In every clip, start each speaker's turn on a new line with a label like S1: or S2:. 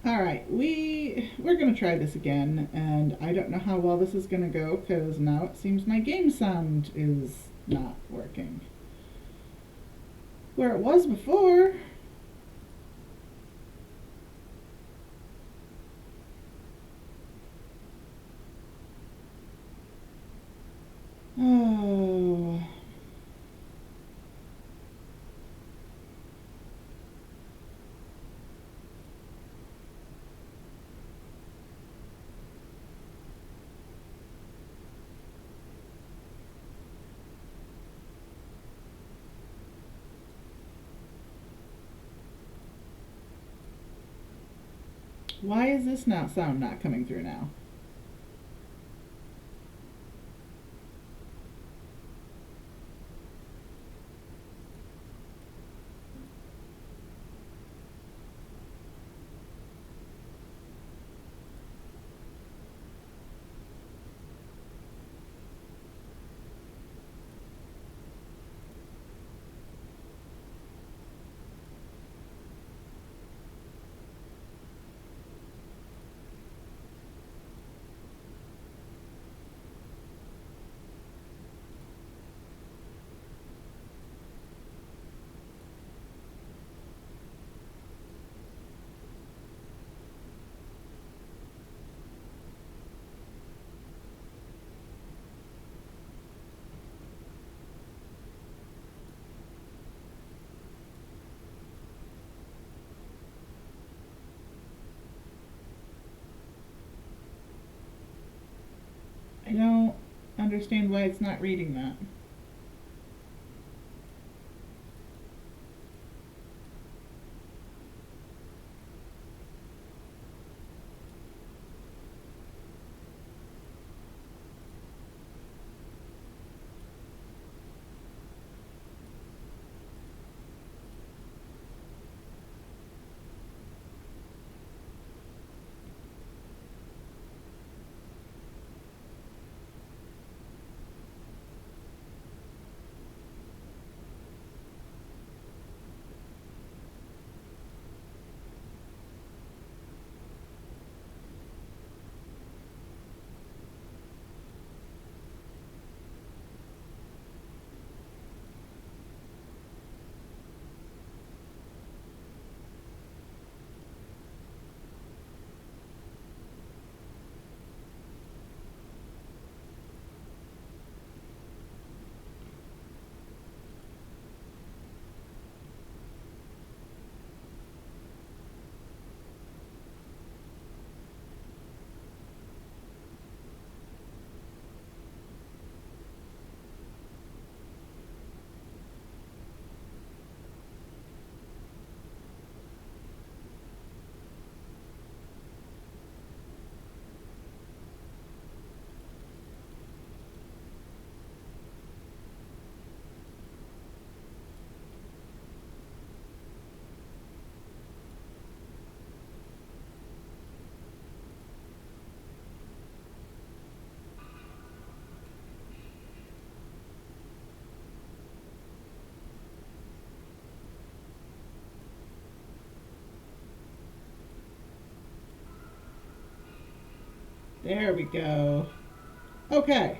S1: All right, we're gonna try this again, and I don't know how well this is gonna go because now it seems my game sound is not working. Where it was before. Oh, why is this not sound not coming through now? I don't understand why it's not reading that. There we go. Okay.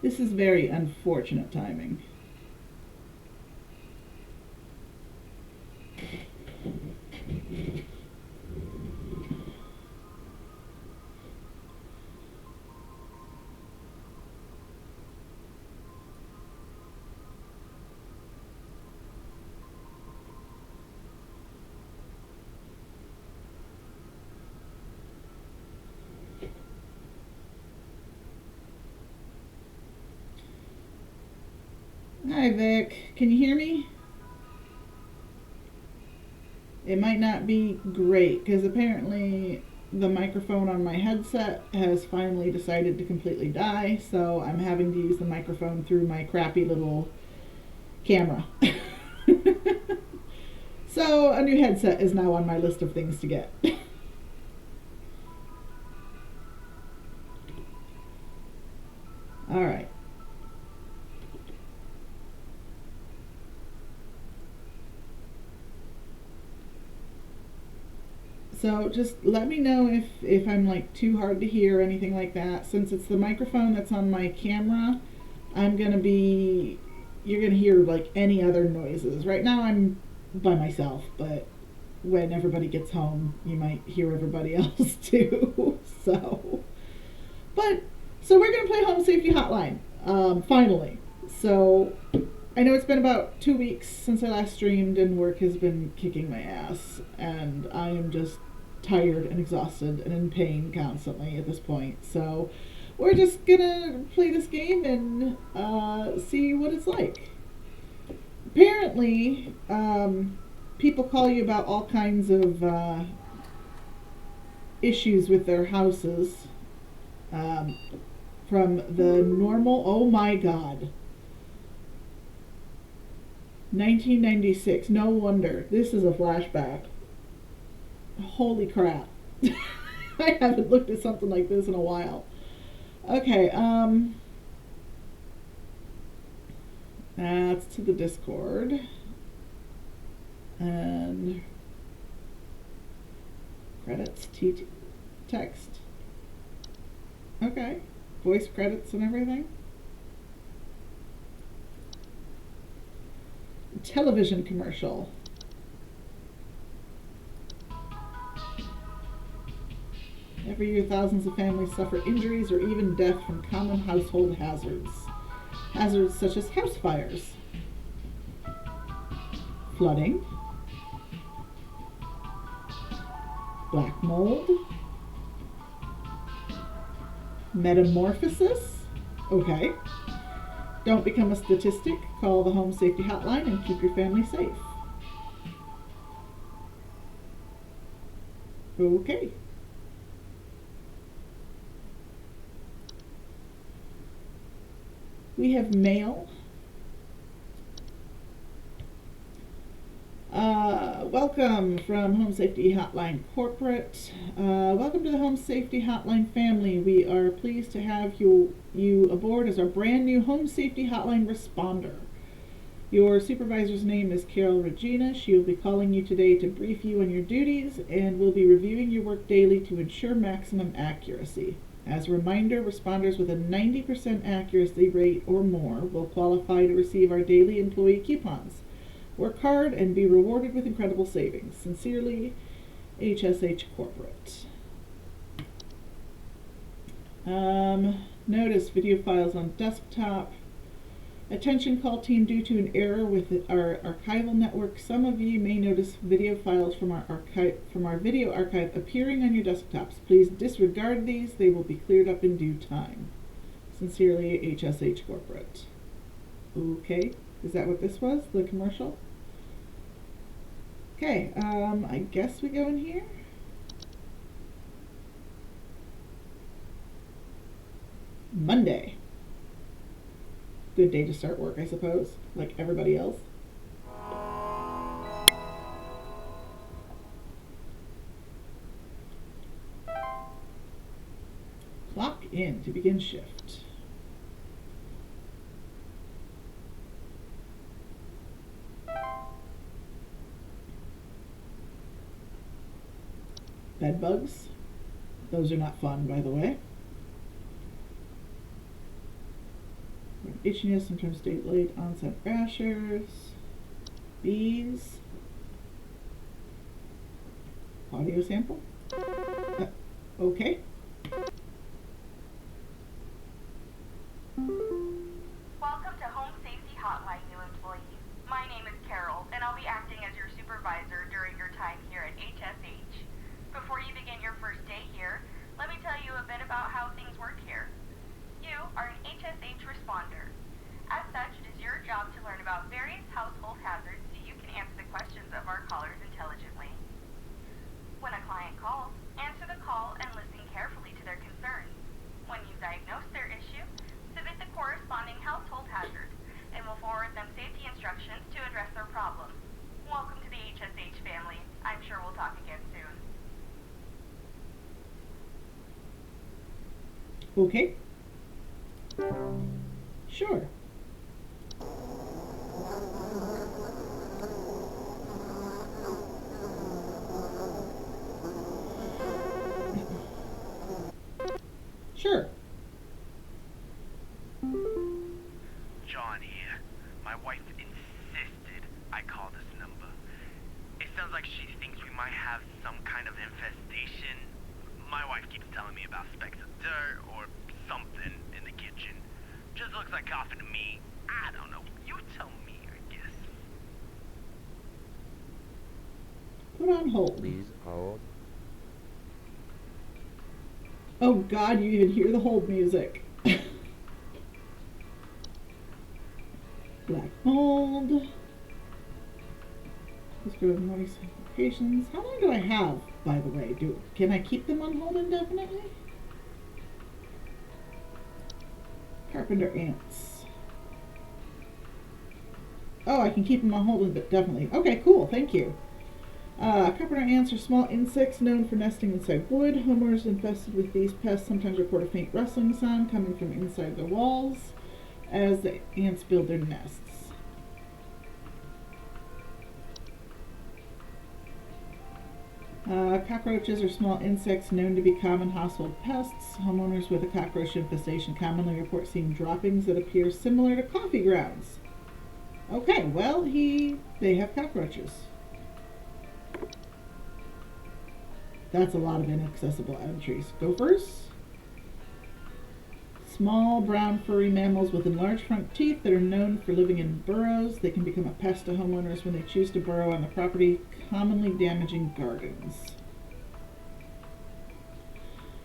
S1: This is very unfortunate timing. Hi, Vic. Can you hear me? It might not be great because apparently the microphone on my headset has finally decided to completely die, so I'm having to use the microphone through my crappy little camera. So a new headset is now on my list of things to get. All right. So just let me know if I'm like too hard to hear or anything like that. Since it's the microphone that's on my camera, I'm gonna be you're gonna hear like any other noises. Right now I'm by myself, but when everybody gets home, you might hear everybody else too. But so we're gonna play Home Safety Hotline. Finally. So I know it's been about 2 weeks since I last streamed, and work has been kicking my ass, and I am just tired and exhausted and in pain constantly at this point. So we're just gonna play this game and see what it's like. Apparently, people call you about all kinds of issues with their houses. Um, from the normal, oh my god, 1996. No wonder. This is a flashback. Holy crap. I haven't looked at something like this in a while. Okay, that's to the Discord. And credits, text. Okay, voice credits and everything. Television commercial. Every year, thousands of families suffer injuries or even death from common household hazards. Hazards such as house fires, flooding, black mold, metamorphosis. Okay. Don't become a statistic. Call the Home Safety Hotline and keep your family safe. Okay. We have mail. Welcome from Home Safety Hotline Corporate. Welcome to the Home Safety Hotline family. We are pleased to have you aboard as our brand new Home Safety Hotline responder. Your supervisor's name is Carol Regina. She will be calling you today to brief you on your duties and will be reviewing your work daily to ensure maximum accuracy. As a reminder, responders with a 90% accuracy rate or more will qualify to receive our daily employee coupons. Work hard and be rewarded with incredible savings. Sincerely, HSH Corporate. Notice video files on desktop. Attention call team, due to an error with our archival network, some of you may notice video files from our video archive appearing on your desktops. Please disregard these. They will be cleared up in due time. Sincerely, HSH Corporate. Okay, is that what this was? The commercial? Okay, I guess we go in here. Monday. Good day to start work, I suppose, like everybody else. Clock in to begin shift. Bed bugs. Those are not fun, by the way. Itchiness, sometimes late onset rashers. Bees. Audio sample. Okay.
S2: Welcome to Home Safety Hotline, new employees. My name is Carol, and I'll be acting as your supervisor during your time here at HSH. Before you begin your first day here, let me tell you a bit about how things work here. You are an HSH responder. As such, it is your job to learn about various household hazards so you can answer the questions of our callers intelligently. When a client calls, answer the call and listen carefully to their concerns. When you diagnose their issue, submit the corresponding household hazard, and we'll forward them safety instructions to address their problem. Welcome to the HSH family. I'm sure we'll talk again soon.
S1: Okay. Sure. Sure.
S3: John here. My wife insisted I call this number. It sounds like she thinks we might have some kind of infestation. My wife keeps telling me about specks of dirt or something in the kitchen. Just looks like coughing to me. I don't know. You tell me, I guess.
S1: Put on hold.
S4: Please hold.
S1: Oh God, you even hear the hold music. Black mold. Let's go with noise locations. How long do I have, by the way? Can I keep them on hold indefinitely? Carpenter ants. Oh, I can keep them on hold indefinitely. Okay, cool. Thank you. Carpenter ants are small insects known for nesting inside wood. Homeowners infested with these pests sometimes report a faint rustling sound coming from inside the walls as the ants build their nests. Cockroaches are small insects known to be common household pests. Homeowners with a cockroach infestation commonly report seeing droppings that appear similar to coffee grounds. Okay, well, they have cockroaches. That's a lot of inaccessible entries. Gophers. Small, brown, furry mammals with enlarged front teeth that are known for living in burrows. They can become a pest to homeowners when they choose to burrow on the property, commonly damaging gardens.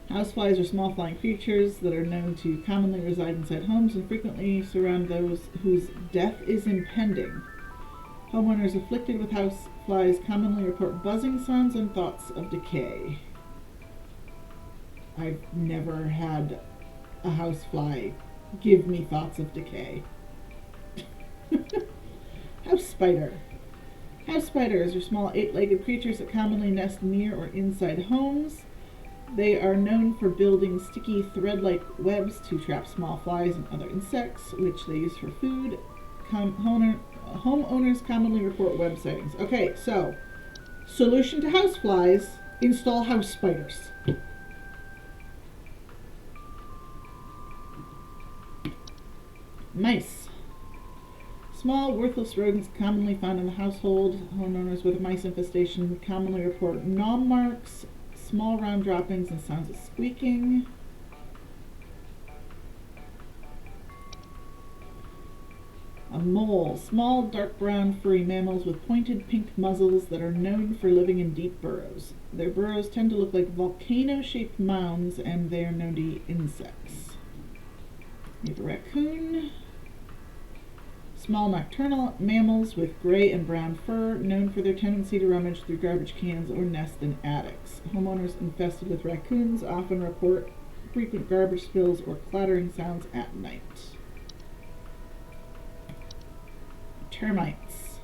S1: Houseflies are small flying creatures that are known to commonly reside inside homes and frequently surround those whose death is impending. Homeowners afflicted with houseflies commonly report buzzing sounds and thoughts of decay. I've never had a housefly give me thoughts of decay. House spider. House spiders are small 8-legged creatures that commonly nest near or inside homes. They are known for building sticky thread-like webs to trap small flies and other insects, which they use for food. Homeowners commonly report web sightings. Okay, so solution to house flies: install house spiders. Mice. Small, worthless rodents commonly found in the household. Homeowners with a mice infestation commonly report gnaw marks, small round droppings, and sounds of squeaking. A mole. Small, dark brown, furry mammals with pointed pink muzzles that are known for living in deep burrows. Their burrows tend to look like volcano-shaped mounds, and they are known to eat insects. We have a raccoon. Small nocturnal mammals with gray and brown fur, known for their tendency to rummage through garbage cans or nest in attics. Homeowners infested with raccoons often report frequent garbage spills or clattering sounds at night. Termites.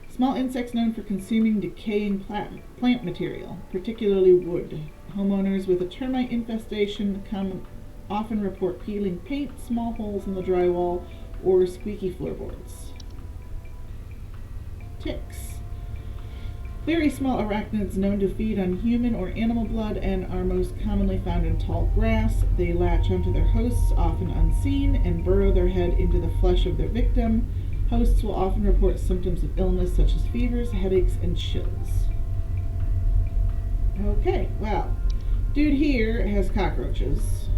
S1: Small insects known for consuming decaying plant material, particularly wood. Homeowners with a termite infestation often report peeling paint, small holes in the drywall, or squeaky floorboards. Ticks. Very small arachnids known to feed on human or animal blood and are most commonly found in tall grass. They latch onto their hosts, often unseen, and burrow their head into the flesh of their victim. Hosts will often report symptoms of illness such as fevers, headaches, and chills. Okay, well, dude here has cockroaches.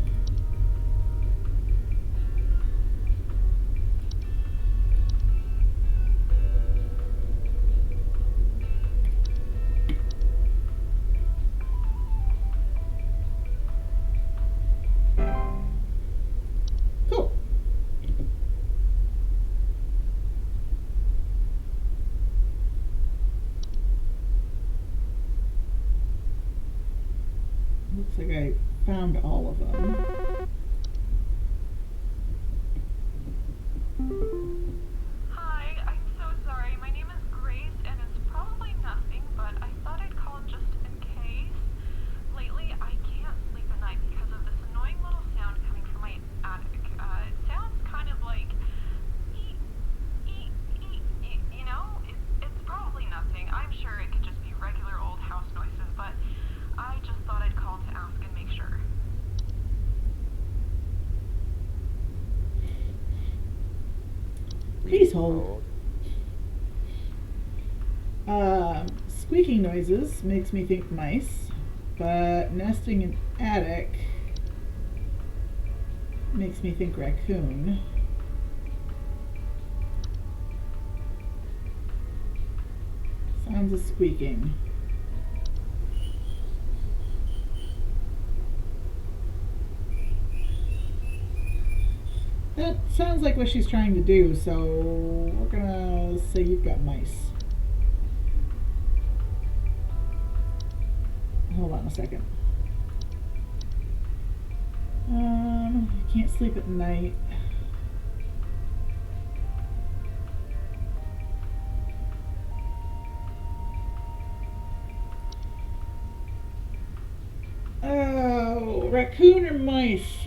S1: Cool. found all of them.
S4: Hi, I'm so sorry. My name is Grace, and it's probably nothing, but I thought I'd call just in case. Lately, I can't sleep at night because of this annoying little sound coming from my attic. It sounds kind of like eek, eek, eek, eek, you know? It's probably nothing. I'm sure it could just be regular old house noises, but I just thought I'd call to ask and make sure.
S1: Please hold. Squeaking noises makes me think mice, but nesting in attic makes me think raccoon. Sounds of squeaking. That sounds like what she's trying to do, so we're gonna say you've got mice. Hold on a second. Can't sleep at night. Oh, raccoon or mice?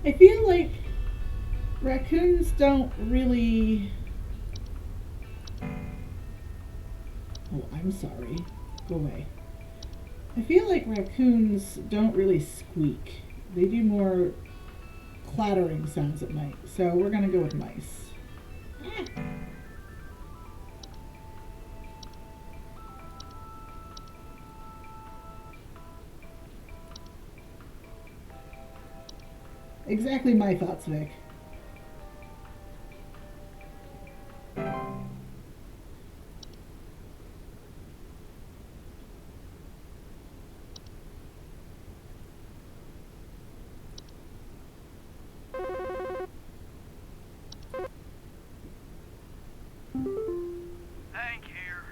S1: I feel like raccoons don't really... Oh, I'm sorry. Go away. I feel like raccoons don't really squeak. They do more clattering sounds at night. So we're going to go with mice. Exactly my thoughts, Vic.
S3: Hank here.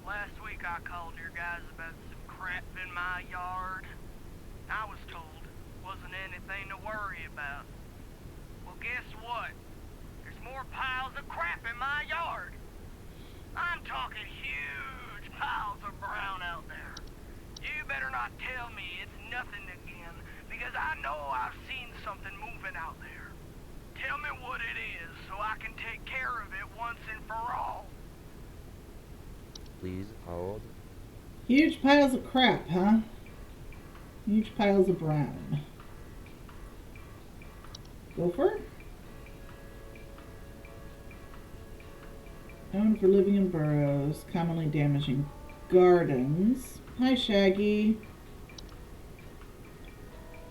S3: Last week I called your guys about some crap in my yard. I was told wasn't anything to worry about. Well, guess what? There's more piles of crap in my yard. I'm talking huge piles of brown out there. You better not tell me it's nothing again, because I know I've seen something moving out there. Tell me what it is so I can take care of it once and for all.
S5: Please hold.
S1: Huge piles of crap, huh? Huge piles of brown. Gopher? Known for living in burrows, commonly damaging gardens. Hi, Shaggy.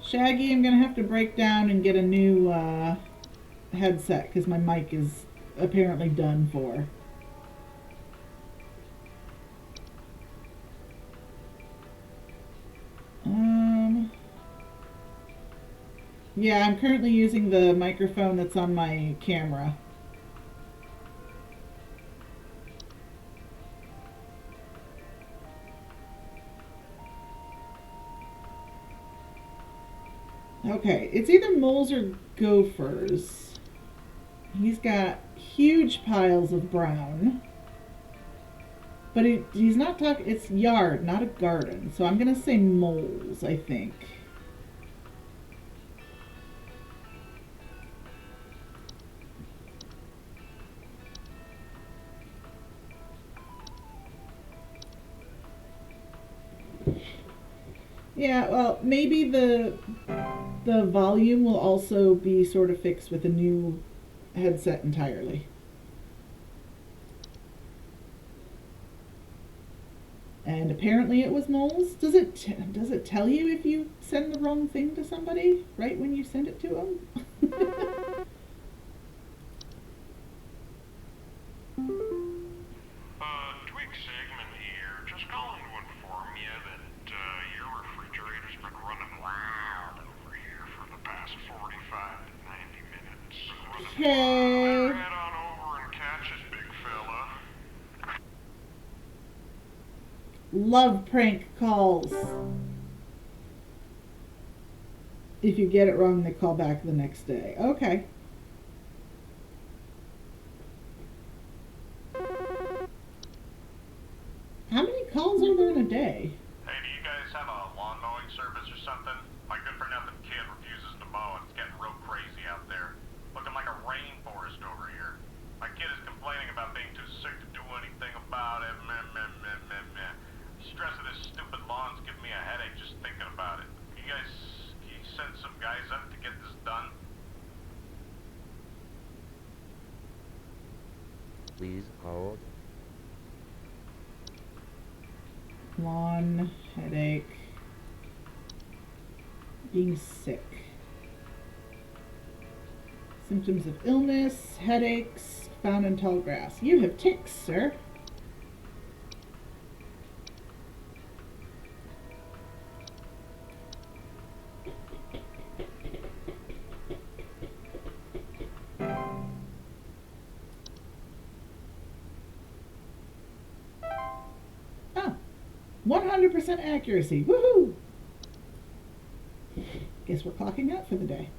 S1: Shaggy, I'm going to have to break down and get a new headset because my mic is apparently done for. Yeah, I'm currently using the microphone that's on my camera. Okay, it's either moles or gophers. He's got huge piles of brown. But he's not talking, it's yard, not a garden. So I'm going to say moles, I think. Yeah, well, maybe the volume will also be sort of fixed with a new headset entirely. And apparently it was moles. Does it tell you if you send the wrong thing to somebody right when you send it to them?
S6: Twig Sigmund here. Just calling to inform you that your refrigerator's been running loud over here for the past 45 to 90 minutes.
S1: Okay. Love prank calls. If you get it wrong, they call back the next day. Okay. How many calls are there in a day?
S6: Hey, do you guys have a lawn mowing service or something? My good-for-nothing kid refuses to mow, and it's getting real crazy out there. Looking like a rainforest over here. My kid is complaining about being too sick to do anything about it. Meh, meh, meh, meh, meh. The stress of this stupid lawn's giving me a headache just thinking about it. Can you send some guys up to get this done?
S5: Please hold.
S1: Lawn, headache, being sick. Symptoms of illness, headaches, found in tall grass. You have ticks, sir. Oh, 100% accuracy. Woohoo! Guess we're clocking out for the day.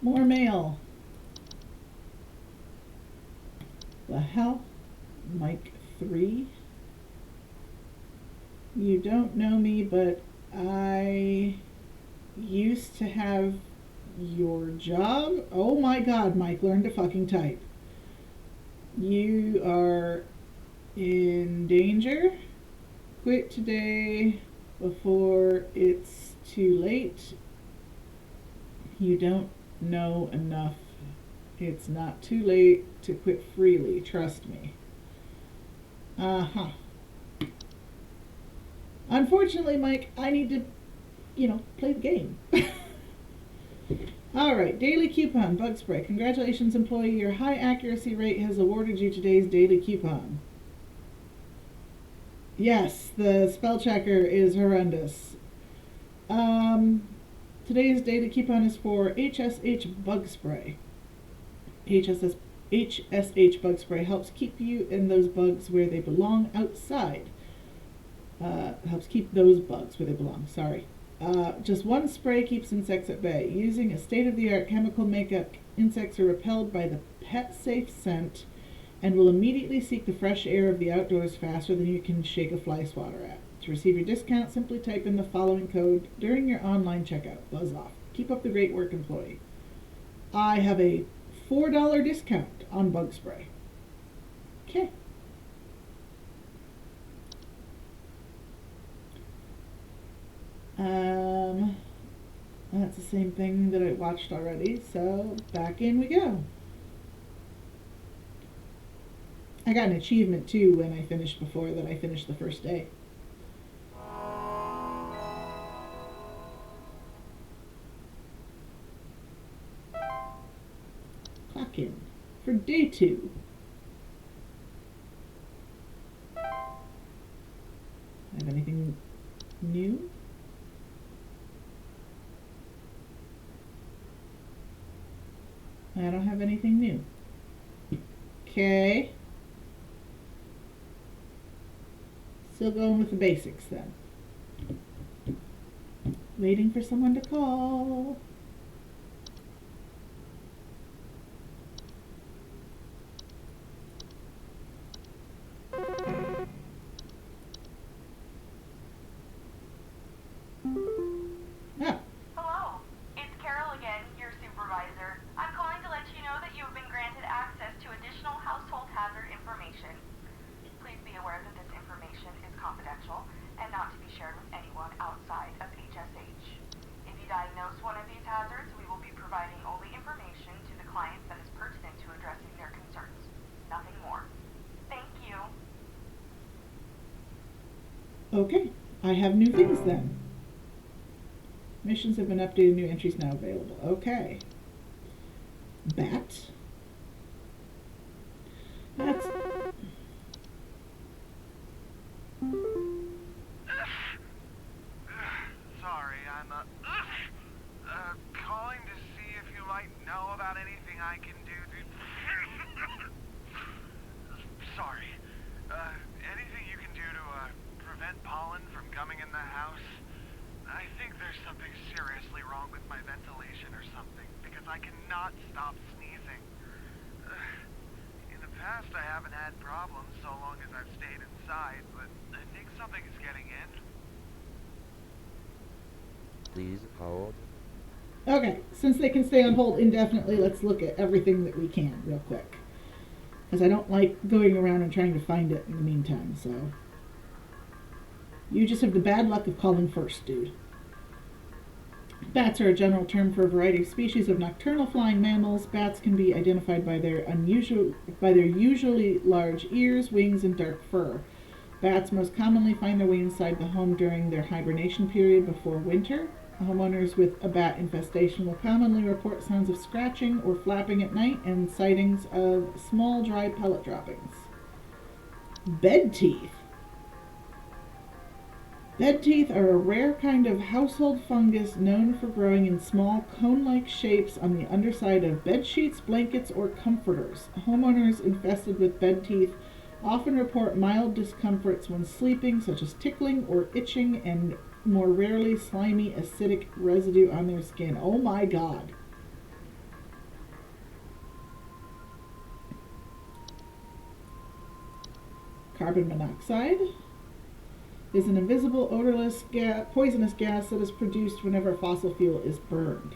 S1: More mail. The hell? Mike 3. You don't know me, but I used to have your job. Oh my god, Mike, learn to fucking type. You are in danger. Quit today before it's too late. You don't know enough. It's not too late to quit freely. Trust me. Uh-huh. Unfortunately, Mike, I need to, play the game. Alright, daily coupon, bug spray. Congratulations, employee. Your high accuracy rate has awarded you today's daily coupon. Yes, the spell checker is horrendous. Today's daily coupon is for HSH bug spray. HSH bug spray helps keep you and those bugs where they belong outside. Helps keep those bugs where they belong, sorry. Just one spray keeps insects at bay. Using a state-of-the-art chemical makeup, insects are repelled by the pet-safe scent and will immediately seek the fresh air of the outdoors faster than you can shake a fly swatter at. To receive your discount, simply type in the following code during your online checkout. Buzz off. Keep up the great work, employee. I have a $4 discount on bug spray. Okay. That's the same thing that I watched already, so back in we go. I got an achievement too when I finished before that I finished the first day. Clock in for day 2. Have anything new? I don't have anything new. Okay. Still going with the basics then. Waiting for someone to call. Ah,
S2: Hello, it's Carol again, your supervisor. I'm calling to let you know that you have been granted access to additional household hazard information. Please be aware that this information is confidential and not to be shared with anyone outside of HSH. If you diagnose one of these hazards, we will be providing only information to the client that is pertinent to addressing their concerns. Nothing more. Thank you.
S1: okay. I have new things then. Missions have been updated, new entries now available. Okay. Bat. That's
S3: haven't had problems so long as I've stayed inside, but I think something is getting in.
S5: Please hold.
S1: Okay, since they can stay on hold indefinitely, let's look at everything that we can real quick. Because I don't like going around and trying to find it in the meantime, so. You just have the bad luck of calling first, dude. Bats are a general term for a variety of species of nocturnal flying mammals. Bats can be identified by their usually large ears, wings, and dark fur. Bats most commonly find their way inside the home during their hibernation period before winter. Homeowners with a bat infestation will commonly report sounds of scratching or flapping at night and sightings of small dry pellet droppings. Bed teeth. Bed teeth are a rare kind of household fungus known for growing in small cone-like shapes on the underside of bed sheets, blankets, or comforters. Homeowners infested with bed teeth often report mild discomforts when sleeping, such as tickling or itching, and more rarely slimy acidic residue on their skin. Oh my god. Carbon monoxide is an invisible, odorless, poisonous gas that is produced whenever fossil fuel is burned.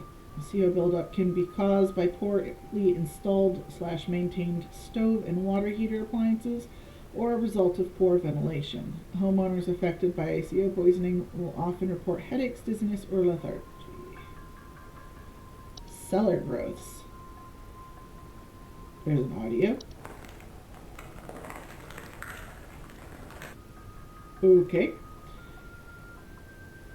S1: CO buildup can be caused by poorly installed/maintained stove and water heater appliances, or a result of poor ventilation. Homeowners affected by CO poisoning will often report headaches, dizziness, or lethargy. Cellar growths. There's an audio. Okay.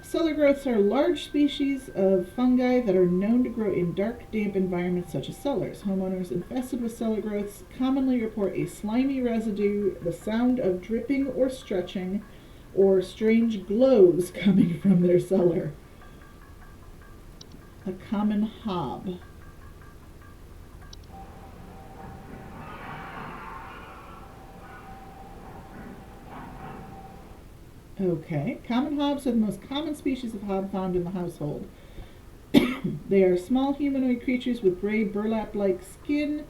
S1: Cellar growths are large species of fungi that are known to grow in dark, damp environments such as cellars. Homeowners infested with cellar growths commonly report a slimy residue, the sound of dripping or stretching, or strange glows coming from their cellar. A common hob. Okay. Common hobs are the most common species of hob found in the household. They are small humanoid creatures with gray burlap-like skin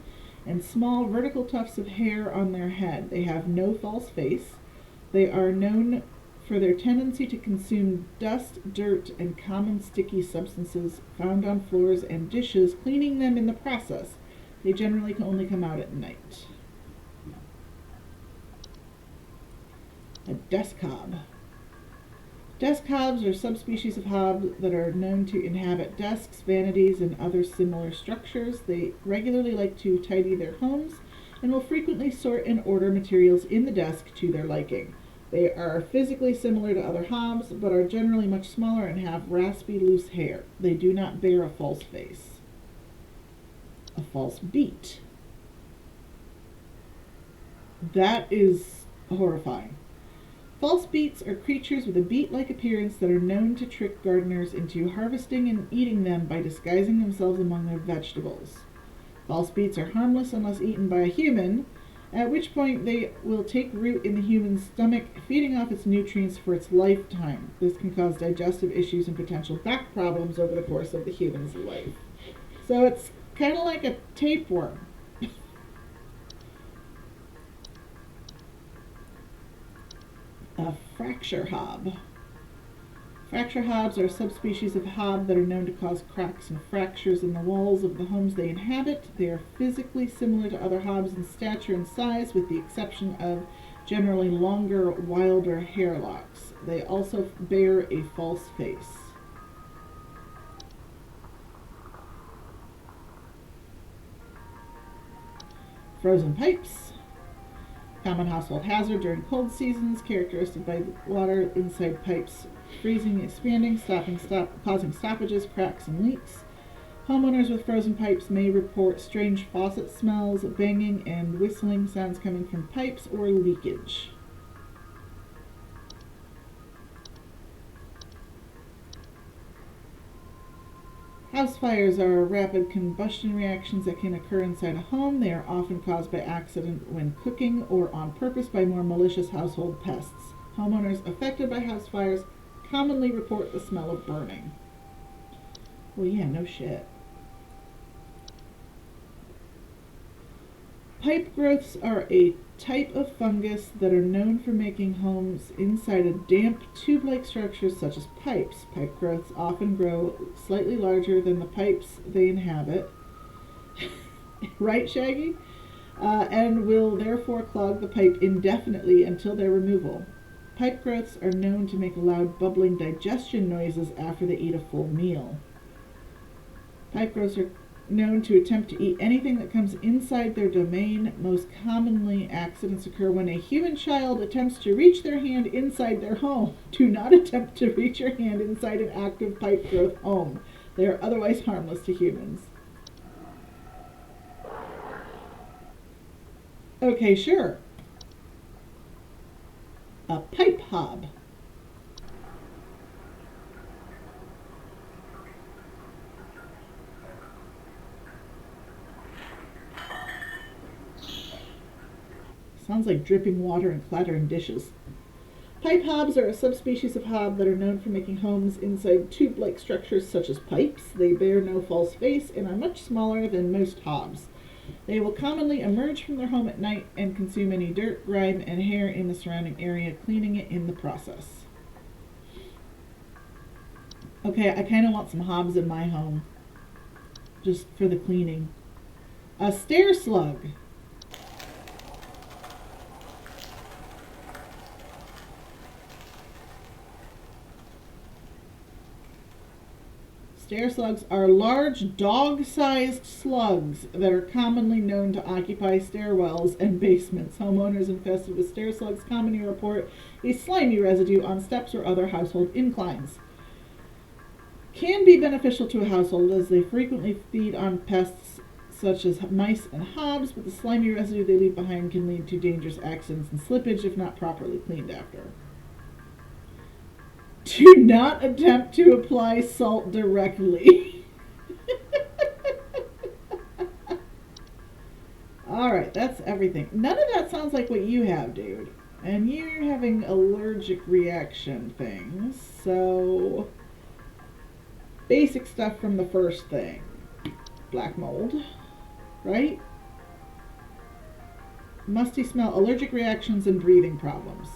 S1: and small vertical tufts of hair on their head. They have no false face. They are known for their tendency to consume dust, dirt, and common sticky substances found on floors and dishes, cleaning them in the process. They generally can only come out at night. A desk hob. Desk hobs are subspecies of hob that are known to inhabit desks, vanities, and other similar structures. They regularly like to tidy their homes and will frequently sort and order materials in the desk to their liking. They are physically similar to other hobs, but are generally much smaller and have raspy, loose hair. They do not bear a false face. A false beat. That is horrifying. False beets are creatures with a beet-like appearance that are known to trick gardeners into harvesting and eating them by disguising themselves among their vegetables. False beets are harmless unless eaten by a human, at which point they will take root in the human's stomach, feeding off its nutrients for its lifetime. This can cause digestive issues and potential back problems over the course of the human's life. So it's kind of like a tapeworm. A fracture hob. Fracture hobs are subspecies of hob that are known to cause cracks and fractures in the walls of the homes they inhabit. They are physically similar to other hobs in stature and size, with the exception of generally longer, wilder hair locks. They also bear a false face. Frozen pipes. Common household hazard during cold seasons, characteristic by water inside pipes freezing, expanding, causing stoppages, cracks, and leaks. Homeowners with frozen pipes may report strange faucet smells, banging, and whistling sounds coming from pipes or leakage. House fires are rapid combustion reactions that can occur inside a home. They are often caused by accident when cooking or on purpose by more malicious household pests. Homeowners affected by house fires commonly report the smell of burning. Well, yeah, no shit. Pipe growths are a type of fungus that are known for making homes inside of damp tube-like structures such as pipes. Pipe growths often grow slightly larger than the pipes they inhabit. Right, Shaggy? And will therefore clog the pipe indefinitely until their removal. Pipe growths are known to make loud bubbling digestion noises after they eat a full meal. Pipe growths are known to attempt to eat anything that comes inside their domain. Most commonly, accidents occur when a human child attempts to reach their hand inside their home. Do not attempt to reach your hand inside an active pipe growth home. They are otherwise harmless to humans. Okay, sure. A pipe hob. Sounds like dripping water and clattering dishes. Pipe hobs are a subspecies of hob that are known for making homes inside tube-like structures such as pipes. They bear no false face and are much smaller than most hobs. They will commonly emerge from their home at night and consume any dirt, grime, and hair in the surrounding area, cleaning it in the process. Okay, I kind of want some hobs in my home, just for the cleaning. A stair slug. Stair slugs are large, dog-sized slugs that are commonly known to occupy stairwells and basements. Homeowners infested with stair slugs commonly report a slimy residue on steps or other household inclines. Can be beneficial to a household as they frequently feed on pests such as mice and hobs, but the slimy residue they leave behind can lead to dangerous accidents and slippage if not properly cleaned after. Do not attempt to apply salt directly. Alright, that's everything. None of that sounds like what you have, dude. And you're having allergic reaction things. So, basic stuff from the first thing. Black mold, right? Musty smell, allergic reactions, and breathing problems.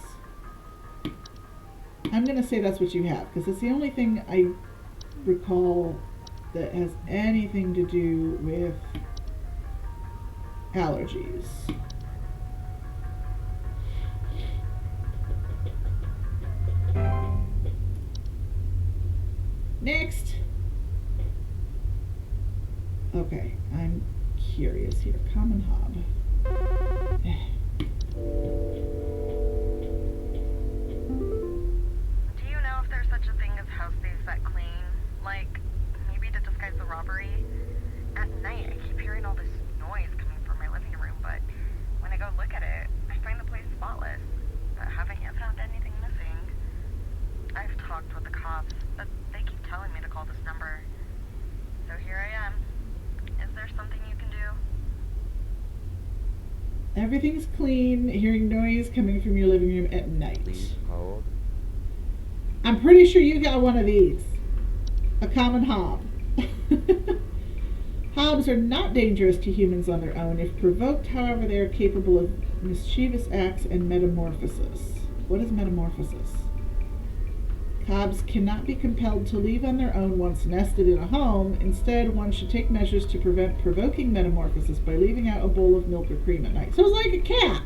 S1: I'm going to say that's what you have, because it's the only thing I recall that has anything to do with allergies. Next. Okay, I'm curious here. Common hob.
S2: House thieves that clean, like maybe to disguise the robbery. At night, I keep hearing all this noise coming from my living room, but when I go look at it, I find the place spotless, but haven't yet found anything missing. I've talked with the cops, but they keep telling me to call this number. So here I am. Is there something you can do?
S1: Everything's clean, hearing noise coming from your living room at night.
S5: Please hold.
S1: I'm pretty sure you got one of these. A common hob. Hobs are not dangerous to humans on their own. If provoked, however, they are capable of mischievous acts and metamorphosis. What is metamorphosis? Hobs cannot be compelled to leave on their own once nested in a home. Instead, one should take measures to prevent provoking metamorphosis by leaving out a bowl of milk or cream at night. So it's like a cat.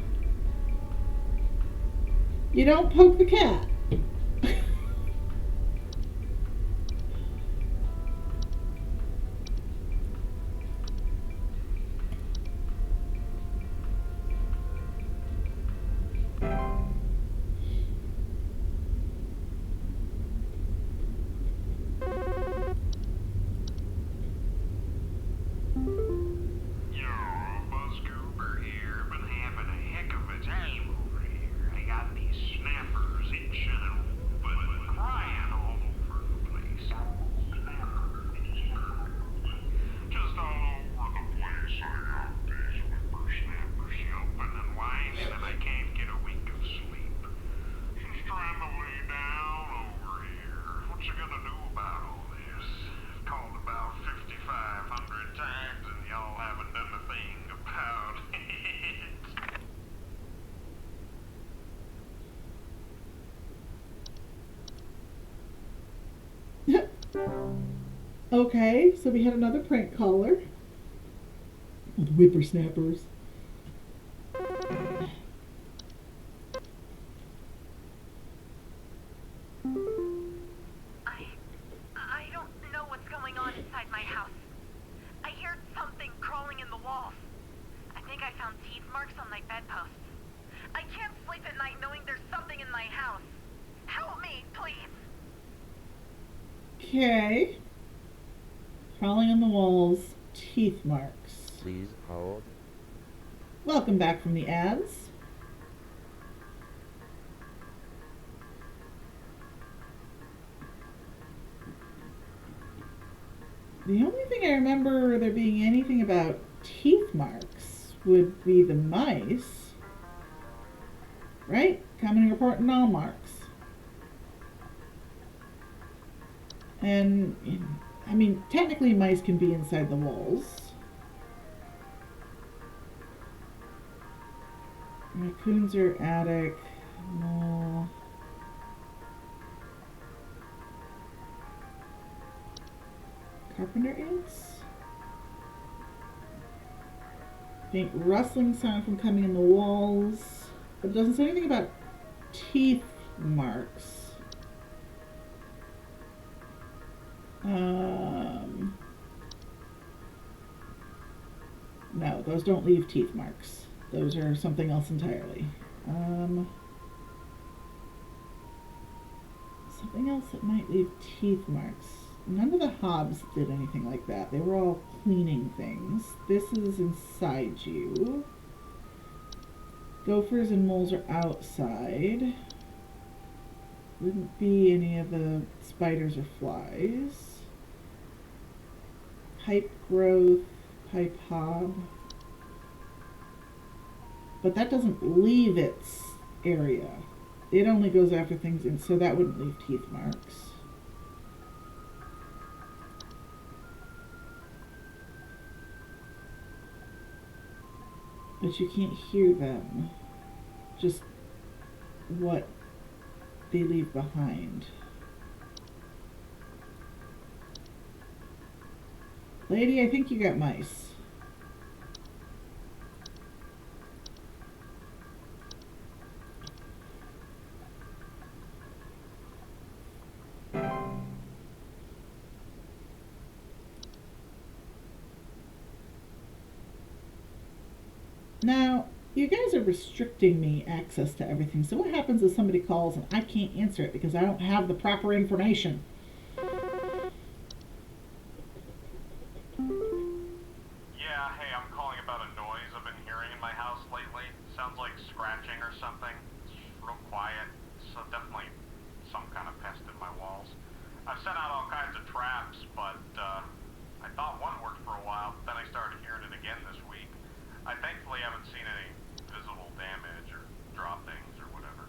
S1: You don't poke the cat.
S6: Snappers itching
S1: Okay, so we had another prank caller with whippersnappers.
S2: I don't know what's going on inside my house. I hear something crawling in the walls. I think I found teeth marks on my bedposts. I can't sleep at night knowing there's something in my house. Help me, please.
S1: Okay. Crawling on the walls, teeth marks.
S5: Please hold.
S1: Welcome back from the ads. The only thing I remember there being anything about teeth marks would be the mice. Right? Common report and all marks. And, I mean, technically mice can be inside the walls. Raccoons are attic. No. Carpenter ants? Faint rustling sound from coming in the walls. But it doesn't say anything about teeth marks. No, those don't leave teeth marks. Those are something else entirely. Something else that might leave teeth marks. None of the hobs did anything like that. They were all cleaning things. This is inside you. Gophers and moles are outside. Wouldn't be any of the spiders or flies. Pipe growth, pipe hob. But that doesn't leave its area. It only goes after things, and so that wouldn't leave teeth marks. But you can't hear them. Just what they leave behind. Lady, I think you got mice. Now, you guys are restricting me access to everything. So what happens if somebody calls and I can't answer it because I don't have the proper information?
S6: Yeah, hey, I'm calling about a noise I've been hearing in my house lately. Sounds like scratching or something. It's real quiet. So definitely some kind of pest in my walls. I've sent out all kinds of traps, but I thought one worked for a while. Then I started hearing it again this week. I thankfully haven't seen any visible damage or droppings or whatever.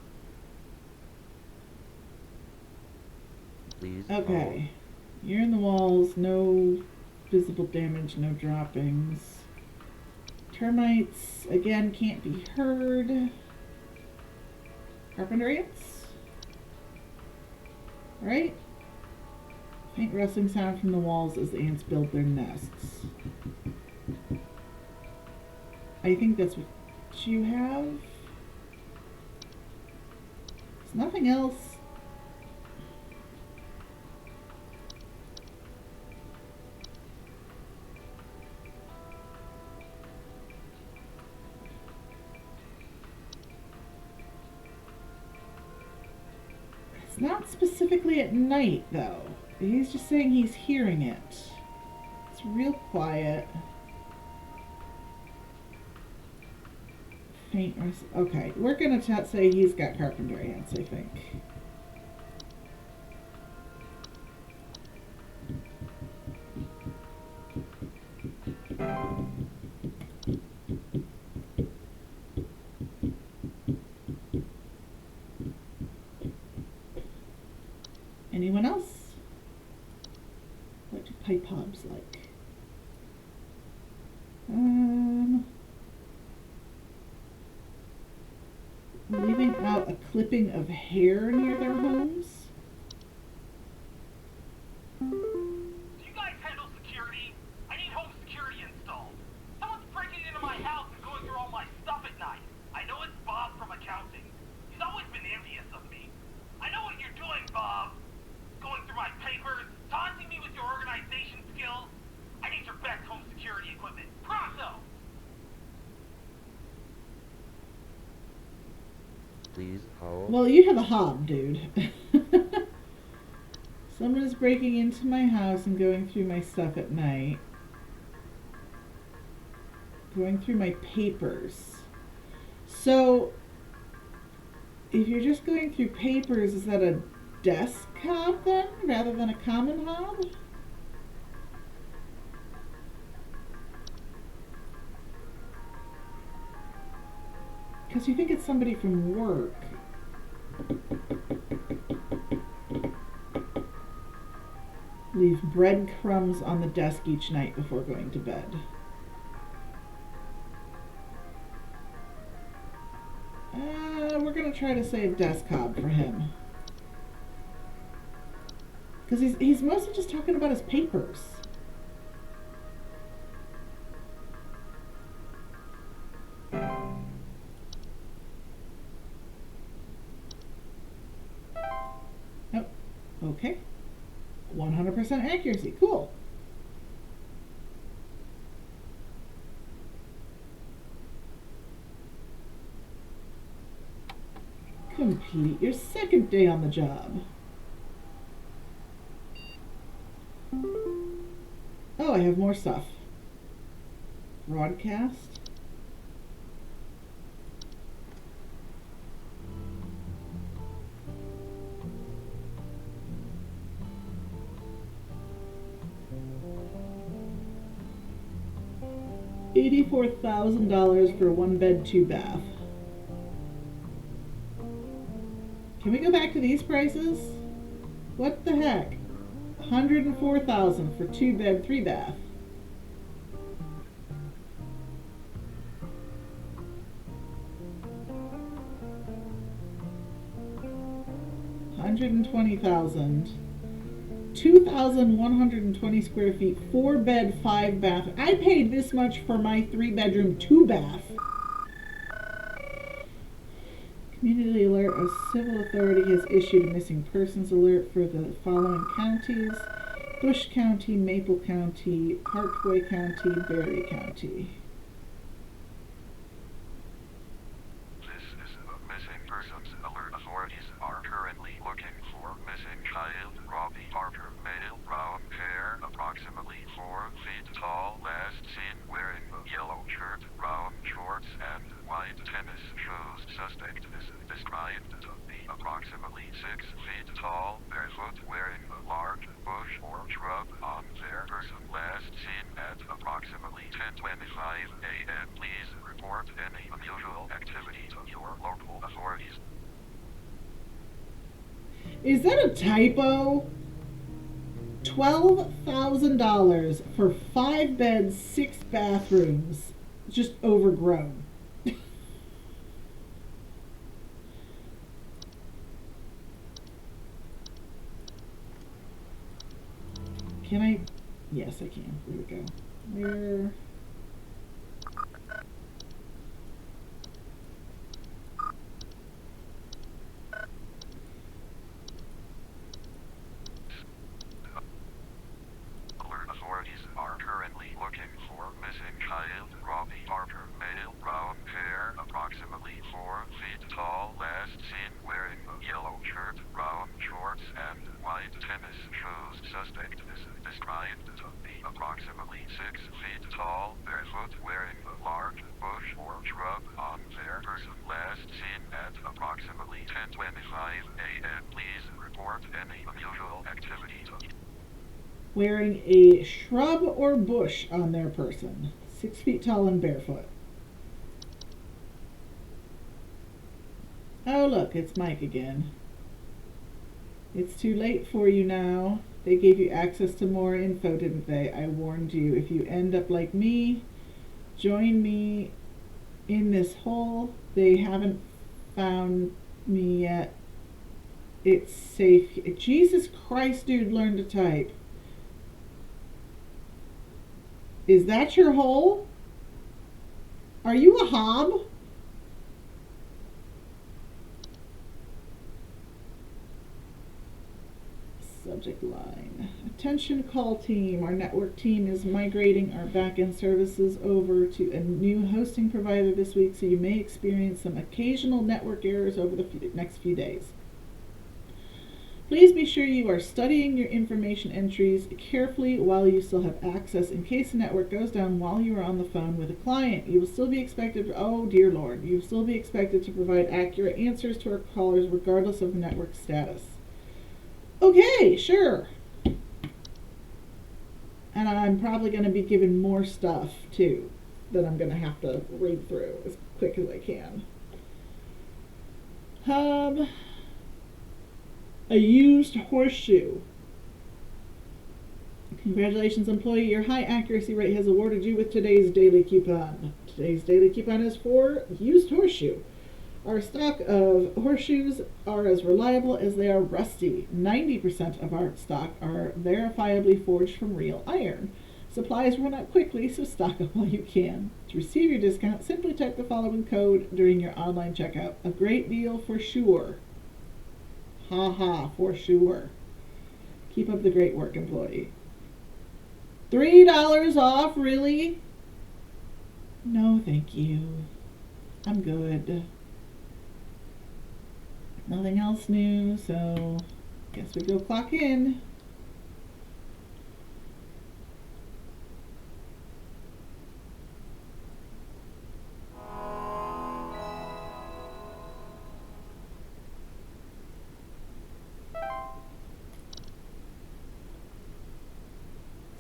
S5: Please
S1: Okay. You're in the walls, no visible damage, no droppings. Termites, again, can't be heard. Carpenter ants? Right? Faint rustling sound from the walls as the ants build their nests. I think that's what you have. There's nothing else. It's not specifically at night, though. He's just saying he's hearing it. It's real quiet. Faint rust. Okay, we're gonna say he's got carpenter ants, I think. Anyone else? What do pipe hobs like? Leaving out a clipping of hair near their homes.
S3: Bob. Going through my papers, taunting me with your organization skills. I need your best home security equipment. Pronto!
S5: Please hold.
S1: Well, you have a hob, dude. Someone is breaking into my house and going through my stuff at night. Going through my papers. So, if you're just going through papers, is that a desk hob then, rather than a common hob? Because you think it's somebody from work. Leave breadcrumbs on the desk each night before going to bed. We're going to try to save desk hob for him. Because he's mostly just talking about his papers. Oh, okay. 100% accuracy. Cool. Complete your second day on the job. Oh, I have more stuff. Broadcast. $84,000 for 1 bed, 2 bath. Can we go back to these prices? What the heck? $104,000 for 2 bed, 3 bath. $120,000. 2,120 square feet, 4 bed, 5 bath. I paid this much for my 3 bedroom, 2 bath. Community alert. A civil authority has issued a missing persons alert for the following counties: Bush County, Maple County, Parkway County, Berry County.
S7: This is a missing persons alert. Authorities are currently looking for missing child Robbie Parker, male, brown hair, approximately 4 feet tall, last seen wearing a yellow shirt, brown shorts, and white tennis shoes. Suspect is described to be approximately 6 feet tall, barefoot, wearing a large bush or shrub on their person. Last seen at approximately 10:25 a.m. Please report any unusual activity to your local authorities.
S1: Is that a typo? $12,000 for 5 beds, 6 bathrooms. Just overgrown. Can I? Yes, I can. There we go. Where?
S7: Alert. Authorities are currently looking for missing child Robbie Parker, male, brown hair, approximately 4 feet tall, last seen wearing a yellow shirt, brown shorts, and white tennis shoes. Suspect is described to be approximately 6 feet tall, barefoot, wearing a large bush or shrub on their person. Last seen at approximately 10:25 a.m. Please report any unusual activity to
S1: Wearing a shrub or bush on their person. 6 feet tall and barefoot. Oh, look, it's Mike again. It's too late for you now. They gave you access to more info, didn't they? I warned you. If you end up like me, join me in this hole. They haven't found me yet. It's safe. Jesus Christ, dude, learn to type. Is that your hole? Are you a hob? Subject line. Attention call team. Our network team is migrating our back-end services over to a new hosting provider this week, so you may experience some occasional network errors over the next few days. Please be sure you are studying your information entries carefully while you still have access in case the network goes down while you are on the phone with a client. You will still be expected, oh dear Lord, you will still be expected to provide accurate answers to our callers regardless of the network status. Okay, sure. And I'm probably going to be given more stuff too that I'm going to have to read through as quick as I can. A used horseshoe. Congratulations, employee. Your high accuracy rate has awarded you with today's daily coupon. Today's daily coupon is for used horseshoe. Our stock of horseshoes are as reliable as they are rusty. 90% of our stock are verifiably forged from real iron. Supplies run out quickly, so stock up while you can. To receive your discount, simply type the following code during your online checkout. A great deal for sure. Ha ha, for sure. Keep up the great work, employee. $3 off, really? No, thank you. I'm good. Nothing else new, so guess we go clock in.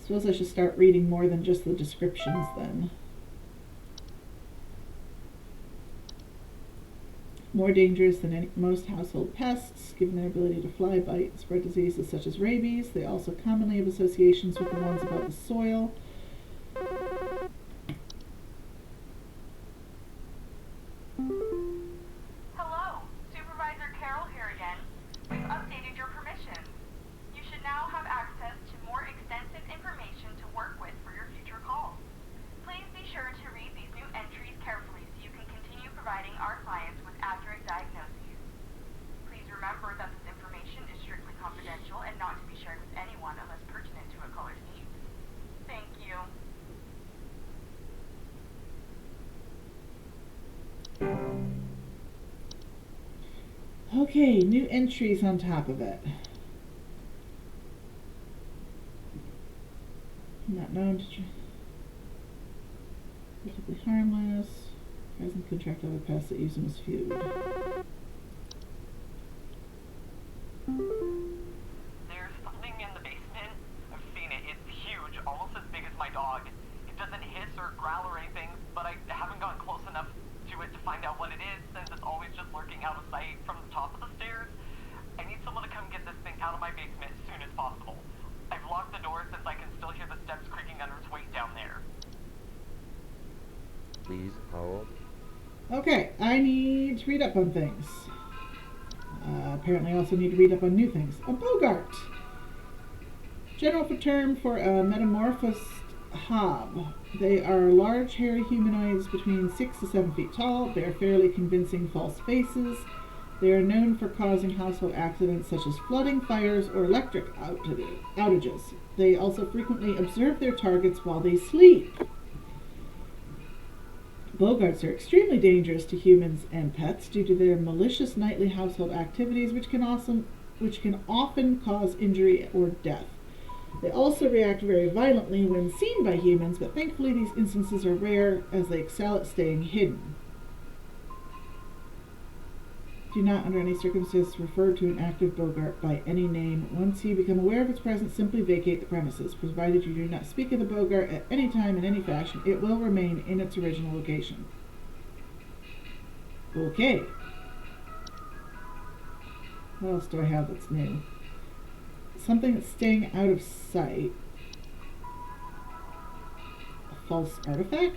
S1: Suppose I should start reading more than just the descriptions then. More dangerous than most household pests, given their ability to fly, bite, and spread diseases such as rabies. They also commonly have associations with the ones about the soil.
S2: Hello, Supervisor Carol here again. We've updated your permissions. You should now have access to more extensive information to work with for your future calls. Please be sure to read these new entries carefully so you can continue providing our clients with accurate diagnoses. Please remember that this information is strictly confidential and not to be shared with anyone unless pertinent to a caller's needs. Thank you.
S1: Okay, new entries on top of it. Not known to relatively harmless. Present contract other pests that use them as food.
S3: There's something in the basement. I've seen it. It's huge, almost as big as my dog. It doesn't hiss or growl or anything, but I haven't gotten close enough to it to find out what it is, since it's always just lurking out of sight from the top of the stairs. I need someone to come get this thing out of my basement as soon as possible. I've locked the door since I can still hear the steps creaking under its weight down there.
S5: Please hold.
S1: Okay, I need to read up on things. Apparently I also need to read up on new things. A Bogart. General term for a metamorphosed hob. They are large, hairy humanoids between 6 to 7 feet tall. They are fairly convincing false faces. They are known for causing household accidents such as flooding, fires, or electric outages. They also frequently observe their targets while they sleep. Bogarts are extremely dangerous to humans and pets due to their malicious nightly household activities, which can often cause injury or death. They also react very violently when seen by humans, but thankfully these instances are rare as they excel at staying hidden. Do not under any circumstances refer to an active Bogart by any name. Once you become aware of its presence, simply vacate the premises. Provided you do not speak of the Bogart at any time in any fashion, it will remain in its original location. Okay. What else do I have that's new? Something that's staying out of sight. A false artifact?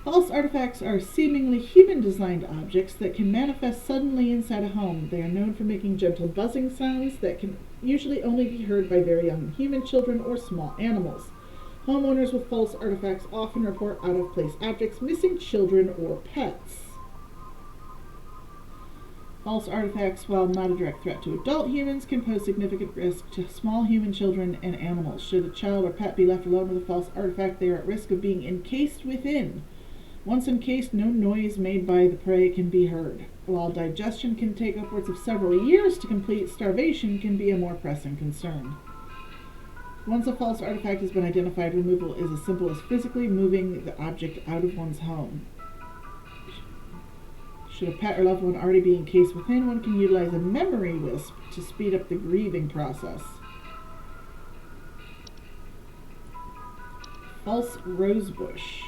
S1: False artifacts are seemingly human-designed objects that can manifest suddenly inside a home. They are known for making gentle buzzing sounds that can usually only be heard by very young human children or small animals. Homeowners with false artifacts often report out-of-place objects, missing children, or pets. False artifacts, while not a direct threat to adult humans, can pose significant risk to small human children and animals. Should a child or pet be left alone with a false artifact, they are at risk of being encased within. Once encased, no noise made by the prey can be heard. While digestion can take upwards of several years to complete, starvation can be a more pressing concern. Once a false artifact has been identified, removal is as simple as physically moving the object out of one's home. Should a pet or loved one already be encased within, one can utilize a memory wisp to speed up the grieving process. False rosebush.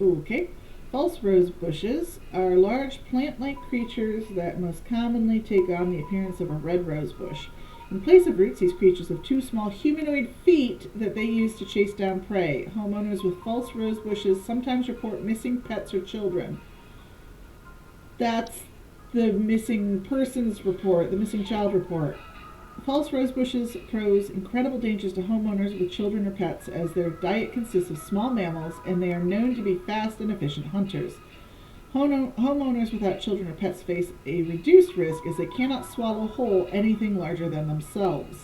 S1: Okay. False rose bushes are large plant-like creatures that most commonly take on the appearance of a red rose bush. In place of roots, these creatures have two small humanoid feet that they use to chase down prey. Homeowners with false rose bushes sometimes report missing pets or children. That's the missing persons report, the missing child report. False rose bushes pose incredible dangers to homeowners with children or pets, as their diet consists of small mammals and they are known to be fast and efficient hunters. Homeowners without children or pets face a reduced risk as they cannot swallow whole anything larger than themselves.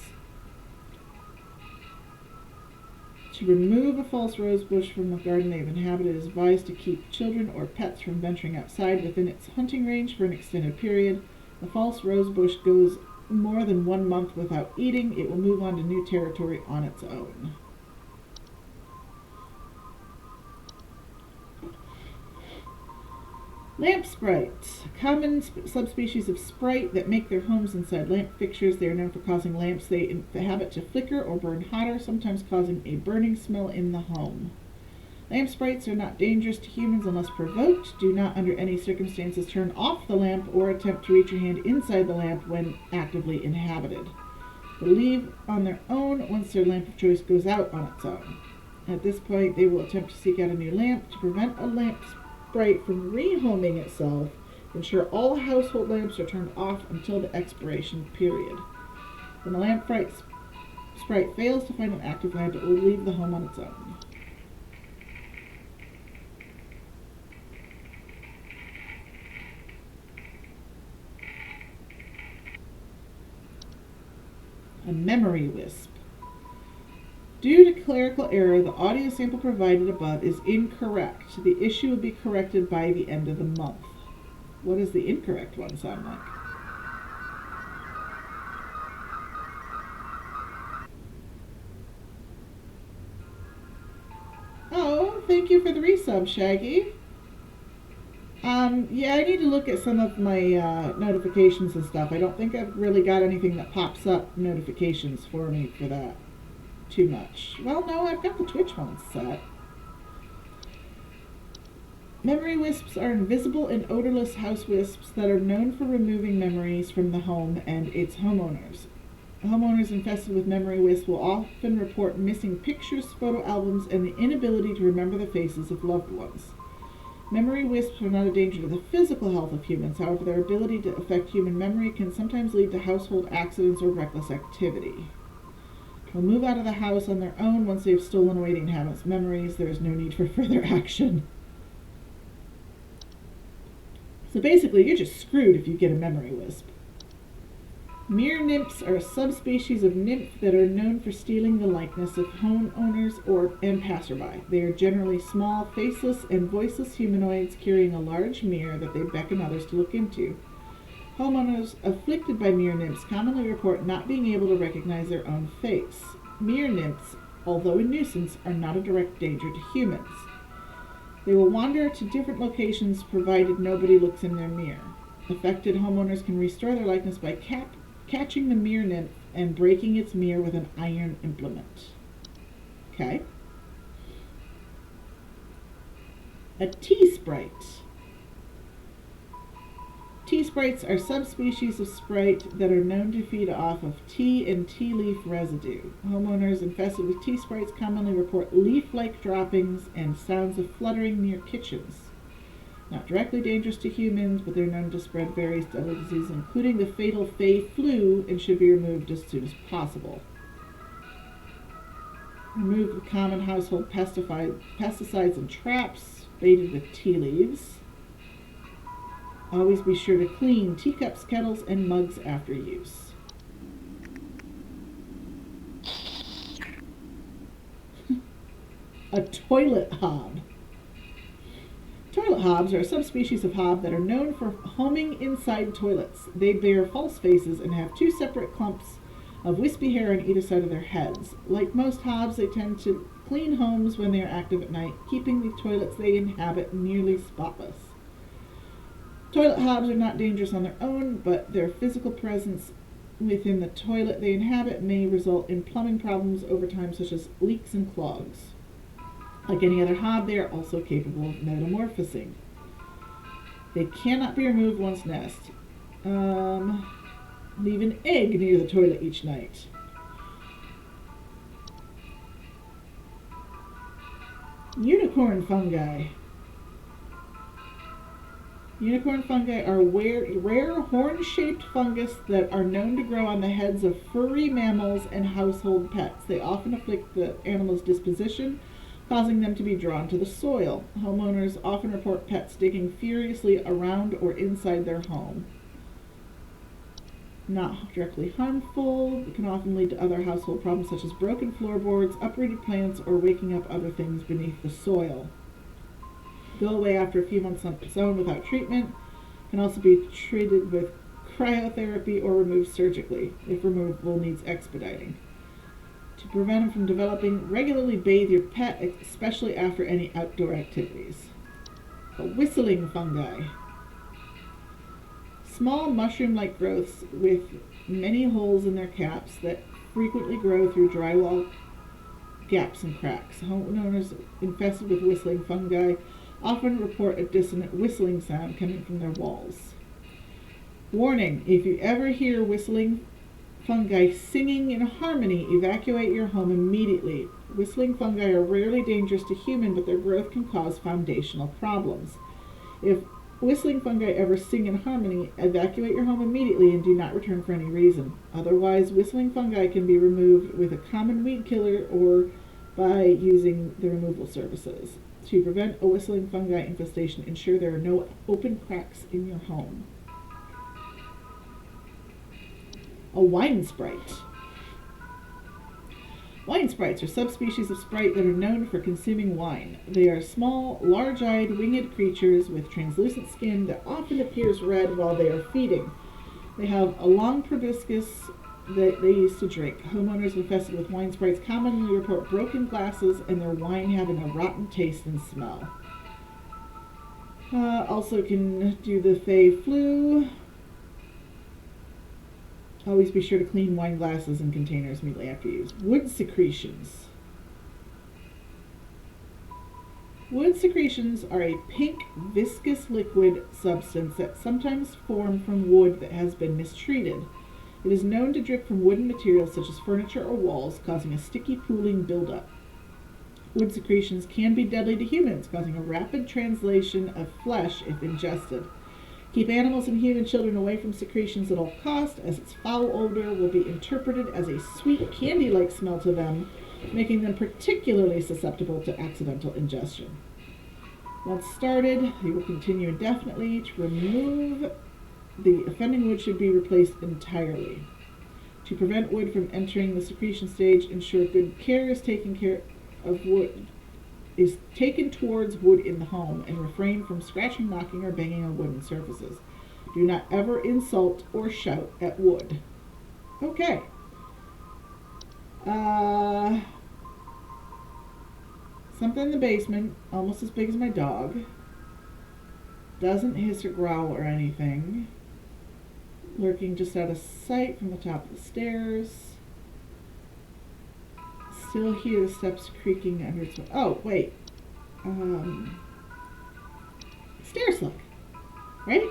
S1: To remove a false rose bush from the garden they've inhabited, it is advised to keep children or pets from venturing outside within its hunting range for an extended period. The false rose bush goes more than 1 month without eating. It will move on to new territory on its own. Lamp sprites. Common subspecies of sprite that make their homes inside lamp fixtures. They are known for causing lamps they inhabit to flicker or burn hotter, sometimes causing a burning smell in the home. Lamp sprites are not dangerous to humans unless provoked. Do not under any circumstances turn off the lamp or attempt to reach your hand inside the lamp when actively inhabited. They leave on their own once their lamp of choice goes out on its own. At this point, they will attempt to seek out a new lamp. To prevent a lamp sprite from rehoming itself, ensure all household lamps are turned off until the expiration period. When the lamp sprite fails to find an active lamp, it will leave the home on its own. A memory wisp. Due to clerical error, the audio sample provided above is incorrect. The issue will be corrected by the end of the month. What does the incorrect one sound like? Oh, thank you for the resub, Shaggy. Yeah, I need to look at some of my notifications and stuff. I don't think I've really got anything that pops up notifications for me for that too much. Well, no, I've got the Twitch one set. Memory wisps are invisible and odorless house wisps that are known for removing memories from the home and its homeowners. Homeowners infested with memory wisps will often report missing pictures, photo albums, and the inability to remember the faces of loved ones. Memory wisps are not a danger to the physical health of humans. However, their ability to affect human memory can sometimes lead to household accidents or reckless activity. They'll move out of the house on their own once they've stolen away the inhabitants' memories. There is no need for further action. So basically, you're just screwed if you get a memory wisp. Mere nymphs are a subspecies of nymph that are known for stealing the likeness of homeowners and passerby. They are generally small, faceless, and voiceless humanoids carrying a large mirror that they beckon others to look into. Homeowners afflicted by mere nymphs commonly report not being able to recognize their own face. Mere nymphs, although a nuisance, are not a direct danger to humans. They will wander to different locations provided nobody looks in their mirror. Affected homeowners can restore their likeness by catching the mere nymph and breaking its mirror with an iron implement. Okay. A tea sprite. Tea sprites are subspecies of sprite that are known to feed off of tea and tea leaf residue. Homeowners infested with tea sprites commonly report leaf-like droppings and sounds of fluttering near kitchens. Not directly dangerous to humans, but they're known to spread various deadly diseases, including the fatal Fey flu, and should be removed as soon as possible. Remove the common household pesticides and traps, baited with tea leaves. Always be sure to clean teacups, kettles, and mugs after use. A toilet hob. Toilet hobs are a subspecies of hob that are known for homing inside toilets. They bear false faces and have two separate clumps of wispy hair on either side of their heads. Like most hobs, they tend to clean homes when they are active at night, keeping the toilets they inhabit nearly spotless. Toilet hobs are not dangerous on their own, but their physical presence within the toilet they inhabit may result in plumbing problems over time, such as leaks and clogs. Like any other hob, they are also capable of metamorphosing. They cannot be removed once nest. Leave an egg near the toilet each night. Unicorn fungi. Unicorn fungi are rare horn-shaped fungus that are known to grow on the heads of furry mammals and household pets. They often afflict the animal's disposition, causing them to be drawn to the soil. Homeowners often report pets digging furiously around or inside their home. Not directly harmful, it can often lead to other household problems such as broken floorboards, uprooted plants, or waking up other things beneath the soil. Go away after a few months on its own without treatment. Can also be treated with cryotherapy or removed surgically, if removal needs expediting. To prevent them from developing, regularly bathe your pet, especially after any outdoor activities. A whistling fungi. Small mushroom-like growths with many holes in their caps that frequently grow through drywall gaps and cracks. Homeowners infested with whistling fungi often report a dissonant whistling sound coming from their walls. Warning, if you ever hear whistling fungi singing in harmony, evacuate your home immediately. Whistling fungi are rarely dangerous to humans, but their growth can cause foundational problems. If whistling fungi ever sing in harmony, evacuate your home immediately and do not return for any reason. Otherwise, whistling fungi can be removed with a common weed killer or by using the removal services. To prevent a whistling fungi infestation, ensure there are no open cracks in your home. A wine sprite. Wine sprites are subspecies of sprite that are known for consuming wine. They are small, large-eyed, winged creatures with translucent skin that often appears red while they are feeding. They have a long proboscis that they use to drink. Homeowners infested with wine sprites commonly report broken glasses and their wine having a rotten taste and smell. Also can do the Fey flu. Always be sure to clean wine glasses and containers immediately after use. Wood secretions. Wood secretions are a pink, viscous liquid substance that sometimes form from wood that has been mistreated. It is known to drip from wooden materials such as furniture or walls, causing a sticky pooling buildup. Wood secretions can be deadly to humans, causing a rapid translation of flesh if ingested. Keep animals and human children away from secretions at all costs, as its foul odor will be interpreted as a sweet candy-like smell to them, making them particularly susceptible to accidental ingestion. Once started, they will continue indefinitely. To remove the offending wood should be replaced entirely. To prevent wood from entering the secretion stage, ensure good care is taken towards wood in the home, and refrain from scratching, knocking, or banging on wooden surfaces. Do not ever insult or shout at wood. Okay. Something in the basement, almost as big as my dog. Doesn't hiss or growl or anything. Lurking just out of sight from the top of the stairs. Still hear the steps creaking under its... Oh, wait. Stair slug. Right?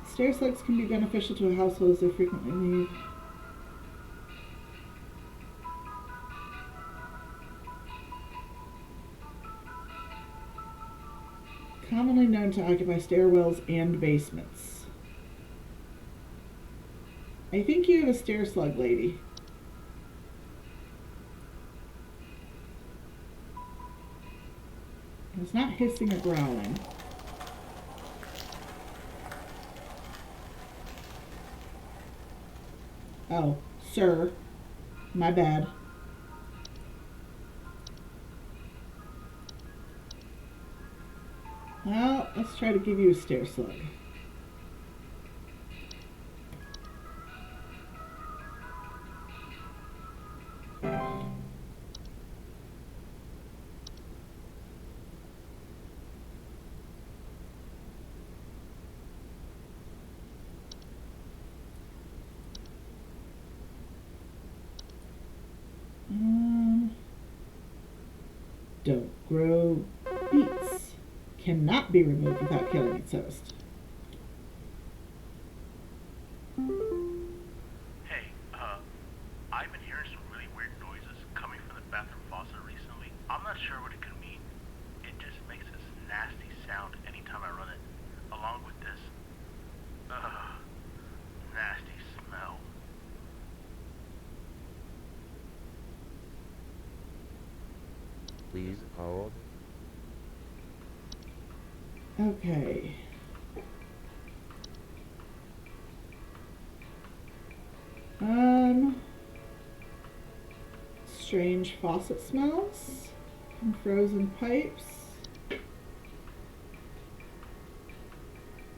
S1: Stair slugs can be beneficial to a household as they frequently leave Commonly known to occupy stairwells and basements. I think you have a stair slug, lady. It's not hissing or growling. Oh, sir. My bad. Well, let's try to give you a stair slug. Don't grow beets. Cannot be removed without killing its host.
S6: Hey, I've been hearing some really weird noises coming from the bathroom faucet recently. I'm not sure what it could mean. It just makes this nasty sound anytime I run it, along with this, nasty smell.
S5: Please hold.
S1: Okay. Strange faucet smells and frozen pipes.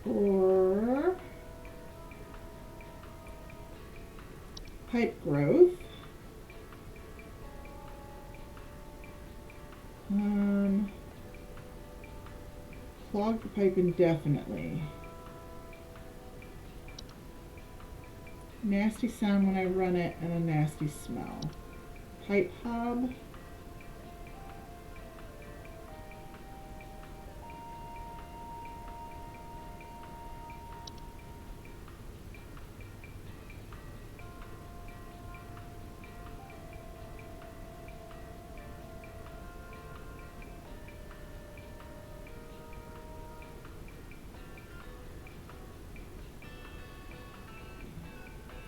S1: Or pipe growth. Clog the pipe indefinitely. Nasty sound when I run it and a nasty smell. Pipe hob.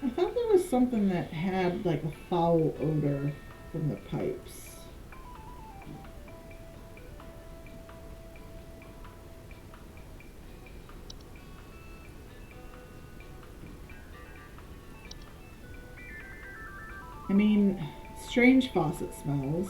S1: I thought there was something that had like a foul odor from the pipes. I mean, strange faucet smells.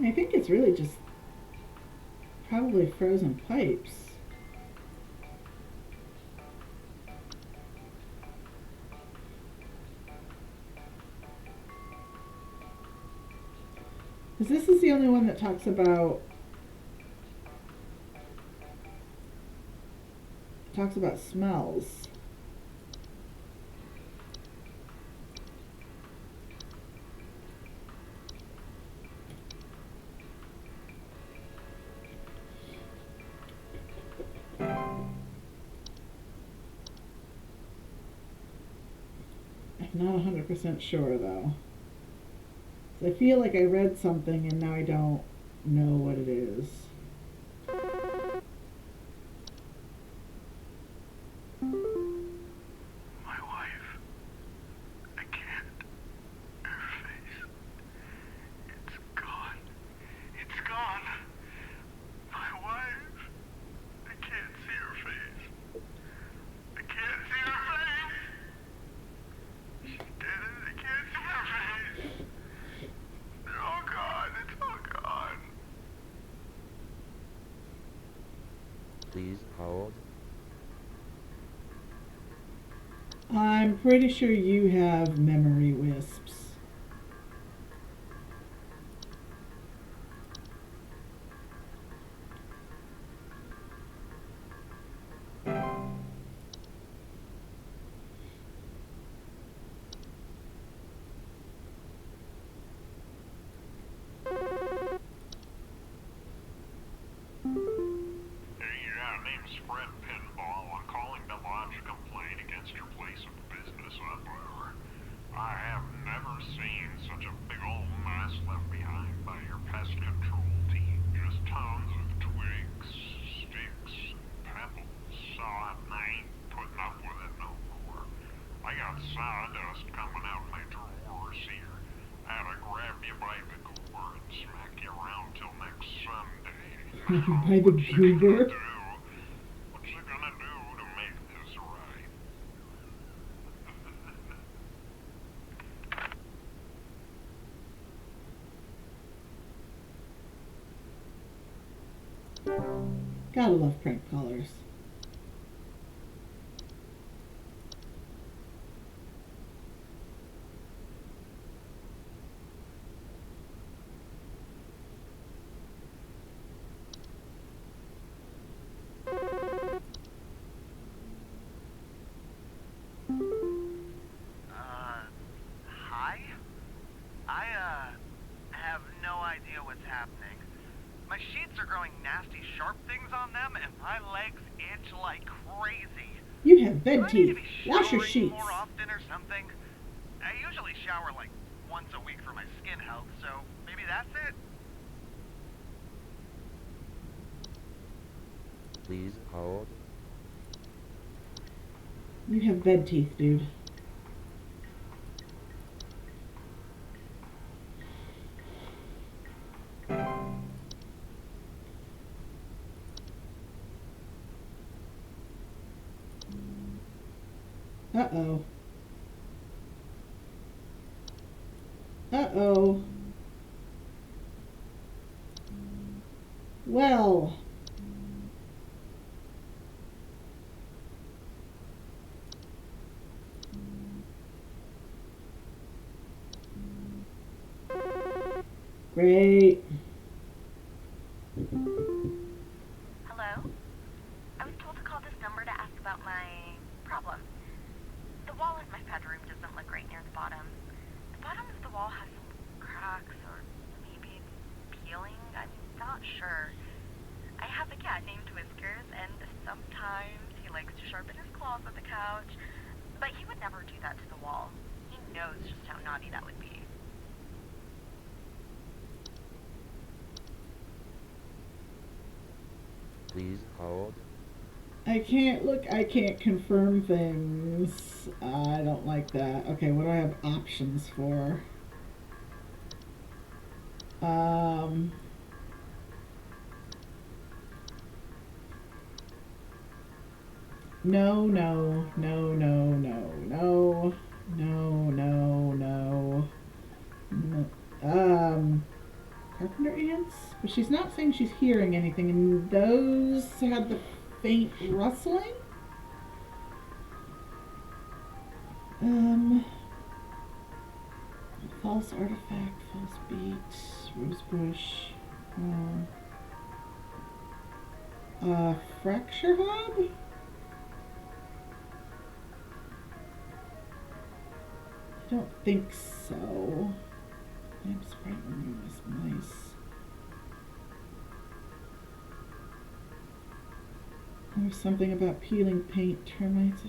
S1: I think it's really just probably frozen pipes. Because this is the only one that talks about smells. I'm not 100% sure though. I feel like I read something and now I don't know what it is.
S6: My wife. I can't. Her face. It's gone. It's gone. My wife. I can't see her face. I can't see her face. She did it. I can't see her face. They're all gone. It's all gone.
S5: Please hold.
S1: I'm pretty sure you have memory wisps.
S6: Hey, yeah, name's Fred Pinball. I'm calling to lodge a complaint against your place of business up there. I have never seen such a big old mess left behind by your pest control team. Just tons of twigs, sticks, and pebbles. So I ain't putting up with it no more. I got sawdust coming out my drawers here. I had to grab you by the gore and smack you around till next Sunday.
S1: By the goober?
S6: What's it gonna do to make this right?
S1: Gotta love prank callers.
S3: Hi? I have no idea what's happening. My sheets are growing nasty sharp things on them, and my legs itch like crazy.
S1: You have
S3: Do
S1: bed
S3: I need to
S1: teeth.
S3: be
S1: Wash your
S3: showering
S1: sheets.
S3: more often or something? I usually shower like once a week for my skin health, so maybe that's it?
S5: Please hold.
S1: You have bed teeth, dude. Uh-oh. Uh-oh. Well. Great.
S2: Hello? I was told to call this number to ask about my problem. The wall in my bedroom doesn't look right near the bottom. The bottom of the wall has some cracks, or maybe it's peeling. I'm not sure. I have a cat named Whiskers, and sometimes he likes to sharpen his claws at the couch, but he would never do that to the wall. He knows just how naughty that would be.
S5: Please hold.
S1: I can't confirm things. I don't like that. Okay, what do I have options for? No, no, no, no, no, no, no, no, no, no. Carpenter ants? But she's not saying she's hearing anything, and those had the faint rustling? False artifact, false beat, rosebush, fracture hob? I don't think so. Lamp sprite removes mice. There's something about peeling paint, termites.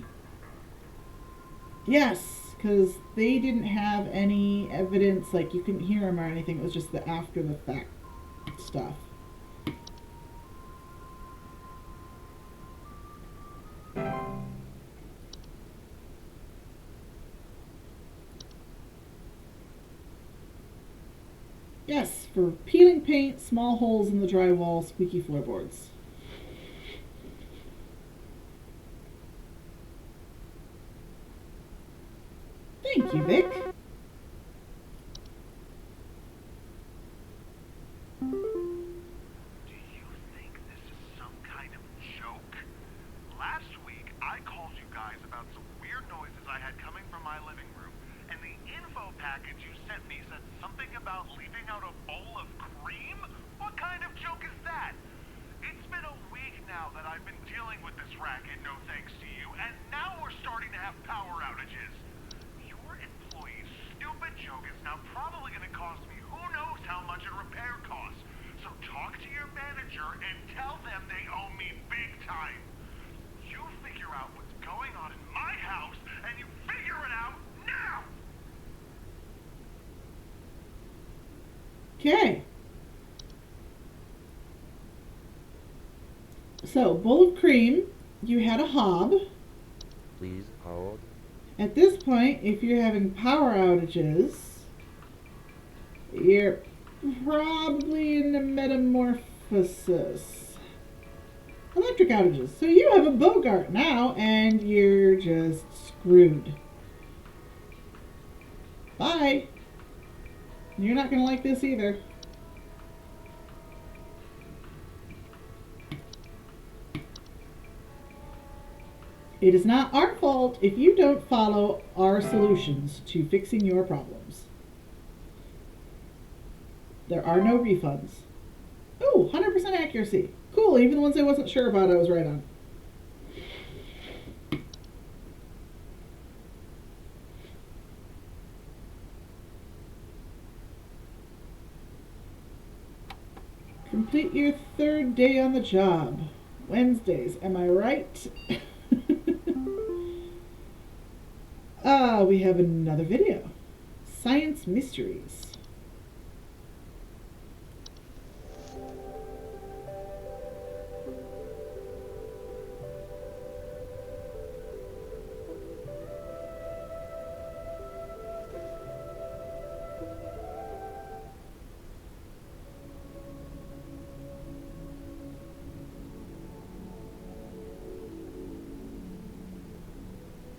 S1: Yes, because they didn't have any evidence, like you couldn't hear them or anything. It was just the after the fact stuff. Yes, for peeling paint, small holes in the drywall, squeaky floorboards. Thank you, Vic.
S3: Do you think this is some kind of joke? Last week, I called you guys about some weird
S6: noises I had coming from my living room, and the info package you sent me said something about leaving out a bowl of cream? What kind of joke is that? It's been a week now that I've been dealing with this racket, no thanks to you, and now we're starting to have power outages. Your employee's stupid joke is now probably going to cost me who knows how much in repair costs. So talk to your manager and tell them they owe me big time. You figure out what's going on in my house, and you figure it out now!
S1: Okay. So, bowl of cream, you had a hob.
S5: Please hold.
S1: At this point, if you're having power outages, you're probably in the metamorphosis. Electric outages. So you have a Bogart now, and you're just screwed. Bye. You're not going to like this either. It is not our fault if you don't follow our solutions to fixing your problems. There are no refunds. Oh, 100% accuracy. Cool, even the ones I wasn't sure about I was right on. Complete your third day on the job. Wednesdays, am I right? We have another video. Science mysteries.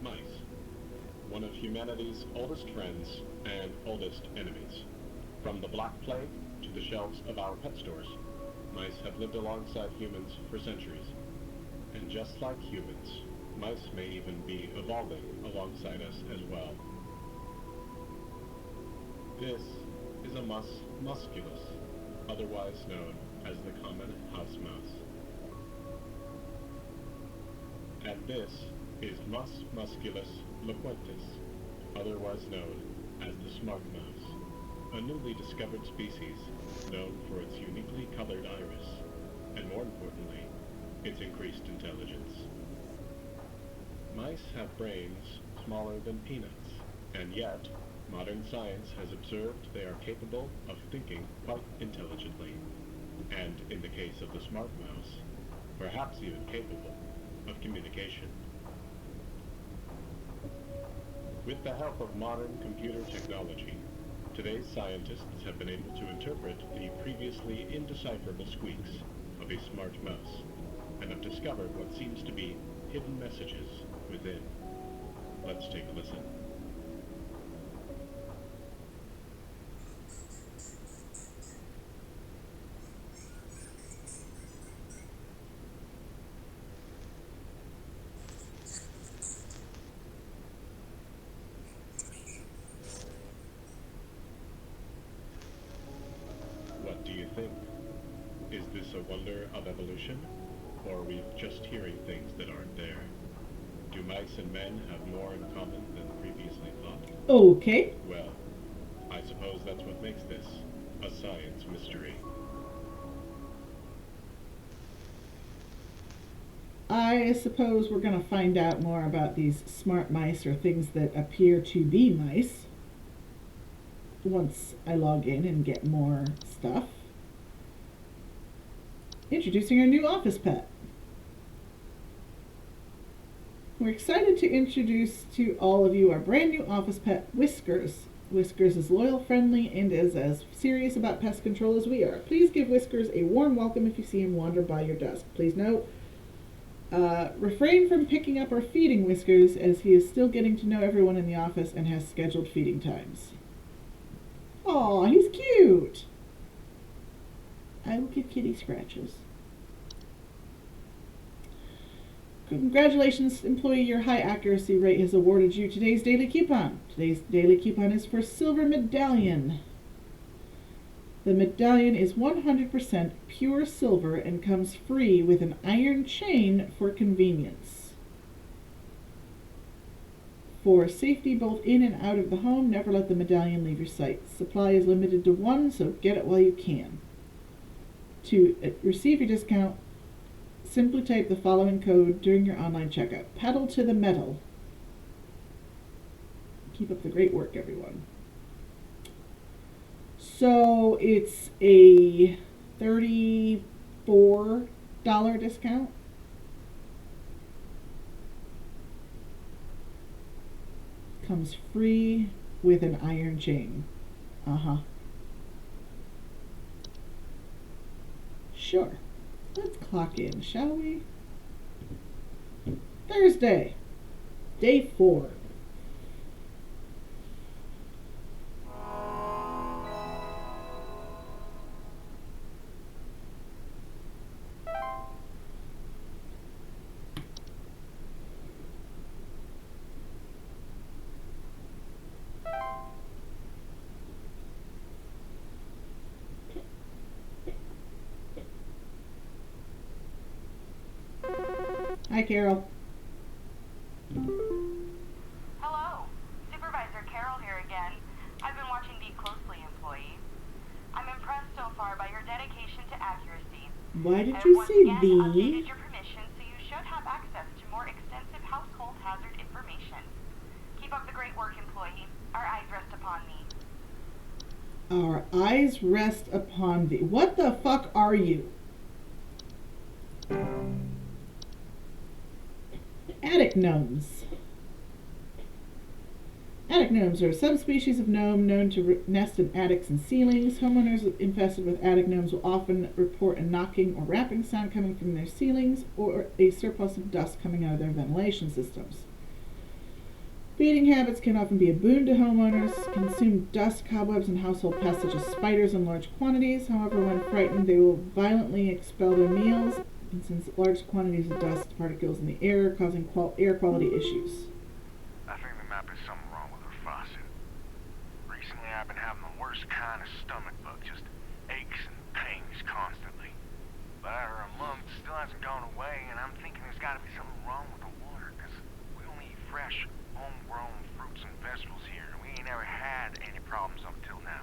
S8: Mice, one of humanity's oldest friends and oldest enemies. From the Black Plague to the shelves of our pet stores, mice have lived alongside humans for centuries. And just like humans, mice may even be evolving alongside us as well. This is a mus musculus, otherwise known as the common house mouse. And this is Mus musculus loquentis, otherwise known as the smart mouse, a newly discovered species known for its uniquely colored iris, and more importantly, its increased intelligence. Mice have brains smaller than peanuts, and yet, modern science has observed they are capable of thinking quite intelligently, and in the case of the smart mouse, perhaps even capable of communication. With the help of modern computer technology, today's scientists have been able to interpret the previously indecipherable squeaks of a smart mouse, and have discovered what seems to be hidden messages within. Let's take a listen. What do you think? Is this a wonder of evolution, or are we just hearing things that aren't there? Do mice and men have more in common than previously thought?
S1: Okay.
S8: Well, I suppose that's what makes this a science mystery.
S1: I suppose we're going to find out more about these smart mice, or things that appear to be mice, once I log in and get more stuff. Introducing our new office pet. We're excited to introduce to all of you our brand new office pet, Whiskers. Whiskers is loyal, friendly, and is as serious about pest control as we are. Please give Whiskers a warm welcome if you see him wander by your desk. Please note, refrain from picking up or feeding Whiskers, as he is still getting to know everyone in the office and has scheduled feeding times. Aw, he's cute! I will give Kitty scratches. Congratulations, employee. Your high accuracy rate has awarded you today's daily coupon. Today's daily coupon is for Silver Medallion. The medallion is 100% pure silver and comes free with an iron chain for convenience. For safety both in and out of the home, never let the medallion leave your sight. Supply is limited to one, so get it while you can. To receive your discount, simply type the following code during your online checkout. Pedal to the metal. Keep up the great work, everyone. So it's a $34 discount. Comes free with an iron chain. Sure. Let's clock in, shall we? Thursday, day 4. Hi, Carol.
S2: Hello, Supervisor Carol here again. I've been watching Be Closely, employee. I'm impressed so far by your dedication to accuracy.
S1: Why did
S2: I've
S1: you
S2: once
S1: say
S2: again updated
S1: the?
S2: your permission, so you should have access to more extensive household hazard information. Keep up the great work, employee. Our eyes rest upon thee.
S1: Our eyes rest upon thee. What the fuck are you? Attic gnomes. Attic gnomes are a subspecies of gnome known to nest in attics and ceilings. Homeowners infested with attic gnomes will often report a knocking or rapping sound coming from their ceilings or a surplus of dust coming out of their ventilation systems. Feeding habits can often be a boon to homeowners. Consume dust, cobwebs, and household pests such as spiders in large quantities. However, when frightened, they will violently expel their meals, and since large quantities of dust particles in the air, causing air quality issues.
S3: I think there might be something wrong with her faucet. Recently, I've been having the worst kind of stomach bug, just aches and pains constantly. But after a month, it still hasn't gone away, and I'm thinking there's got to be something wrong with the water, because we only eat fresh, homegrown fruits and vegetables here, and we ain't ever had any problems up till now.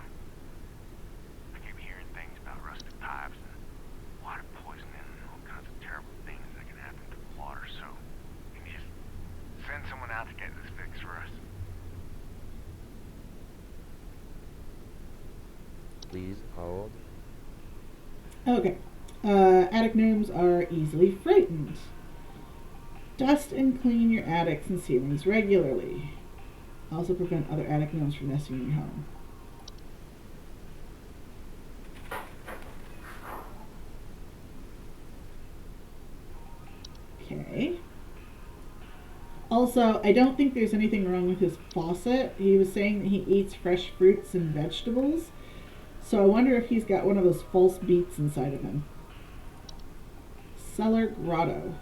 S3: I keep hearing things about rusted pipes and water poisoning and all kinds of terrible things that can happen to the water, so can you just send someone out to get this fixed for us?
S5: Please hold.
S1: Okay. Attic gnomes are easily frightened. Dust and clean your attics and ceilings regularly. Also prevent other attic gnomes from nesting in your home. Okay. Also, I don't think there's anything wrong with his faucet. He was saying that he eats fresh fruits and vegetables. So I wonder if he's got one of those false beets inside of him. Cellar grotto.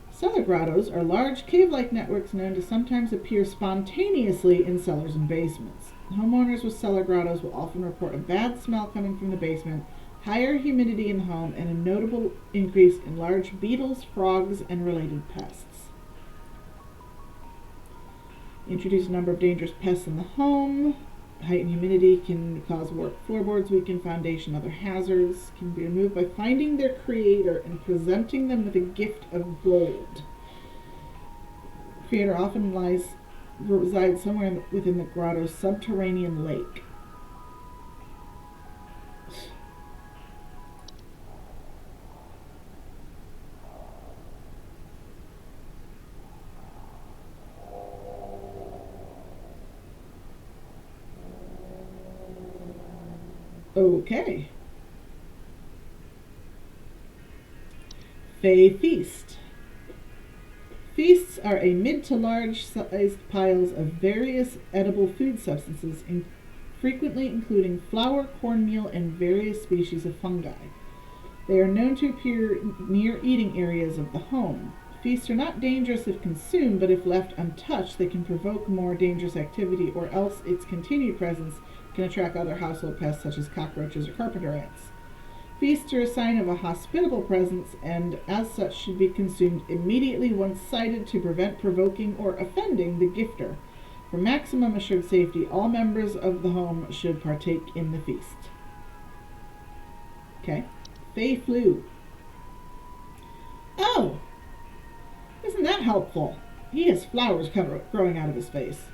S1: Cellar grottos are large cave-like networks known to sometimes appear spontaneously in cellars and basements. Homeowners with cellar grottos will often report a bad smell coming from the basement, higher humidity in the home, and a notable increase in large beetles, frogs, and related pests. Introduce a number of dangerous pests in the home. Height and humidity can cause warped floorboards, weaken foundation, other hazards. Can be removed by finding their creator and presenting them with a gift of gold. Creator often resides somewhere within the grotto's subterranean lake. Okay. Fey Feast. Feasts are a mid to large sized piles of various edible food substances, frequently including flour, cornmeal, and various species of fungi. They are known to appear near eating areas of the home. Feasts are not dangerous if consumed, but if left untouched, they can provoke more dangerous activity, or else its continued presence can attract other household pests such as cockroaches or carpenter ants. Feasts are a sign of a hospitable presence and, as such, should be consumed immediately once sighted to prevent provoking or offending the gifter. For maximum assured safety, all members of the home should partake in the feast. Okay. Fei flu. Oh! Isn't that helpful? He has flowers growing out of his face.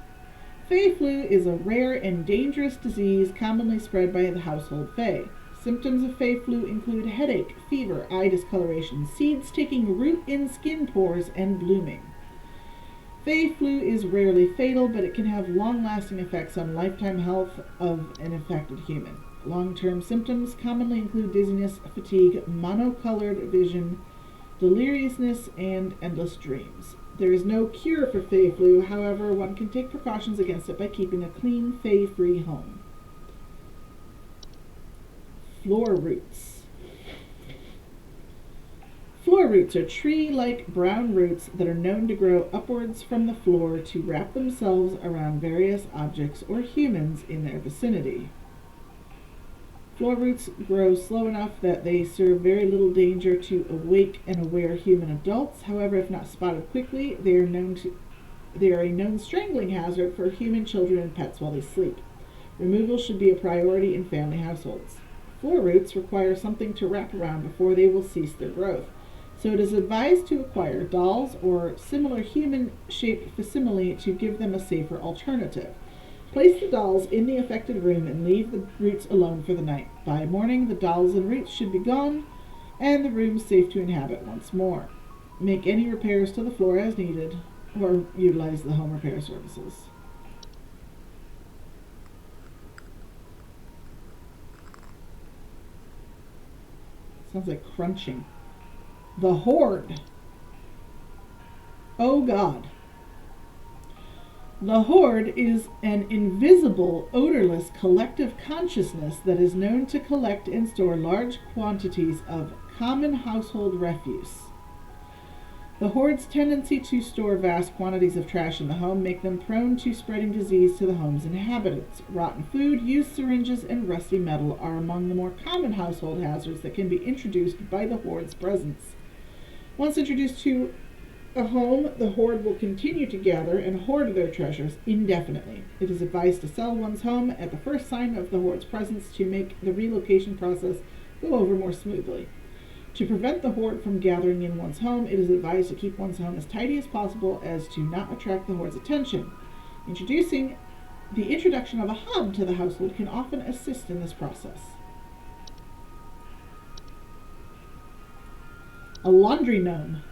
S1: Fei flu is a rare and dangerous disease commonly spread by the household Fei. Symptoms of Fei flu include headache, fever, eye discoloration, seeds taking root in skin pores, and blooming. Fei flu is rarely fatal, but it can have long-lasting effects on lifetime health of an affected human. Long-term symptoms commonly include dizziness, fatigue, monocolored vision, deliriousness, and endless dreams. There is no cure for Fei flu, however, one can take precautions against it by keeping a clean, Fei-free home. Floor roots. Floor roots are tree-like brown roots that are known to grow upwards from the floor to wrap themselves around various objects or humans in their vicinity. Floor roots grow slow enough that they serve very little danger to awake and aware human adults. However, if not spotted quickly, they are a known strangling hazard for human children and pets while they sleep. Removal should be a priority in family households. Floor roots require something to wrap around before they will cease their growth, so it is advised to acquire dolls or similar human-shaped facsimile to give them a safer alternative. Place the dolls in the affected room and leave the roots alone for the night. By morning, the dolls and roots should be gone and the room safe to inhabit once more. Make any repairs to the floor as needed or utilize the home repair services. Sounds like crunching. The Horde. Oh God. The Horde is an invisible, odorless collective consciousness that is known to collect and store large quantities of common household refuse. The Horde's tendency to store vast quantities of trash in the home make them prone to spreading disease to the home's inhabitants. Rotten food, used syringes, and rusty metal are among the more common household hazards that can be introduced by the Horde's presence. Once introduced to a home, the Horde will continue to gather and hoard their treasures indefinitely. It is advised to sell one's home at the first sign of the Horde's presence to make the relocation process go over more smoothly. To prevent the Horde from gathering in one's home, it is advised to keep one's home as tidy as possible as to not attract the Horde's attention. The introduction of a hub to the household can often assist in this process. A laundry gnome.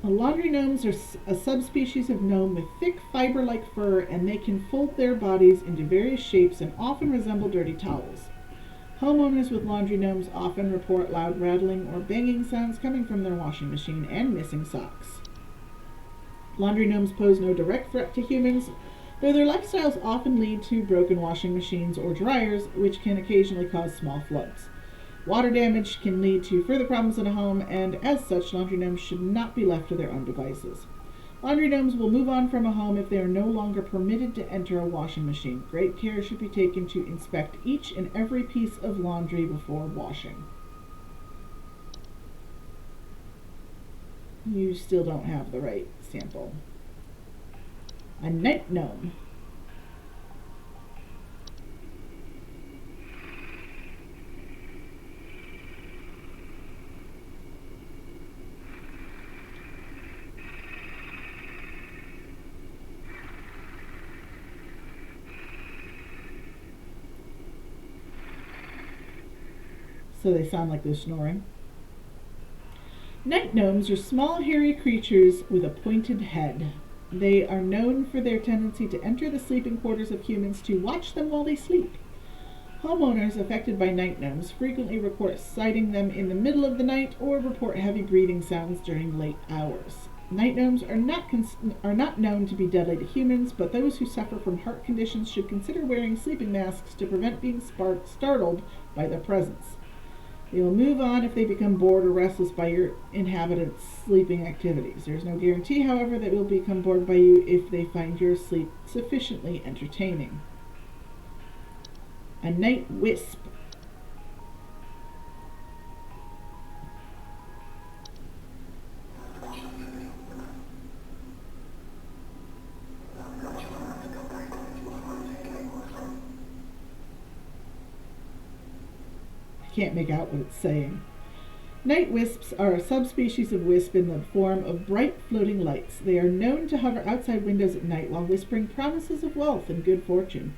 S1: Laundry gnomes are a subspecies of gnome with thick fiber-like fur, and they can fold their bodies into various shapes and often resemble dirty towels. Homeowners with laundry gnomes often report loud rattling or banging sounds coming from their washing machine and missing socks. Laundry gnomes pose no direct threat to humans, though their lifestyles often lead to broken washing machines or dryers, which can occasionally cause small floods. Water damage can lead to further problems in a home, and as such, laundry gnomes should not be left to their own devices. Laundry gnomes will move on from a home if they are no longer permitted to enter a washing machine. Great care should be taken to inspect each and every piece of laundry before washing. You still don't have the right sample. A night gnome. So they sound like they're snoring. Night gnomes are small, hairy creatures with a pointed head. They are known for their tendency to enter the sleeping quarters of humans to watch them while they sleep. Homeowners affected by night gnomes frequently report sighting them in the middle of the night or report heavy breathing sounds during late hours. Night gnomes are not known to be deadly to humans, but those who suffer from heart conditions should consider wearing sleeping masks to prevent being startled by their presence. They will move on if they become bored or restless by your inhabitants' sleeping activities. There is no guarantee, however, that they will become bored by you if they find your sleep sufficiently entertaining. A night wisp. I can't make out what it's saying. Night wisps are a subspecies of wisp in the form of bright floating lights. They are known to hover outside windows at night while whispering promises of wealth and good fortune.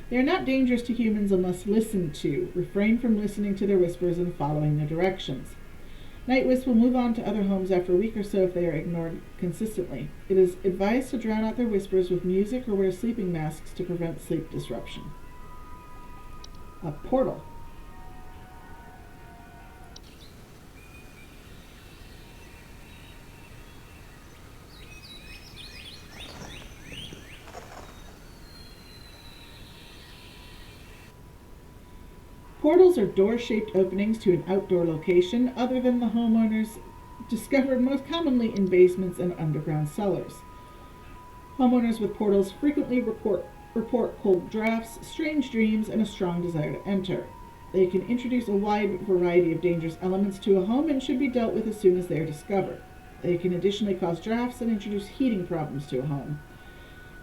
S1: They are not dangerous to humans unless listened to. Refrain from listening to their whispers and following their directions. Night wisps will move on to other homes after a week or so if they are ignored consistently. It is advised to drown out their whispers with music or wear sleeping masks to prevent sleep disruption. A portal. Portals are door-shaped openings to an outdoor location other than the homeowners, discovered most commonly in basements and underground cellars. Homeowners with portals frequently report cold drafts, strange dreams, and a strong desire to enter. They can introduce a wide variety of dangerous elements to a home and should be dealt with as soon as they are discovered. They can additionally cause drafts and introduce heating problems to a home.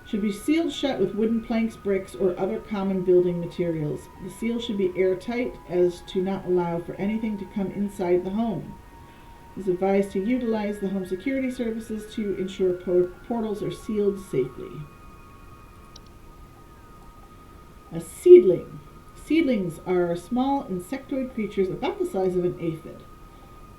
S1: Should be sealed shut with wooden planks, bricks, or other common building materials. The seal should be airtight as to not allow for anything to come inside the home. It is advised to utilize the home security services to ensure portals are sealed safely. A seedling. Seedlings are small insectoid creatures about the size of an aphid.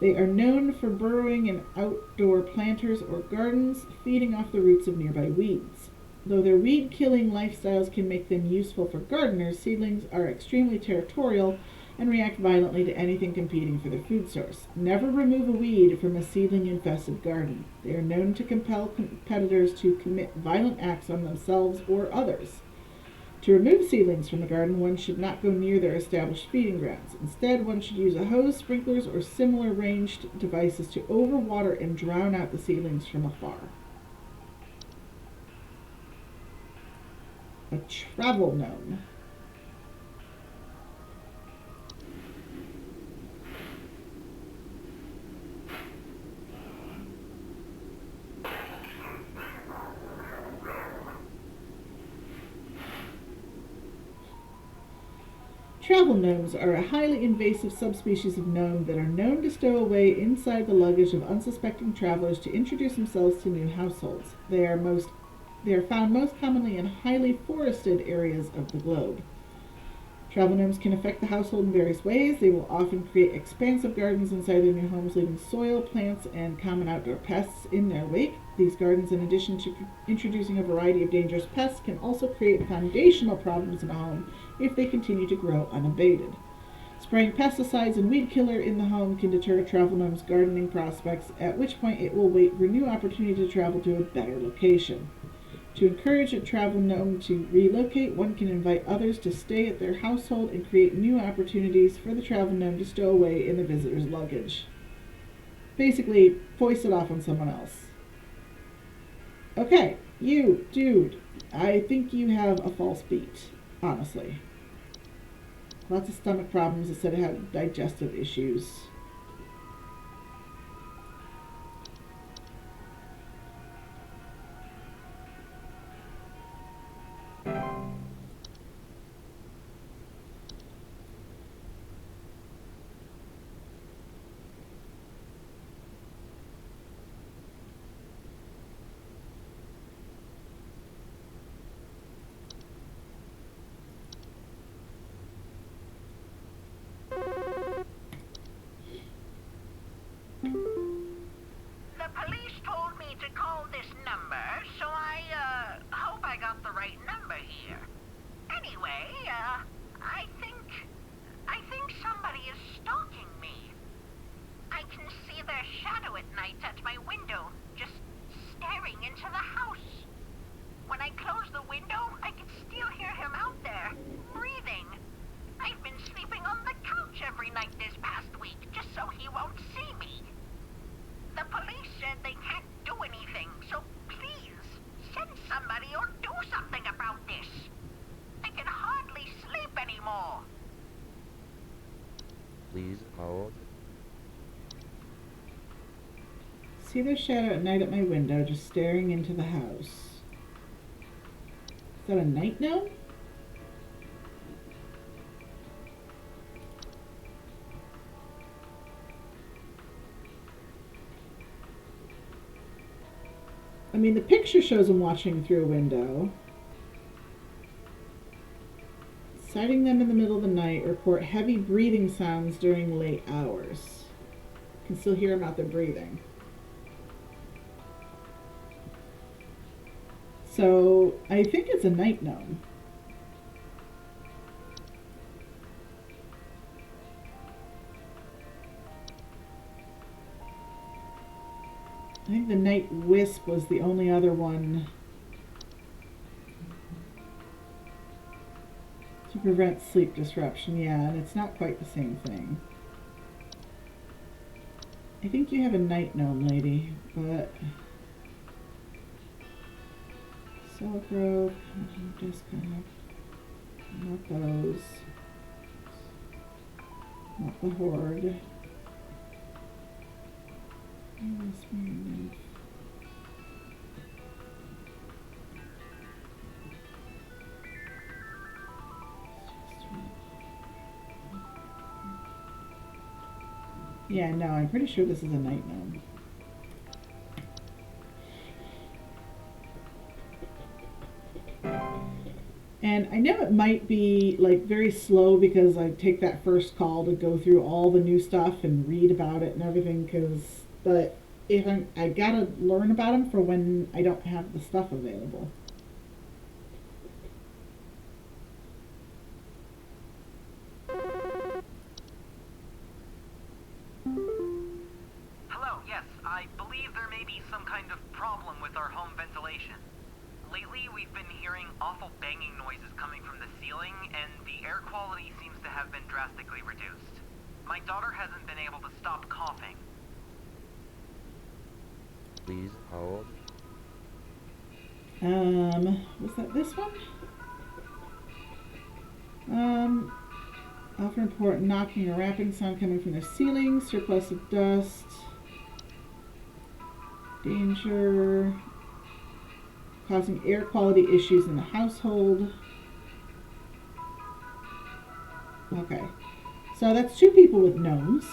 S1: They are known for burrowing in outdoor planters or gardens, feeding off the roots of nearby weeds. Though their weed-killing lifestyles can make them useful for gardeners, seedlings are extremely territorial and react violently to anything competing for their food source. Never remove a weed from a seedling-infested garden. They are known to compel competitors to commit violent acts on themselves or others. To remove seedlings from a garden, one should not go near their established feeding grounds. Instead, one should use a hose, sprinklers, or similar ranged devices to overwater and drown out the seedlings from afar. A travel gnome. Travel gnomes are a highly invasive subspecies of gnome that are known to stow away inside the luggage of unsuspecting travelers to introduce themselves to new households. They are found most commonly in highly forested areas of the globe. Travel gnomes can affect the household in various ways. They will often create expansive gardens inside their new homes, leaving soil, plants, and common outdoor pests in their wake. These gardens, in addition to introducing a variety of dangerous pests, can also create foundational problems in a home if they continue to grow unabated. Spraying pesticides and weed killer in the home can deter a travel gnome's gardening prospects, at which point it will wait for new opportunity to travel to a better location. To encourage a travel gnome to relocate, one can invite others to stay at their household and create new opportunities for the travel gnome to stow away in the visitor's luggage. Basically, foist it off on someone else. Okay, you, dude, I think you have a false beat, honestly. Lots of stomach problems. It said it had digestive issues.
S9: The police told me to call this number, so I hope I got the right number here. Anyway, I think think somebody is stalking me. I can see their shadow at night at my window, just staring into the house. When I close the window, I can still hear him out there, breathing. I've been sleeping on the couch every night this past week, just so he won't see me. The police said they can't do anything, so please, send somebody or do something about this. I can hardly sleep anymore.
S5: Please hold.
S1: See their shadow at night at my window, just staring into the house. Is that a night gnome? I mean, the picture shows him watching through a window. Sighting them in the middle of the night, report heavy breathing sounds during late hours. You can still hear them out there breathing. So, I think it's a night gnome. I think the night wisp was the only other one to prevent sleep disruption. Yeah, and it's not quite the same thing. I think you have a night gnome, lady, but Cell Grove, just kind of not those. Not the Horde. Yeah, no, I'm pretty sure this is a night gnome. And I know it might be like very slow because I take that first call to go through all the new stuff and read about it and everything, but if I gotta learn about them for when I don't have the stuff available.
S3: Hello, yes, I believe there may be some kind of problem with our home ventilation. Lately, we've been hearing awful banging noises coming from the ceiling, and the air quality seems to have been drastically reduced. My daughter hasn't been able to stop coughing.
S5: Please hold.
S1: Was that this one? Often report knocking or rapping sound coming from the ceiling, surplus of dust, danger, causing air quality issues in the household. Okay, so that's 2 people with gnomes.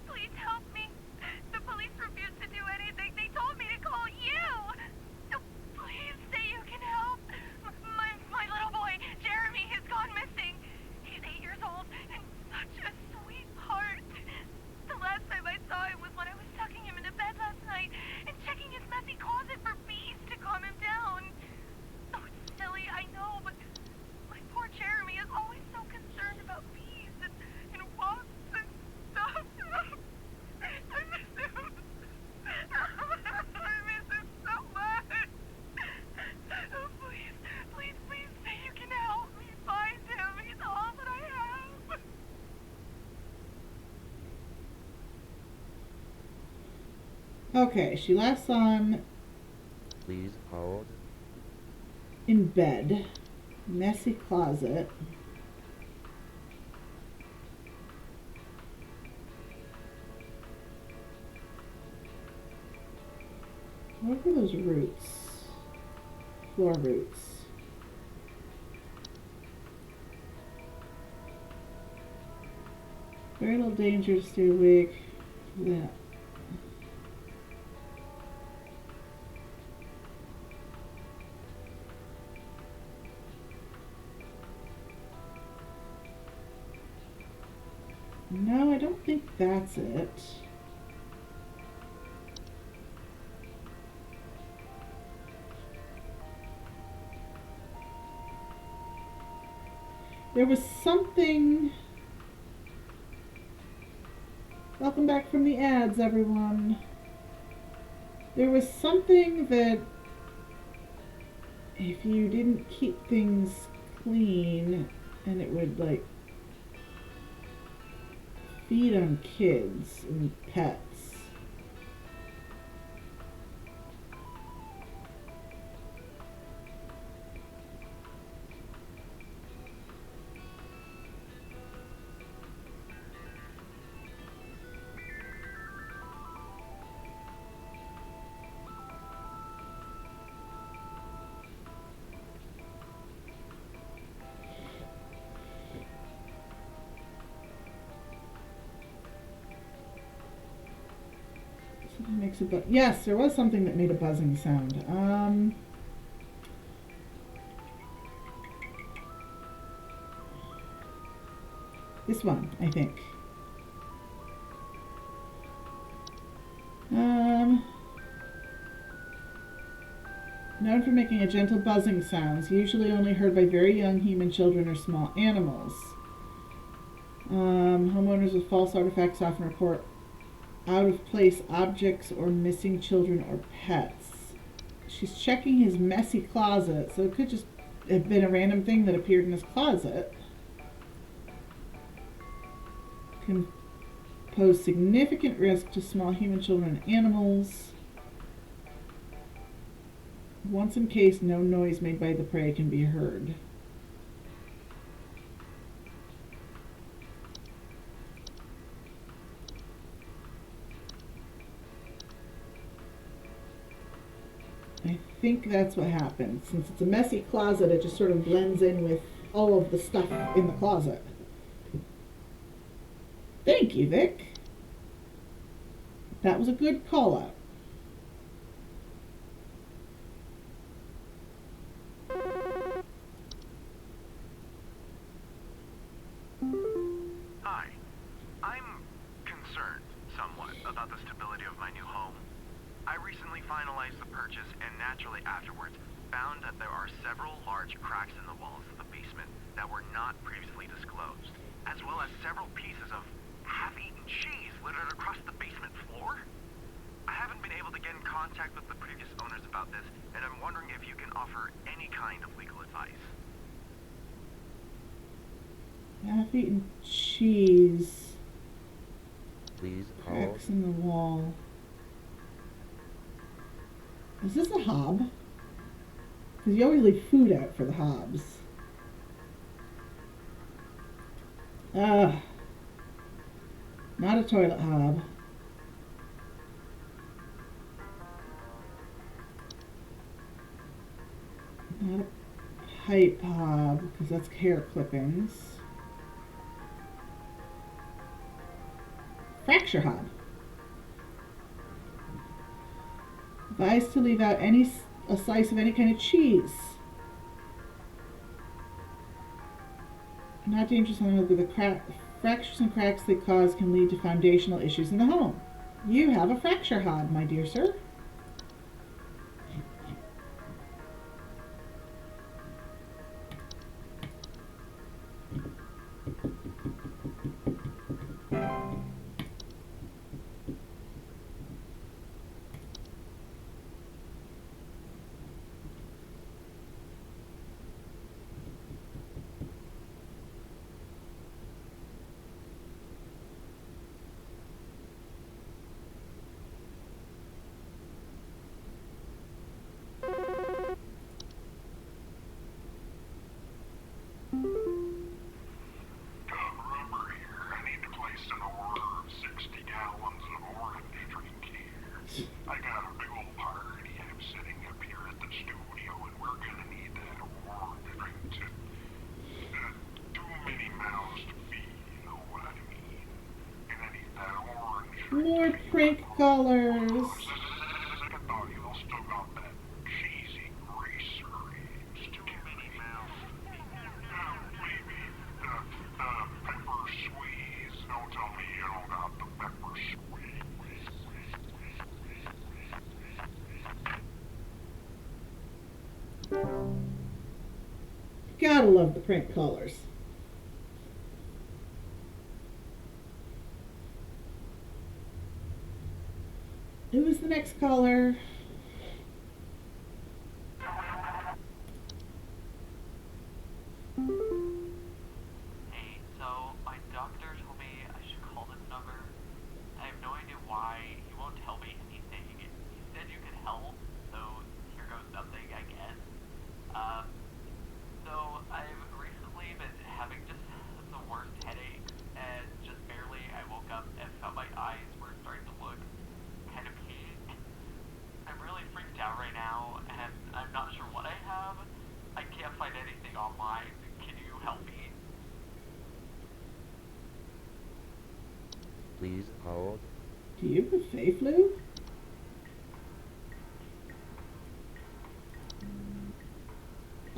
S2: Please help me. The police refuse to do anything. They told me to call you. Please say you can help. My little boy, Jeremy, has gone missing. He's 8 years old and such a sweetheart. The last time I saw him was when I was tucking him into bed last night and checking his messy closet for bees to calm him down. Oh, it's silly, I know, but my poor Jeremy is always so concerned about bees and wasps and stuff. I miss him. I miss him so much. Oh, please say you can help me find him. He's all that I have.
S1: Okay, she last saw him
S5: Please hold.
S1: in bed, messy closet. What were those roots? Floor roots. Very little danger to stay awake. Yeah. No, I don't think that's it. There was something... Welcome back from the ads, everyone. There was something that if you didn't keep things clean and it would like feed on kids and pets. Something makes a yes, there was something that made a buzzing sound. This one, I think. Known for making a gentle buzzing sounds, usually only heard by very young human children or small animals. Homeowners with false artifacts often report out-of-place objects or missing children or pets. She's checking his messy closet, so it could just have been a random thing that appeared in his closet. Can pose significant risk to small human children and animals. Once in case, no noise made by the prey can be heard. I think that's what happened. Since it's a messy closet, it just sort of blends in with all of the stuff in the closet. Thank you, Vic. That was a good call out.
S3: Hi. I'm concerned somewhat about the stability of my new home. I recently finalized the purchase and naturally afterwards found that there are several large cracks in the walls of the basement that were not previously disclosed, as well as several pieces of half-eaten cheese littered across the basement floor. I haven't been able to get in contact with the previous owners about this, and I'm wondering if you can offer any kind of legal advice.
S1: Half-eaten cheese.
S5: Please hold.
S1: Cracks in the wall. Is this a hob? Because you always leave food out for the hobs. Not a toilet hob. Not a pipe hob, because that's hair clippings. Fracture hob. Advised to leave out a slice of any kind of cheese. Not dangerous, however, the fractures and cracks they cause can lead to foundational issues in the home. You have a fracture hob, my dear sir.
S7: Remember here, I need to place an order of 60 gallons of orange drink here. I got a big old party I'm setting up here at the studio, and we're gonna need that orange drink to... too many mouths to feed, you know what I mean?
S1: More prank callers.
S6: Second thought, you all still got that cheesy grease. Too many mouths. Maybe the pepper squeeze. Don't tell me you don't got the pepper squeeze.
S1: Gotta love the prank callers. Who is the next caller?
S10: Hey, so my doctor told me I should call this number. I have no idea why. He won't tell me anything. He said you could help, so here goes nothing, I guess. So I've recently been having just the worst headaches, and just barely I woke up and felt my eyes were starting to look kind of pink. I'm really freaked out right now, and I'm not sure what I have. I can't find anything online. Can you help me?
S5: Please hold.
S1: Do you have the Fey flu?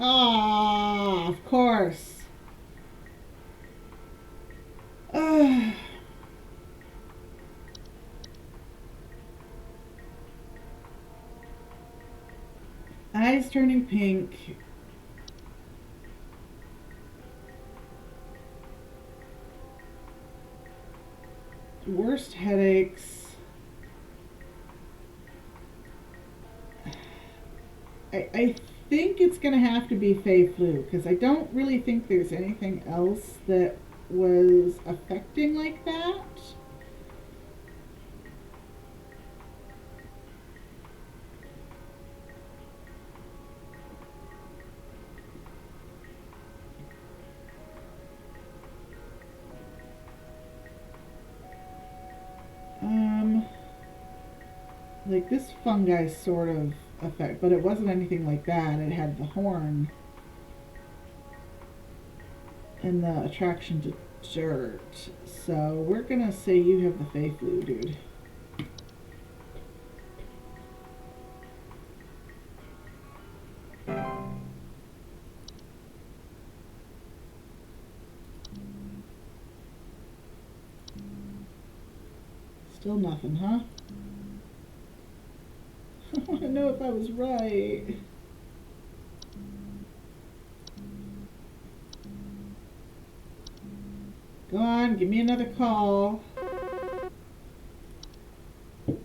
S1: Ah, of course. Ah. Eyes turning pink. Worst headaches. I think it's going to have to be Fey flu because I don't really think there's anything else that was affecting like that. Like this fungi sort of effect, but it wasn't anything like that. It had the horn and the attraction to dirt. So we're gonna say you have the Fey flu, dude. Still nothing, huh? I want to know if I was right. Go on, give me another call.
S3: You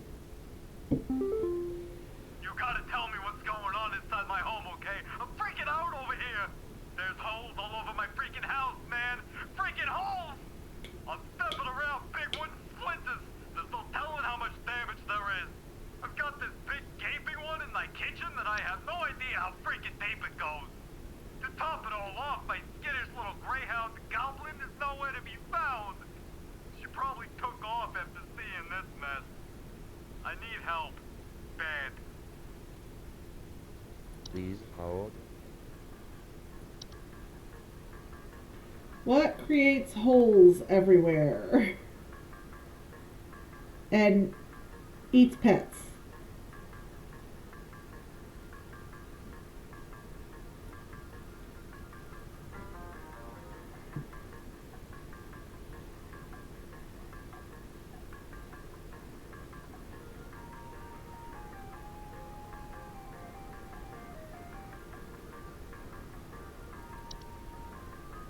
S3: gotta tell me what's going on inside my home, okay? I'm freaking out over here. There's holes all over my freaking house, man. Freaking holes! I'm stepping around big wooden splinters. There's no telling how much damage there is. I've got this big gaping one in my kitchen that I have no idea how freaking deep it goes. To top it all off, my skittish little greyhound goblin is nowhere to be found. She probably took off after seeing this mess. I need help. Bad.
S5: Please hold.
S1: What creates holes everywhere and eats pets?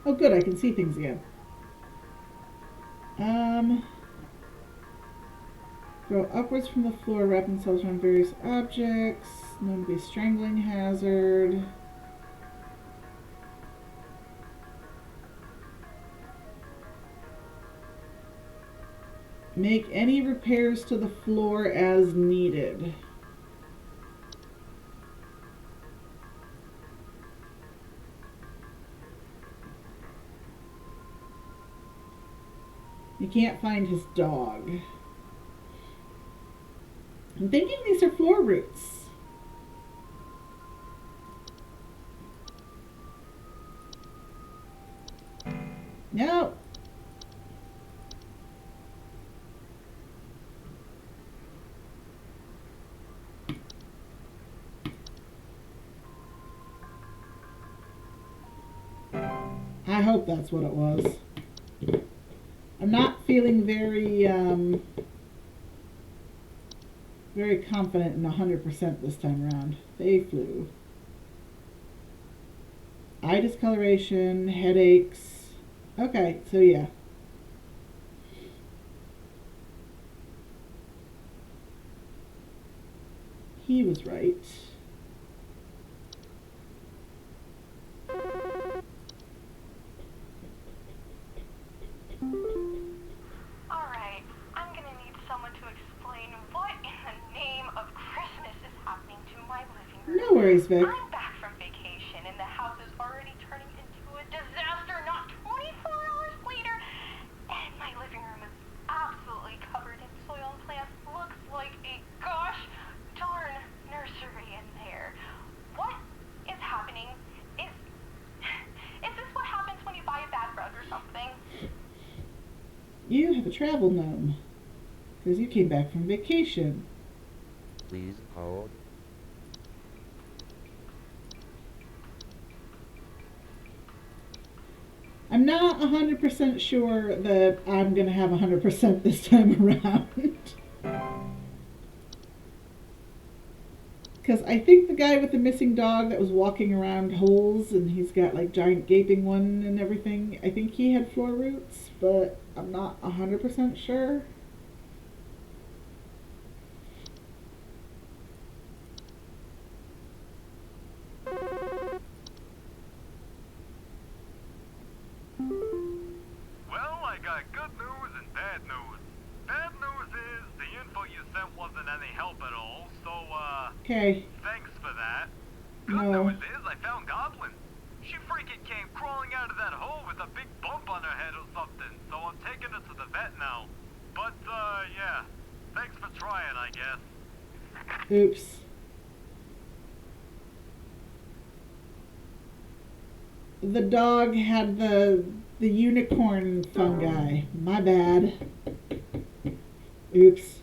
S1: Oh good, I can see things again. Grow upwards from the floor, wrap themselves around various objects, known to be a strangling hazard. Make any repairs to the floor as needed. You can't find his dog. I'm thinking these are floor roots. No. I hope that's what it was. I'm not feeling very, very confident in 100% this time around. They flew. Eye discoloration, headaches. Okay, so yeah. He was right.
S4: Alright, I'm gonna need someone to explain what in the name of Christmas is happening to my living room.
S1: No worries, Vic.
S4: I'm back from vacation and the house is already turning into a disaster not 24 hours later. And my living room is absolutely covered in soil and plants. Looks like a gosh darn nursery in there. What is happening? Is this what happens when you buy a bad rug or something?
S1: You have a travel gnome. Because you came back from vacation.
S5: Please hold.
S1: I'm not 100% sure that I'm going to have 100% this time around. Because I think the guy with the missing dog that was walking around holes and he's got like giant gaping one and everything, I think he had floor roots, but I'm not 100% sure.
S3: Well, I got good news and bad news. Bad news is the info you sent wasn't any help at all, so,
S1: Okay.
S3: thanks for that. Good
S1: No.
S3: news is I found Goblin. She freaking came crawling out of that hole with a big bump on her head or something, so I'm taking her to the vet now. But, yeah. Thanks for trying, I guess.
S1: Oops. The dog had the unicorn fungi. My bad. Oops.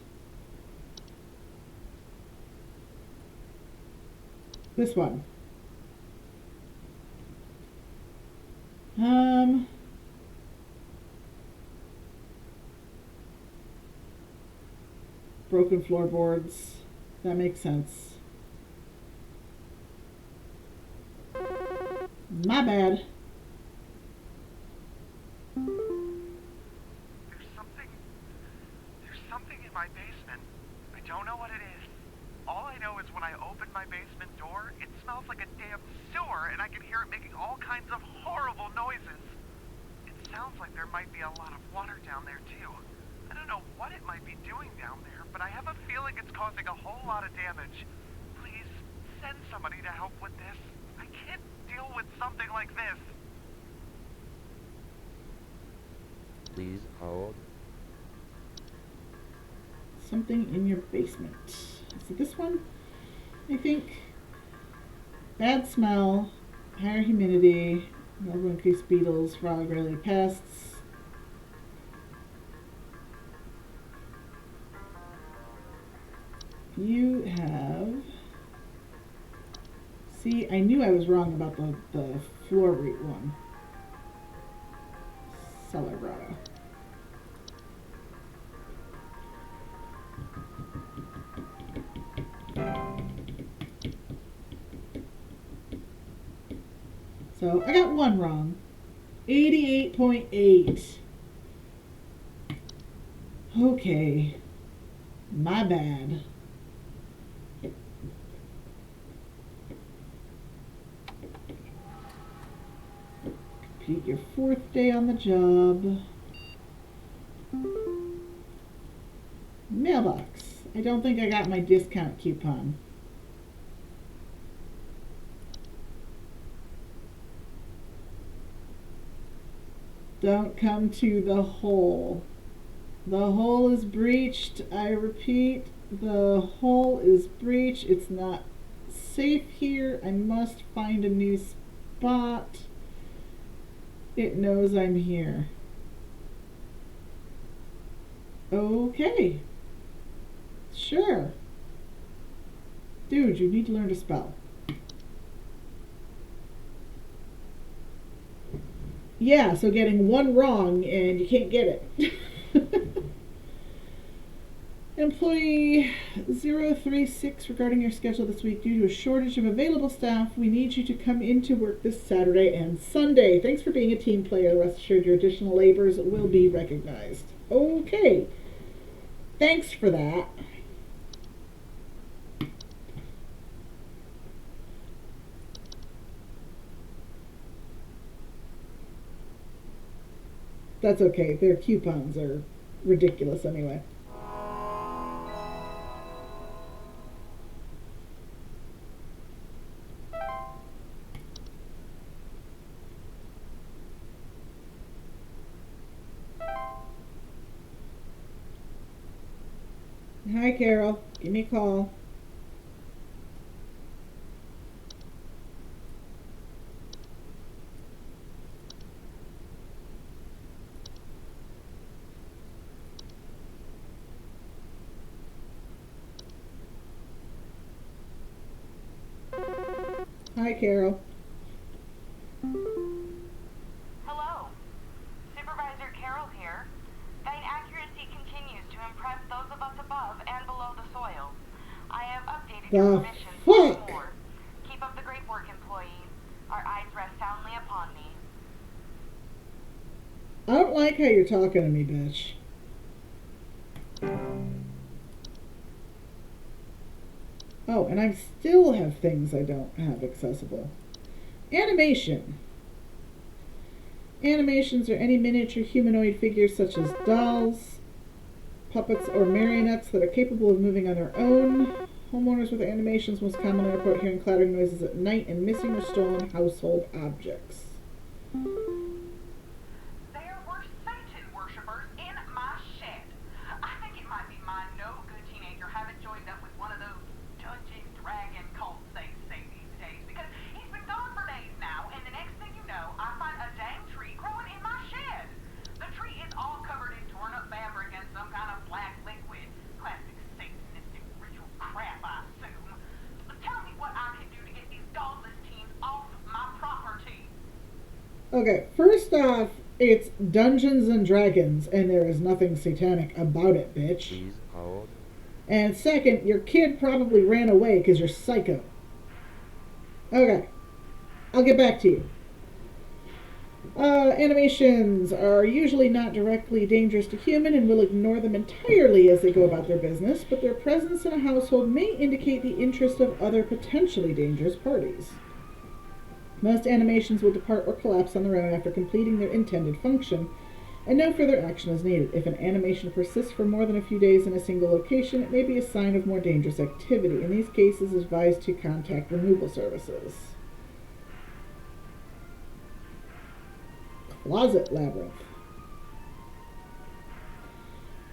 S1: This one. Broken floorboards. That makes sense. My bad.
S3: There's something in my basement. I don't know what it is. All I know is when I open my basement door, it smells like a damn sewer, and I can hear it making all kinds of horrible noises. It sounds like there might be a lot of water down there, too. I don't know what it might be doing down there, but I have a feeling it's causing a whole lot of damage. Please, send somebody to help with this. I can't deal with something like this.
S5: Please hold.
S1: Something in your basement. Is it this one? I think. Bad smell, higher humidity, level increased beetles, frog related pests. You have. See, I knew I was wrong about the floor root one. Cellar grotto. So I got one wrong. 88.8. Okay. My bad. Complete your 4th day on the job. Mailbox. I don't think I got my discount coupon. Don't come to the hole. The hole is breached. I repeat, the hole is breached. It's not safe here. I must find a new spot. It knows I'm here. Okay. Sure. Dude, you need to learn to spell. Yeah, so getting one wrong and you can't get it. Employee 036, regarding your schedule this week, due to a shortage of available staff, we need you to come into work this Saturday and Sunday. Thanks for being a team player. Rest assured your additional labors will be recognized. Okay. Thanks for that. That's okay. Their coupons are ridiculous anyway. Hi, Carol. Give me a call. Hi, Carol.
S2: Hello. Supervisor Carroll here. Thine accuracy continues to impress those of us above and below the soil. I have updated your permissions once more. Keep up the great work, employee. Our eyes rest soundly upon thee.
S1: I don't like how you're talking to me, bitch. Oh, and I still have things I don't have accessible. Animation. Animations are any miniature humanoid figures such as dolls, puppets, or marionettes that are capable of moving on their own. Homeowners with animations most commonly report hearing clattering noises at night and missing or stolen household objects.
S2: There were Satan worshippers in my shed. I think it might be my no-good teenager having joined up with one of those Dungeon Dragon cults they say these days, because he's been gone for days now, and the next thing you know, I find a dang tree growing in my shed. The tree is all covered in torn-up fabric and some kind of black liquid. Classic Satanistic ritual crap, I assume. Tell me what I can do to get these godless teens off my property.
S1: Okay, first off, it's Dungeons and Dragons, and there is nothing satanic about it, bitch.
S5: Please hold.
S1: And second, your kid probably ran away because you're psycho. Okay, I'll get back to you. Animations are usually not directly dangerous to human and will ignore them entirely as they go about their business, but their presence in a household may indicate the interest of other potentially dangerous parties. Most animations will depart or collapse on their own after completing their intended function, and no further action is needed. If an animation persists for more than a few days in a single location, it may be a sign of more dangerous activity. In these cases, it is advised to contact removal services. Closet labyrinth.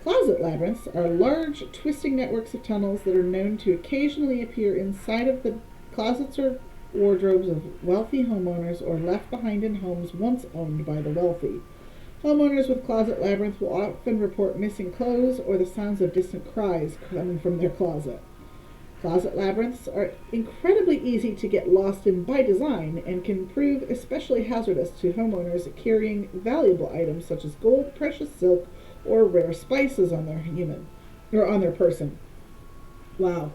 S1: Closet labyrinths are large, twisting networks of tunnels that are known to occasionally appear inside of the closets or wardrobes of wealthy homeowners or left behind in homes once owned by the wealthy. Homeowners with closet labyrinths will often report missing clothes or the sounds of distant cries coming from their closet. Closet labyrinths are incredibly easy to get lost in by design and can prove especially hazardous to homeowners carrying valuable items such as gold, precious silk, or rare spices on their person. Wow.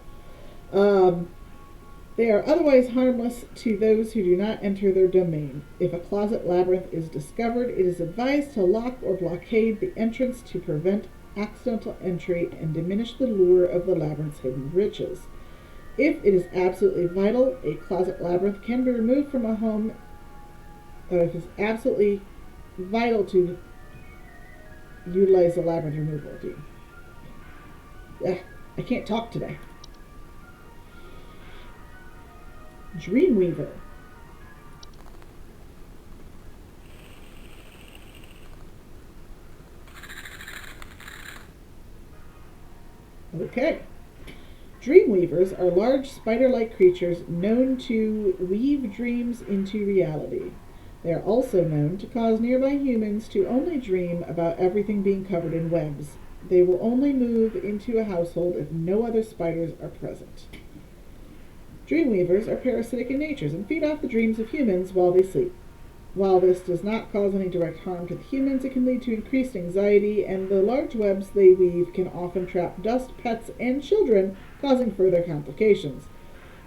S1: They are otherwise harmless to those who do not enter their domain. If a closet labyrinth is discovered, it is advised to lock or blockade the entrance to prevent accidental entry and diminish the lure of the labyrinth's hidden riches. If it is absolutely vital, a closet labyrinth can be removed from a home. If it's absolutely vital to utilize the labyrinth removal team. I can't talk today. Dreamweaver. Okay. Dreamweavers are large spider-like creatures known to weave dreams into reality. They are also known to cause nearby humans to only dream about everything being covered in webs. They will only move into a household if no other spiders are present. Dreamweavers are parasitic in nature and feed off the dreams of humans while they sleep. While this does not cause any direct harm to the humans, it can lead to increased anxiety, and the large webs they weave can often trap dust, pets, and children, causing further complications.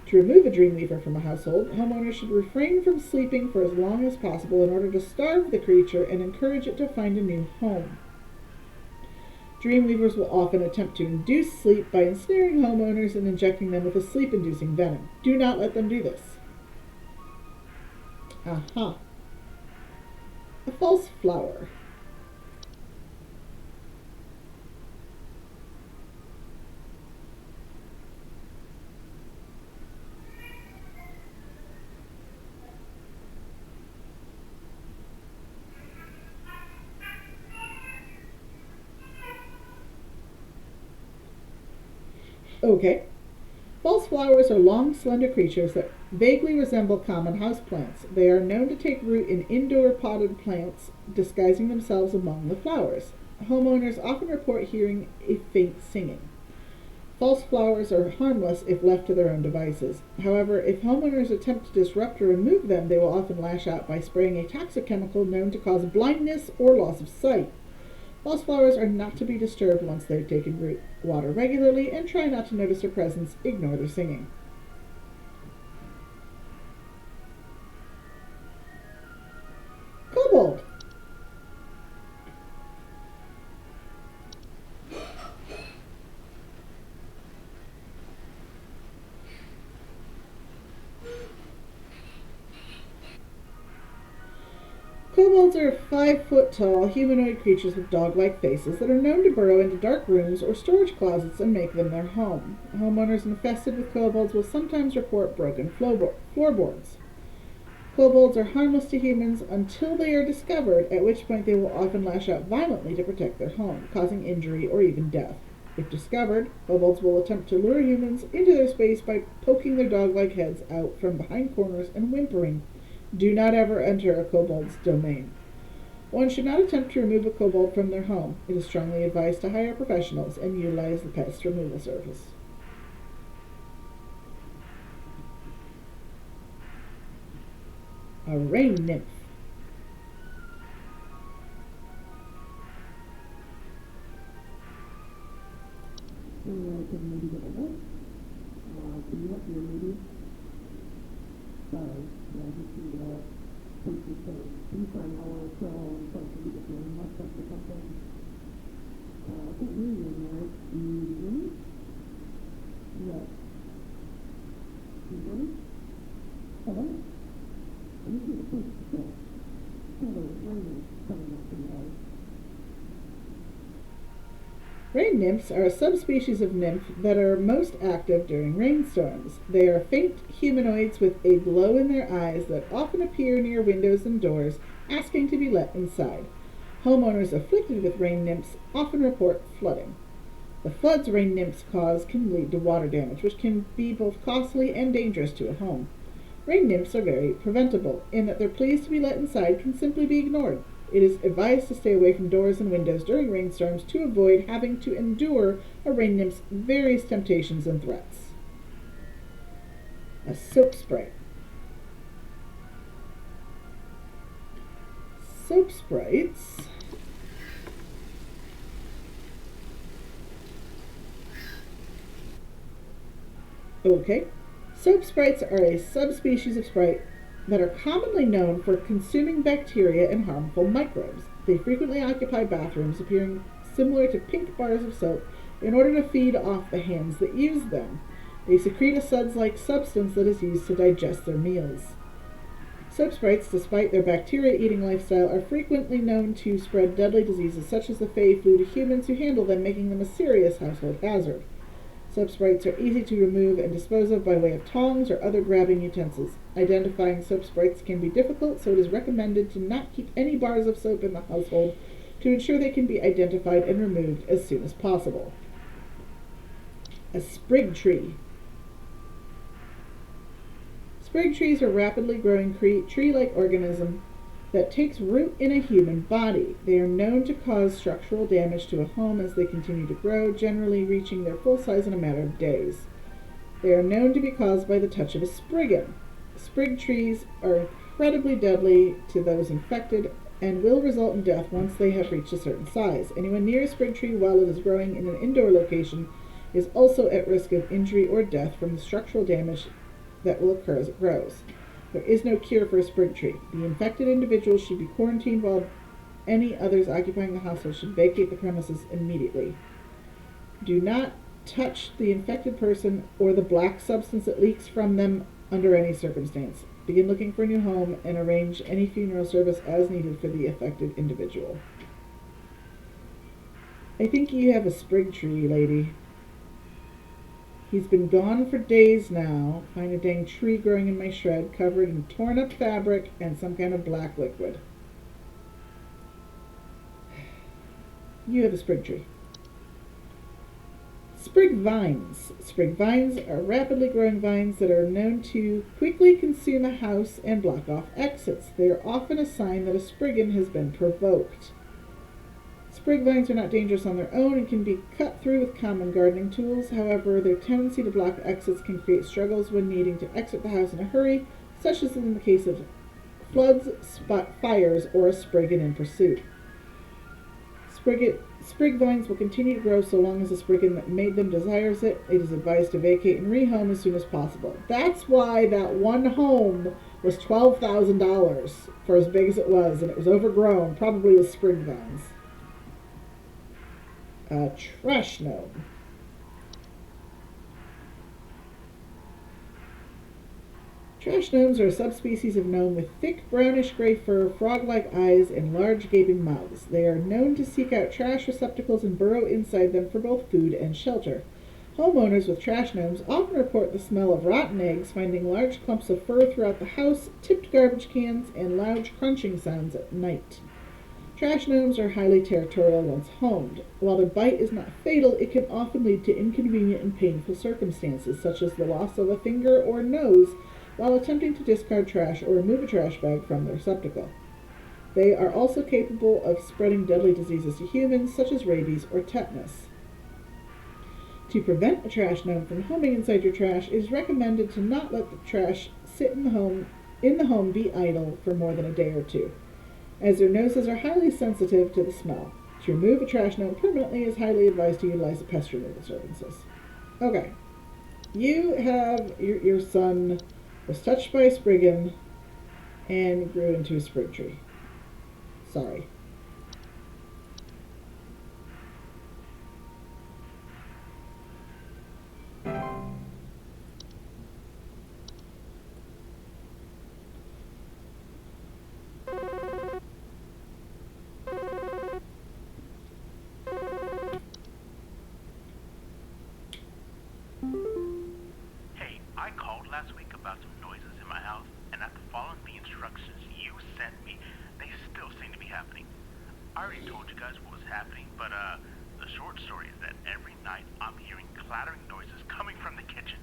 S1: To remove a dreamweaver from a household, homeowners should refrain from sleeping for as long as possible in order to starve the creature and encourage it to find a new home. Dreamweavers will often attempt to induce sleep by ensnaring homeowners and injecting them with a sleep-inducing venom. Do not let them do this. Aha. A false flower. Okay. False flowers are long, slender creatures that vaguely resemble common houseplants. They are known to take root in indoor potted plants, disguising themselves among the flowers. Homeowners often report hearing a faint singing. False flowers are harmless if left to their own devices. However, if homeowners attempt to disrupt or remove them, they will often lash out by spraying a toxic chemical known to cause blindness or loss of sight. False flowers are not to be disturbed once they've taken root. Water regularly and try not to notice their presence. Ignore their singing. Kobold. Kobolds are 5-foot-tall humanoid creatures with dog-like faces that are known to burrow into dark rooms or storage closets and make them their home. Homeowners infested with kobolds will sometimes report broken floorboards. Kobolds are harmless to humans until they are discovered, at which point they will often lash out violently to protect their home, causing injury or even death. If discovered, kobolds will attempt to lure humans into their space by poking their dog-like heads out from behind corners and whimpering. Do not ever enter a kobold's domain. One should not attempt to remove a kobold from their home. It is strongly advised to hire professionals and utilize the pest removal service. A rain nymph. Rain nymphs are a subspecies of nymph that are most active during rainstorms. They are faint humanoids with a glow in their eyes that often appear near windows and doors, asking to be let inside. Homeowners afflicted with rain nymphs often report flooding. The floods rain nymphs cause can lead to water damage, which can be both costly and dangerous to a home. Rain nymphs are very preventable, in that their pleas to be let inside can simply be ignored. It is advised to stay away from doors and windows during rainstorms to avoid having to endure a rain nymph's various temptations and threats. A soap sprite. Soap sprites Soap sprites are a subspecies of sprite that are commonly known for consuming bacteria and harmful microbes. They frequently occupy bathrooms, appearing similar to pink bars of soap, in order to feed off the hands that use them. They secrete a suds-like substance that is used to digest their meals. Soap sprites, despite their bacteria-eating lifestyle, are frequently known to spread deadly diseases such as the Fey flu to humans who handle them, making them a serious household hazard. Soap sprites are easy to remove and dispose of by way of tongs or other grabbing utensils. Identifying soap sprites can be difficult, so it is recommended to not keep any bars of soap in the household to ensure they can be identified and removed as soon as possible. A sprig tree. Sprig trees are rapidly growing tree-like organism that takes root in a human body. They are known to cause structural damage to a home as they continue to grow, generally reaching their full size in a matter of days. They are known to be caused by the touch of a spriggan. Sprig trees are incredibly deadly to those infected and will result in death once they have reached a certain size. Anyone near a sprig tree while it is growing in an indoor location is also at risk of injury or death from the structural damage that will occur as it grows. There is no cure for a sprig tree. The infected individual should be quarantined while any others occupying the household should vacate the premises immediately. Do not touch the infected person or the black substance that leaks from them under any circumstance. Begin looking for a new home and arrange any funeral service as needed for the affected individual. I think you have a sprig tree, lady. He's been gone for days now. Find a dang tree growing in my shed, covered in torn up fabric and some kind of black liquid. You have a sprig tree. Sprig vines. Sprig vines are rapidly growing vines that are known to quickly consume a house and block off exits. They are often a sign that a spriggan has been provoked. Sprig vines are not dangerous on their own and can be cut through with common gardening tools. However, their tendency to block exits can create struggles when needing to exit the house in a hurry, such as in the case of floods, fires, or a spriggan in pursuit. Sprig vines will continue to grow so long as the spriggan that made them desires it. It is advised to vacate and rehome as soon as possible. That's why that one home was $12,000 for as big as it was, and it was overgrown, probably with sprig vines. Trash gnome. Trash gnomes are a subspecies of gnome with thick brownish gray fur, frog-like eyes, and large gaping mouths. They are known to seek out trash receptacles and burrow inside them for both food and shelter. Homeowners with trash gnomes often report the smell of rotten eggs, finding large clumps of fur throughout the house, tipped garbage cans, and loud crunching sounds at night. Trash gnomes are highly territorial once homed. While their bite is not fatal, it can often lead to inconvenient and painful circumstances, such as the loss of a finger or nose while attempting to discard trash or remove a trash bag from the receptacle. They are also capable of spreading deadly diseases to humans, such as rabies or tetanus. To prevent a trash gnome from homing inside your trash, it is recommended to not let the trash sit in the home be idle for more than a day or two, as their noses are highly sensitive to the smell. To remove a trash gnome permanently, it is highly advised to utilize the pest removal services. Okay. You have your son was touched by a spriggan and grew into a sprig tree. Sorry.
S3: Hey, I called last week about some noises in my house, and after following the instructions you sent me, they still seem to be happening. I already told you guys what was happening, but the short story is that every night I'm hearing clattering noises coming from the kitchen.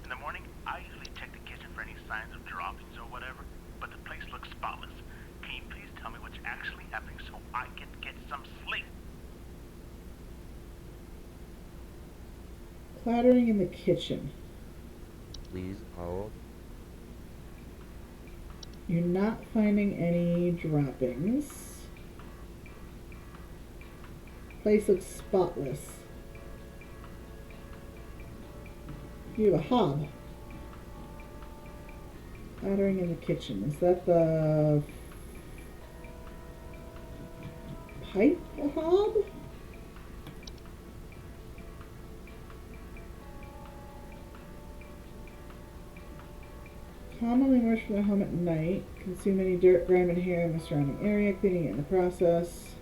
S3: In the morning, I usually check the kitchen for any signs of droppings or whatever, but the place looks spotless. Can you please tell me what's actually happening so I can get some sleep?
S1: Clattering in the kitchen.
S5: Please hold.
S1: You're not finding any droppings. Place looks spotless. You have a hob. Clattering in the kitchen. Is that the pipe hob? Commonly emerge from the home at night. Consume any dirt, grime, and hair in the surrounding area, cleaning it in the process.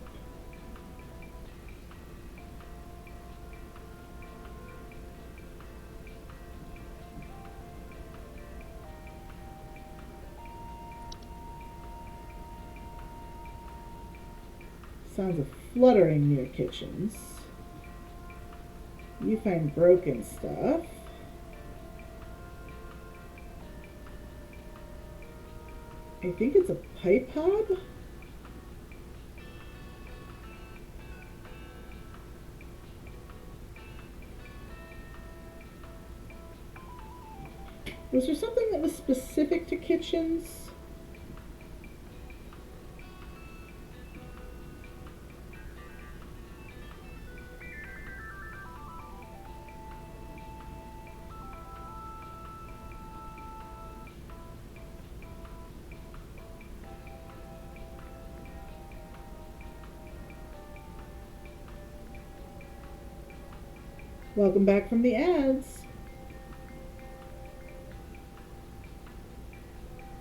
S1: Sounds of fluttering near kitchens. You find broken stuff. I think it's a pipe hob. Was there something that was specific to kitchens? Welcome back from the ads.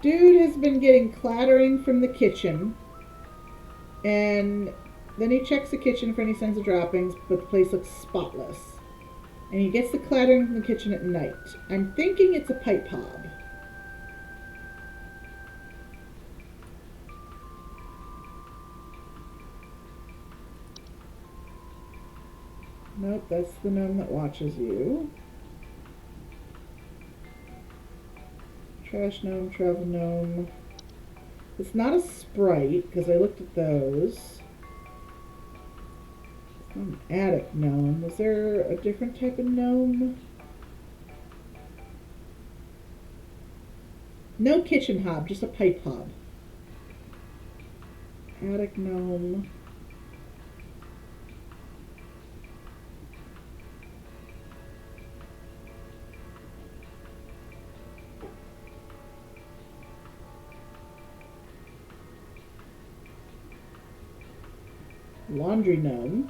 S1: Dude has been getting clattering from the kitchen, and then he checks the kitchen for any signs of droppings, but the place looks spotless. And he gets the clattering from the kitchen at night. I'm thinking it's a pipe hob. Nope, that's the gnome that watches you. Trash gnome, travel gnome. It's not a sprite, because I looked at those. It's not an attic gnome. Was there a different type of gnome? No kitchen hob, just a pipe hob. Attic gnome. Laundry gnome.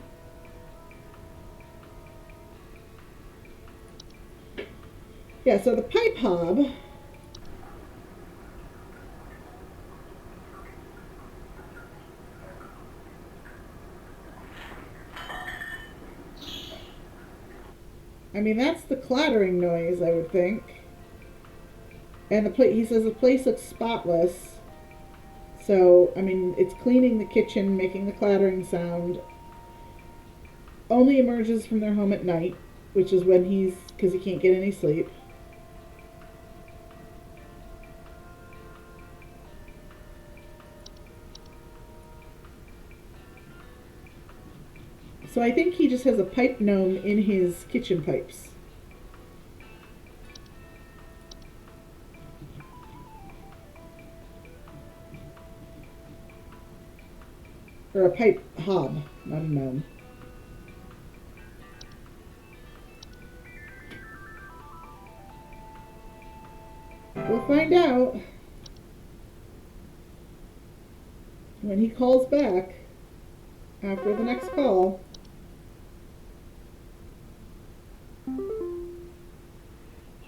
S1: Yeah, so the pipe hob. I mean, that's the clattering noise, I would think. And he says the place looks spotless. So, I mean, it's cleaning the kitchen, making the clattering sound. Only emerges from their home at night, which is when because he can't get any sleep. So I think he just has a pipe gnome in his kitchen pipes. Or a pipe hob, not a gnome. We'll find out when he calls back after the next call.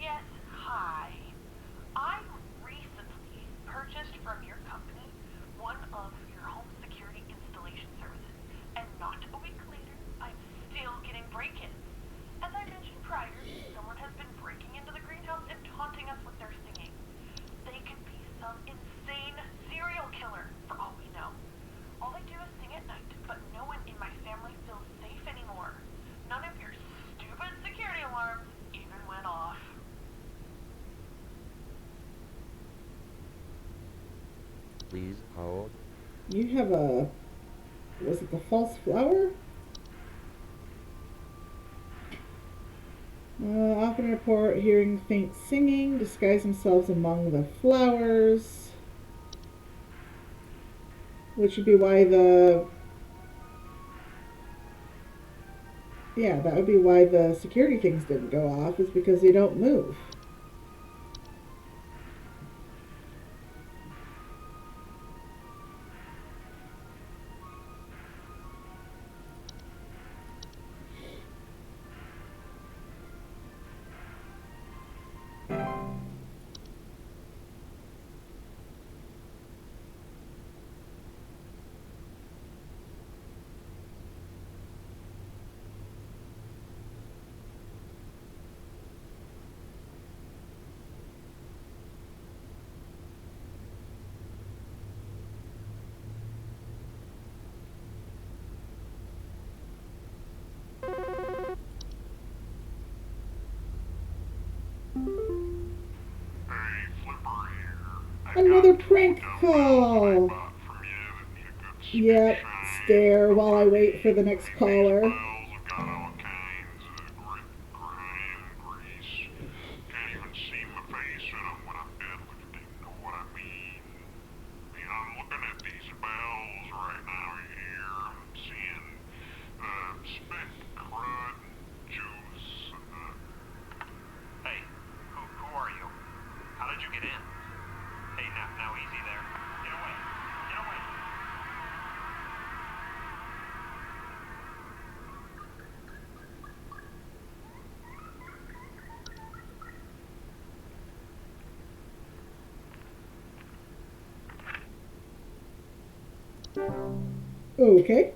S4: Yes, hi. I recently purchased from your company one of your home security installation services, and not a week later, I'm still getting break-ins. As I mentioned prior, someone has been breaking into the greenhouse and taunting us with their singing. They could be some insane serial killer, for all we know. All they do is sing at night, but no one in my family feels safe anymore. None of your stupid security alarms even went off.
S5: Please hold.
S1: You have was it the false flower? Often report hearing faint singing, disguise themselves among the flowers. Which would be why that would be why the security things didn't go off, is because they don't move.
S6: Hey, Flipper here.
S1: Another prank call. Yep, stare while I wait for the next caller.
S6: Have got all kinds of grime, grease. Can't even see my face in them when I'm deadlifting, you know what I mean? I'm looking at these bells right now here. I'm seeing spit, crud, juice. Hey, who are you? How did you get in? Hey, now easy there. Get away. Get away.
S1: Okay.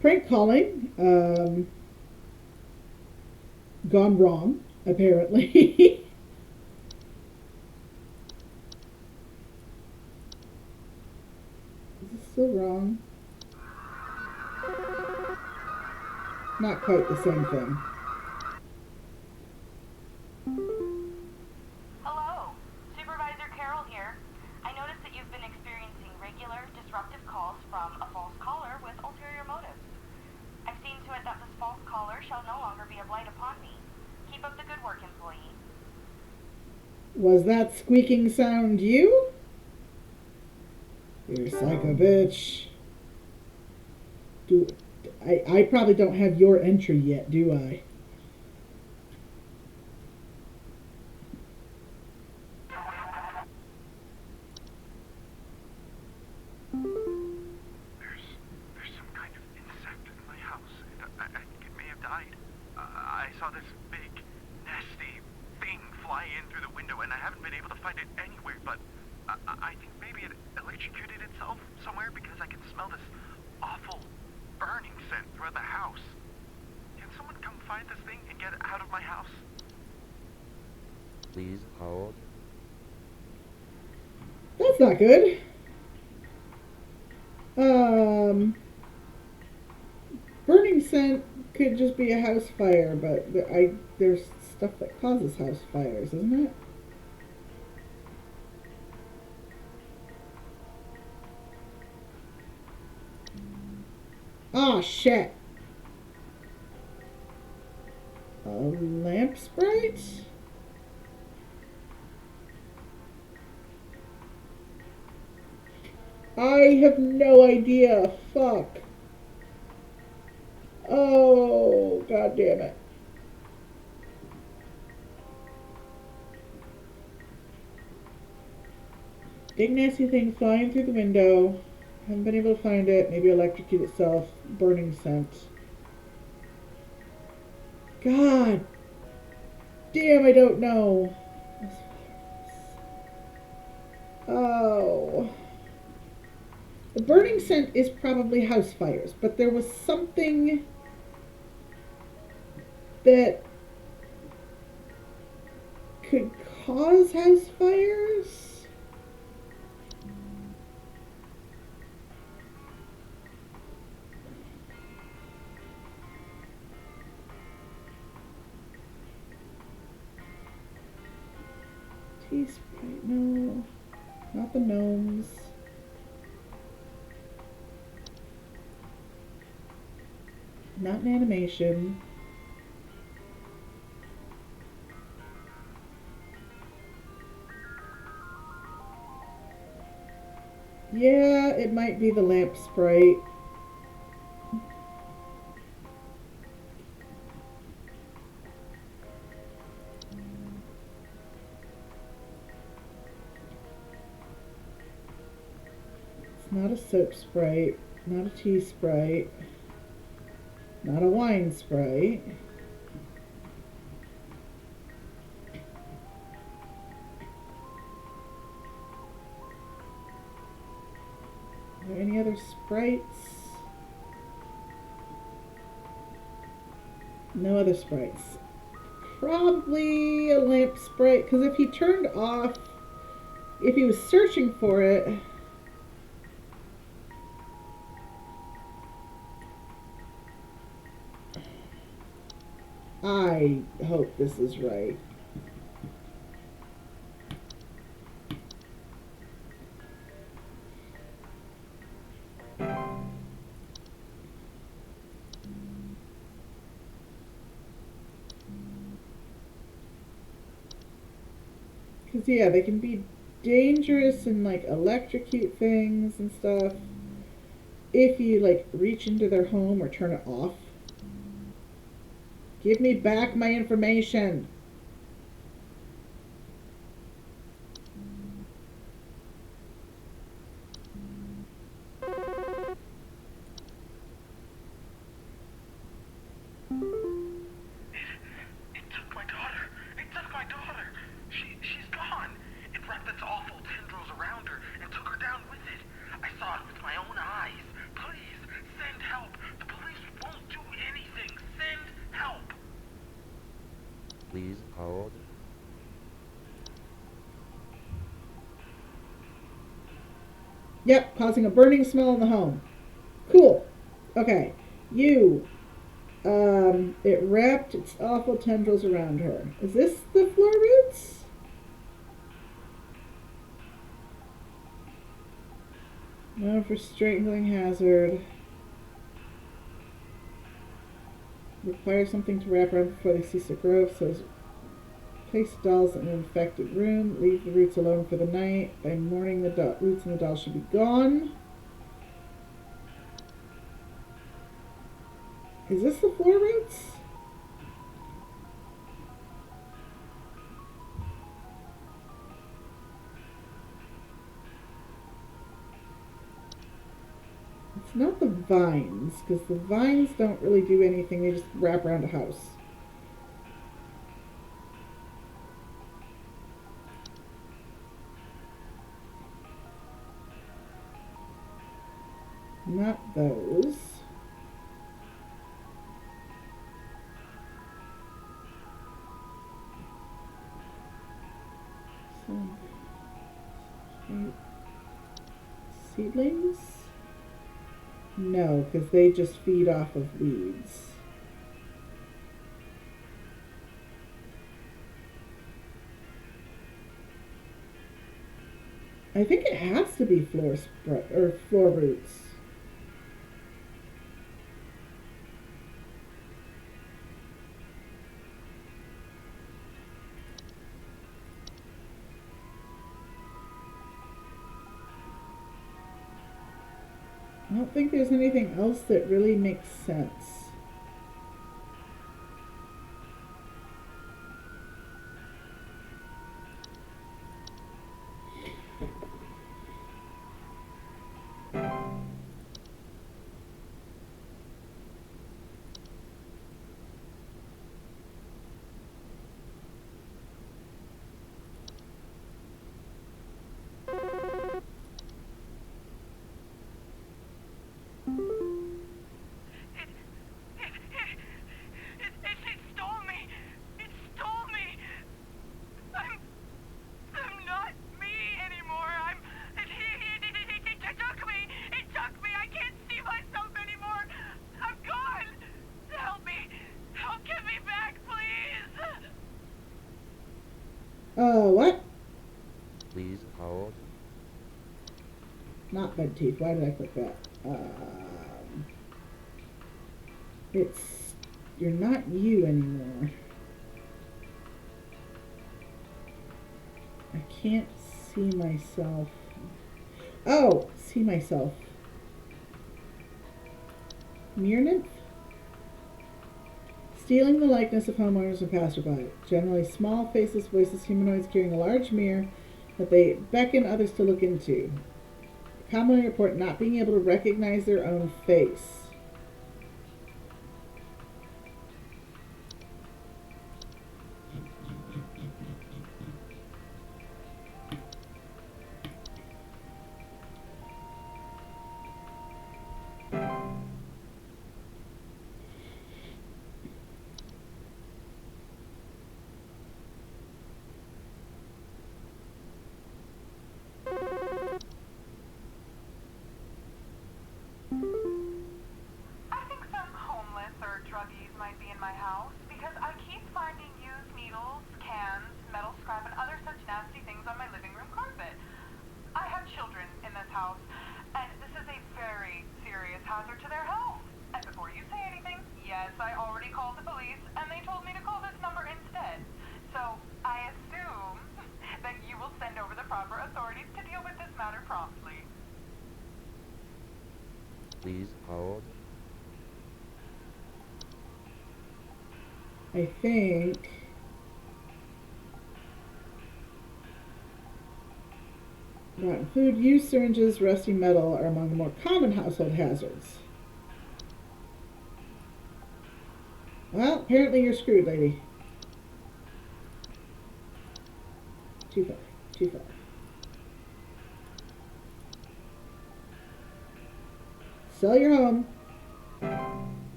S1: Prank calling. Gone wrong, apparently. Is this still wrong? Not quite the same thing.
S2: Hello, Supervisor Carol here. I noticed that you've been experiencing regular, disruptive calls from a false caller with ulterior motives. I've seen to it that this false caller shall no longer be a blight upon me. Keep up the good work, employee.
S1: Was that squeaking sound you? You psycho bitch. I probably don't have your entry yet, do I?
S3: There's some kind of insect in my house. I think it may have died. I saw this big, nasty thing fly in through the window, and I haven't been able to find it anywhere, but I think maybe it electrocuted itself somewhere because I can smell this awful burning scent throughout the house. Can someone come find this thing and get it out of my house?
S5: Please hold.
S1: That's not good. Burning scent could just be a house fire, but there's stuff that causes house fires, isn't it? Oh shit. A lamp sprite? I have no idea. Fuck. Oh, god damn it. Big nasty thing flying through the window. Haven't been able to find it. Maybe electrocute itself. Burning scent. God damn, I don't know. Oh. The burning scent is probably house fires, but there was something that could cause house fires? Tea Sprite, no. Not the gnomes. Not an animation. Yeah, it might be the lamp sprite. It's not a soap sprite. Not a tea sprite. Not a wine sprite. Are there any other sprites? No other sprites. Probably a lamp sprite, because if he turned off, if he was searching for it, I hope this is right. Because, yeah, they can be dangerous and, like, electrocute things and stuff if you, like, reach into their home or turn it off. Give me back my information.
S3: It took my daughter. It took my daughter. She's gone. It wrapped its awful tendrils around her and took
S5: Please hold.
S1: Yep, causing a burning smell in the home. Cool. Okay. You. It wrapped its awful tendrils around her. Is this the floor roots? No, for strangling hazard. Require something to wrap around before they cease to grow. So place dolls in an infected room. Leave the roots alone for the night. By morning, the roots and the dolls should be gone. Is this the floor roots? It's not the vines, because the vines don't really do anything. They just wrap around a house. Not those. Seedlings? No, because they just feed off of weeds. I think it has to be floor roots. I don't think there's anything else that really makes sense.
S2: It stole me. It stole me. I'm not me anymore. It took me. It took me. I can't see myself anymore. I'm gone. Help me. Help get me back, please.
S1: What?
S5: Please hold.
S1: Not bed teeth. Why did I click that? You're not you anymore. I can't see myself. Oh, see myself. Mere nymph? Stealing the likeness of homeowners and passerby. Generally small, faceless, voiceless humanoids carrying a large mirror that they beckon others to look into. Commonly report not being able to recognize their own face.
S4: I think some homeless or druggies might be in my house because I keep finding used needles, cans, metal scrap, and other such nasty things on my living room carpet. I have children in this house, and this is a very serious hazard to their health. And before you say anything, yes, I already called the police, and they told me to call this number instead. So I assume that you will send over the proper authorities to deal with this matter promptly.
S5: Please hold.
S1: I think rotten food, used syringes, rusty metal are among the more common household hazards. Well, apparently you're screwed, lady. Too far. Too far. Sell your home.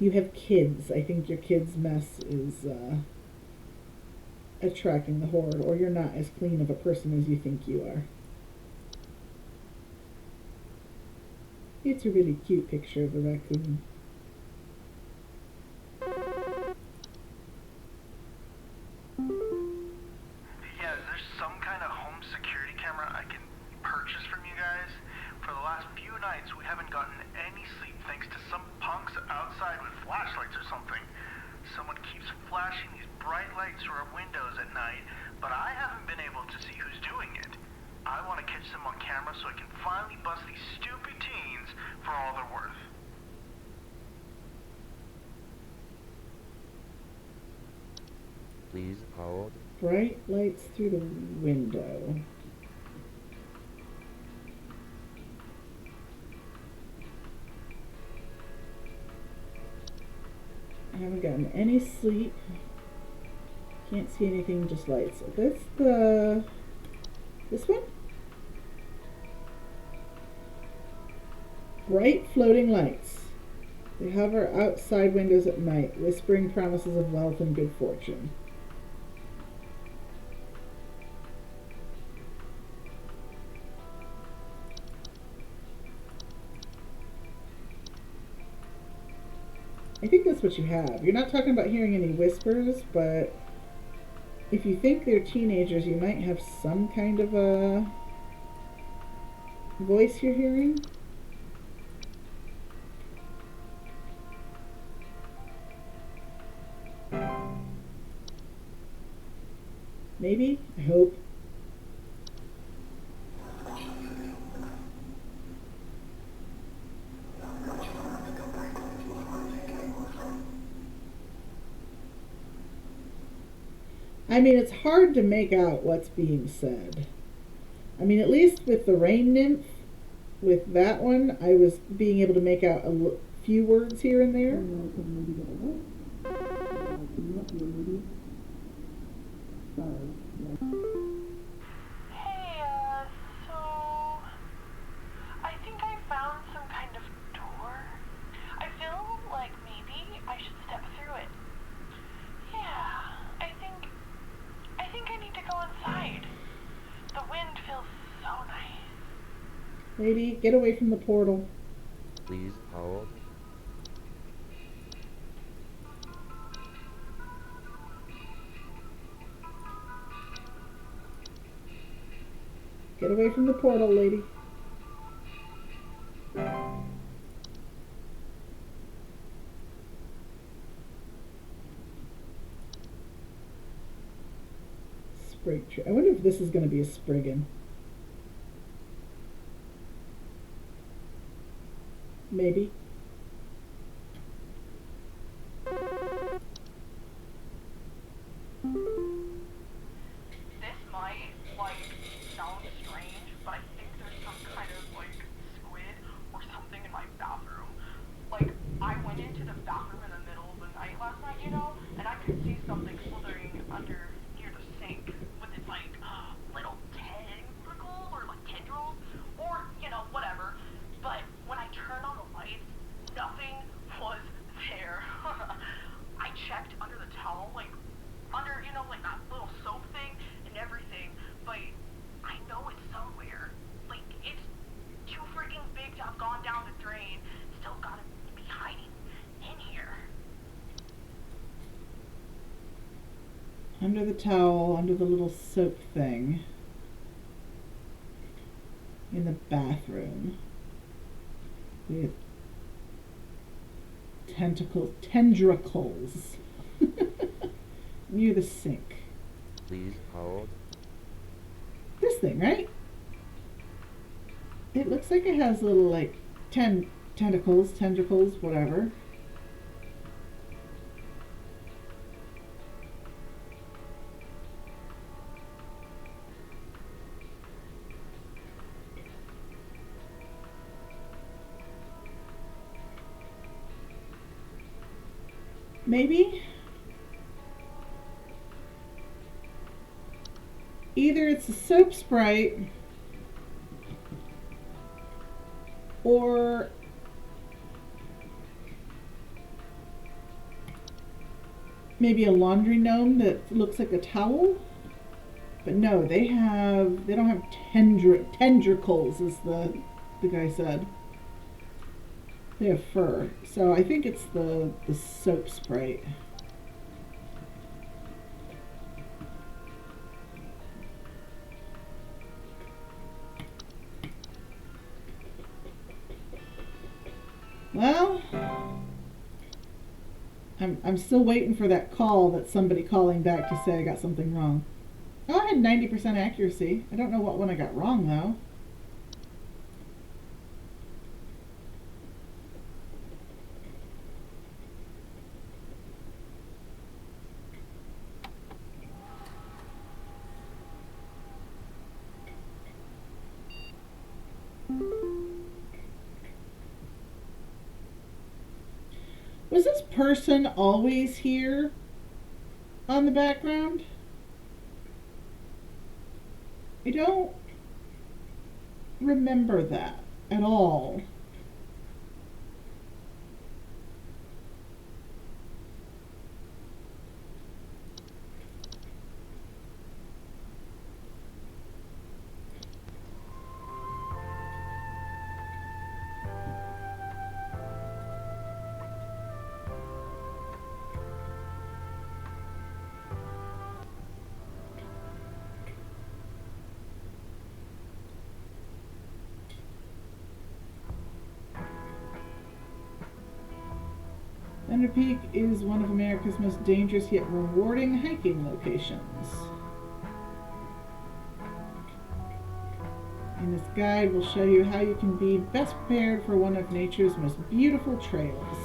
S1: You have kids. I think your kids' mess is attracting the horde, or you're not as clean of a person as you think you are. It's a really cute picture of a raccoon.
S3: Yeah, is there some kind of home security camera I can purchase from you guys? For the last few nights, we haven't gotten any sleep thanks to some punks outside with flashlights or something. Someone keeps flashing these bright lights through our windows at night, but I haven't been able to see who's doing it. I want to catch them on camera so I can finally bust these stupid teens for all they're worth.
S5: Please hold.
S1: Bright lights through the window. I haven't gotten any sleep. Can't see anything, just lights. That's this one? Bright floating lights. They hover outside windows at night, whispering promises of wealth and good fortune. I think that's what you have. You're not talking about hearing any whispers, but if you think they're teenagers, you might have some kind of a voice you're hearing. Maybe? I hope. I mean, it's hard to make out what's being said. I mean, at least with the rain nymph, with that one, I was being able to make out a few words here and there.
S4: Hey, so I think I found some kind of door. I feel like maybe I should step through it. Yeah, I think I need to go inside. The wind feels so nice.
S1: Lady, get away from the portal.
S5: Please hold.
S1: Get away from the portal, lady. Sprig tree. I wonder if this is going to be a Spriggan. Maybe.
S10: This might, sound strange, but I think there's some kind of, squid or something in my bathroom. I went into the bathroom in the middle of the night last night, and I could see something slithering under near the sink with its, little tentacles or, tendrils or, whatever. But when I turned on the lights, nothing was there. I checked under the towel, under, that little soap thing and everything, but I know it's somewhere. It's too freaking big to have gone down the drain. Still gotta be hiding in here.
S1: Under the towel, under the little soap thing. In the bathroom. With tendricles. Near the sink.
S5: Please hold.
S1: This thing, right? It looks like it has little, tentacles, whatever. Maybe? Either it's a soap sprite or maybe a laundry gnome that looks like a towel. But no, they don't have tendricles, as the guy said. They have fur. So I think it's the soap sprite. Well, I'm still waiting for that call, that somebody calling back to say I got something wrong. Oh, I had 90% accuracy. I don't know what one I got wrong, though. Was this person always here on the background? I don't remember that at all. Thunder Peak is one of America's most dangerous yet rewarding hiking locations. And this guide will show you how you can be best prepared for one of nature's most beautiful trails.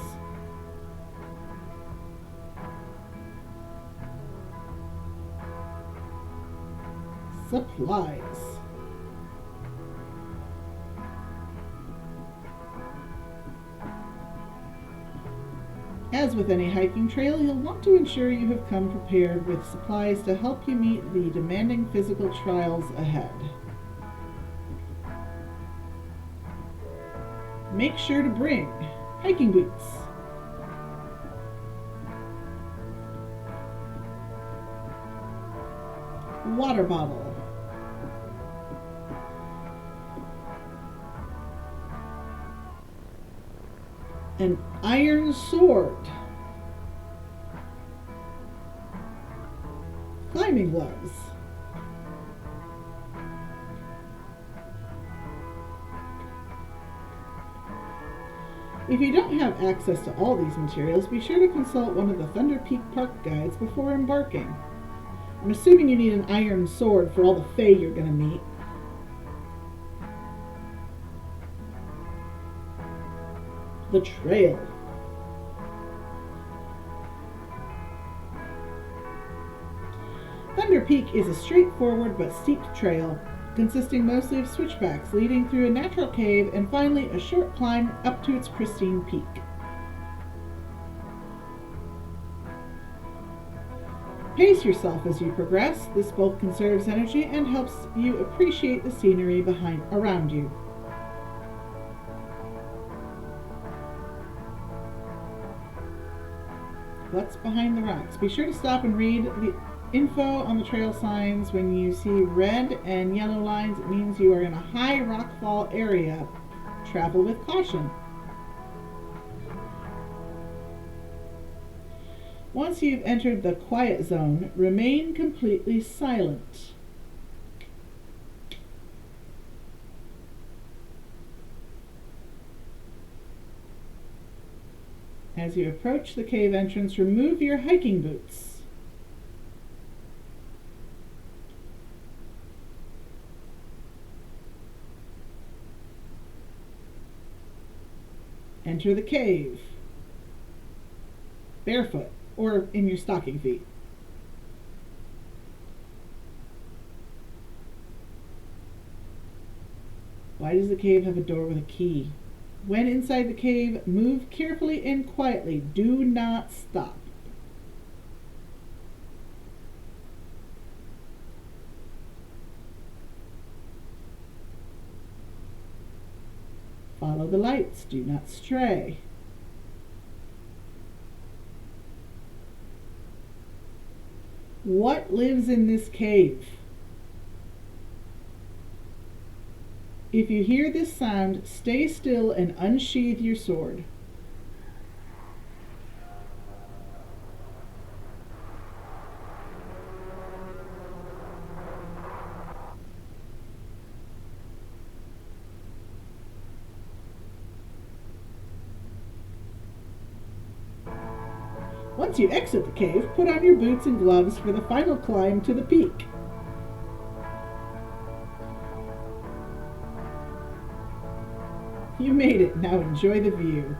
S1: Supplies. As with any hiking trail, you'll want to ensure you have come prepared with supplies to help you meet the demanding physical trials ahead. Make sure to bring hiking boots, water bottle, an iron sword, climbing gloves, if you don't have access to all these materials, be sure to consult one of the Thunder Peak Park guides before embarking. I'm assuming you need an iron sword for all the fae you're going to meet. The trail. Thunder Peak is a straightforward but steep trail, consisting mostly of switchbacks leading through a natural cave and finally a short climb up to its pristine peak. Pace yourself as you progress. This both conserves energy and helps you appreciate the scenery around you. What's behind the rocks? Be sure to stop and read the info on the trail signs. When you see red and yellow lines, it means you are in a high rockfall area. Travel with caution. Once you've entered the quiet zone, remain completely silent. As you approach the cave entrance, remove your hiking boots. Enter the cave, barefoot or in your stocking feet. Why does the cave have a door with a key? When inside the cave, move carefully and quietly. Do not stop. Follow the lights. Do not stray. What lives in this cave? If you hear this sound, stay still and unsheathe your sword. Once you exit the cave, put on your boots and gloves for the final climb to the peak. You made it. Now enjoy the view.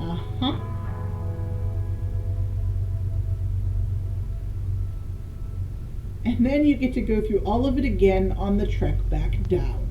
S1: Uh-huh. And then you get to go through all of it again on the trek back down.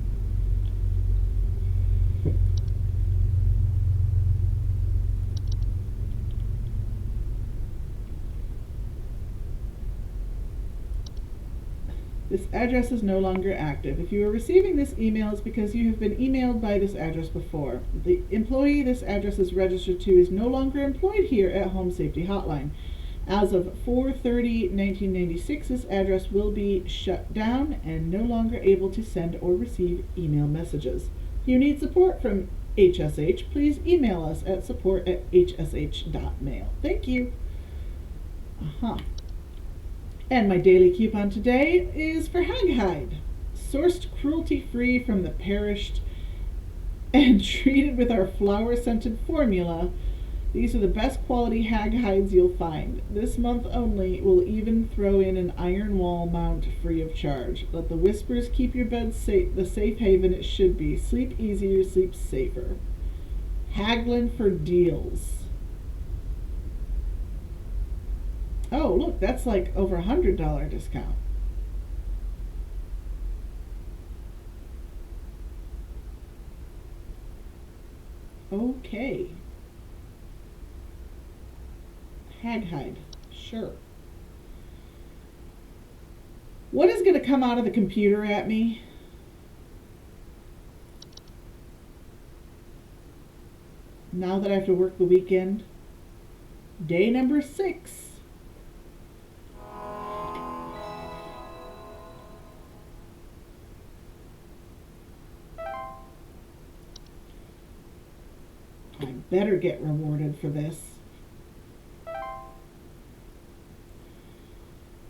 S1: This address is no longer active. If you are receiving this email, it's because you have been emailed by this address before. The employee this address is registered to is no longer employed here at Home Safety Hotline. As of 4/30/1996, this address will be shut down and no longer able to send or receive email messages. If you need support from HSH, please email us at support@hsh.mail. Thank you. And my daily coupon today is for hag hide. Sourced cruelty-free from the perished and treated with our flower-scented formula. These are the best quality hag hides you'll find. This month only, we'll even throw in an iron wall mount free of charge. Let the whispers keep your bed safe, the safe haven it should be. Sleep easier, sleep safer. Haggling for deals. Oh, look, that's like over $100 discount. Okay. Hag hide. Sure. What is going to come out of the computer at me? Now that I have to work the weekend? Day number 6. I better get rewarded for this.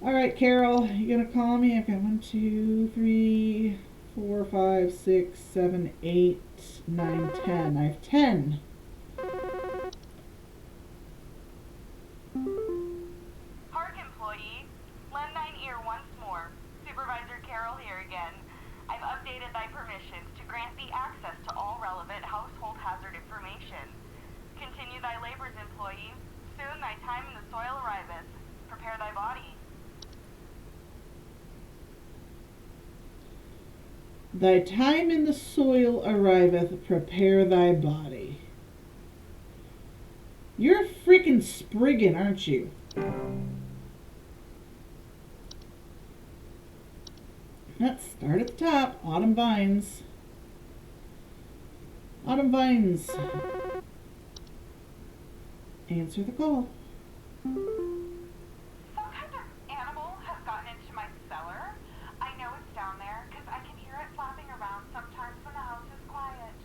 S1: Alright, Carol, you gonna call me? I've got 1, 2, 3, 4, 5, 6, 7, 8, 9, 10. I have 10.
S2: Park employee, lend thine ear once more. Supervisor Carroll here again. I've updated thy permissions to grant thee access to all relevant household hazard information. Continue thy labors, employee. Soon thy time in the soil arriveth. Prepare thy body.
S1: Thy time in the soil arriveth, prepare thy body. You're a freaking Spriggan, aren't you? Let's start at the top. Autumn Vines. Autumn Vines. Answer the call.
S4: Some kind of animal has gotten into my cellar. I know it's down there because I can hear it flapping around sometimes when the house is quiet.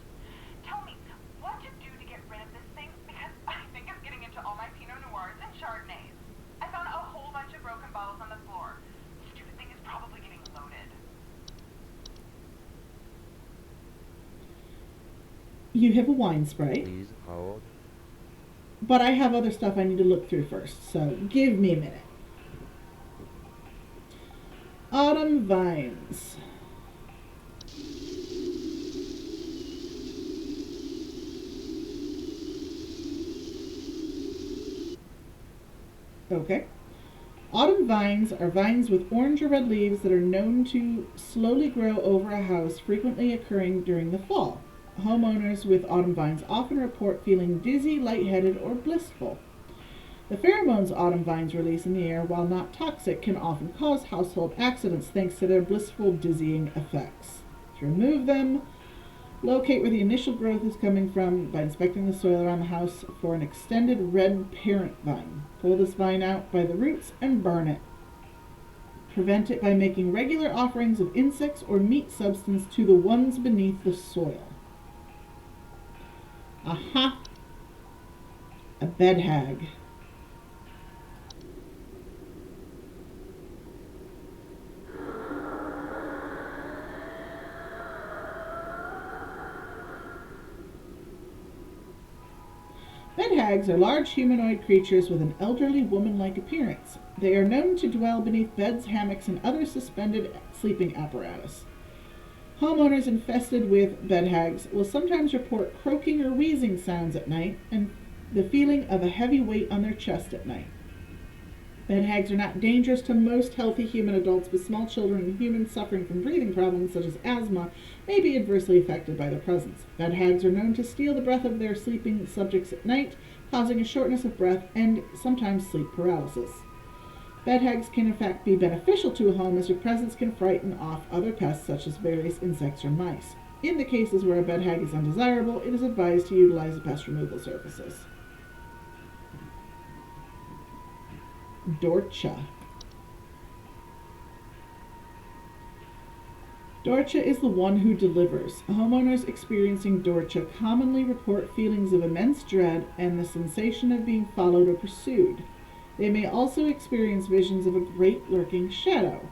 S4: Tell me what to do to get rid of this thing because I think it's getting into all my Pinot Noirs and Chardonnays. I found a whole bunch of broken bottles on the floor. The stupid thing is probably getting loaded.
S1: You have a wine sprite.
S5: Please hold.
S1: But I have other stuff I need to look through first, so give me a minute. Autumn Vines. Okay. Autumn vines are vines with orange or red leaves that are known to slowly grow over a house, frequently occurring during the fall. Homeowners with autumn vines often report feeling dizzy, lightheaded, or blissful. The pheromones autumn vines release in the air, while not toxic, can often cause household accidents thanks to their blissful, dizzying effects. To remove them, locate where the initial growth is coming from by inspecting the soil around the house for an extended red parent vine. Pull this vine out by the roots and burn it. Prevent it by making regular offerings of insects or meat substance to the ones beneath the soil. Aha! A bed hag. Bed hags are large humanoid creatures with an elderly woman-like appearance. They are known to dwell beneath beds, hammocks, and other suspended sleeping apparatus. Homeowners infested with bed hags will sometimes report croaking or wheezing sounds at night and the feeling of a heavy weight on their chest at night. Bed hags are not dangerous to most healthy human adults, but small children and humans suffering from breathing problems such as asthma may be adversely affected by their presence. Bed hags are known to steal the breath of their sleeping subjects at night, causing a shortness of breath and sometimes sleep paralysis. Bed hags can in fact be beneficial to a home, as their presence can frighten off other pests such as various insects or mice. In the cases where a bed hag is undesirable, it is advised to utilize the pest removal services. Dorcha. Dorcha is the one who delivers. Homeowners experiencing Dorcha commonly report feelings of immense dread and the sensation of being followed or pursued. They may also experience visions of a great lurking shadow.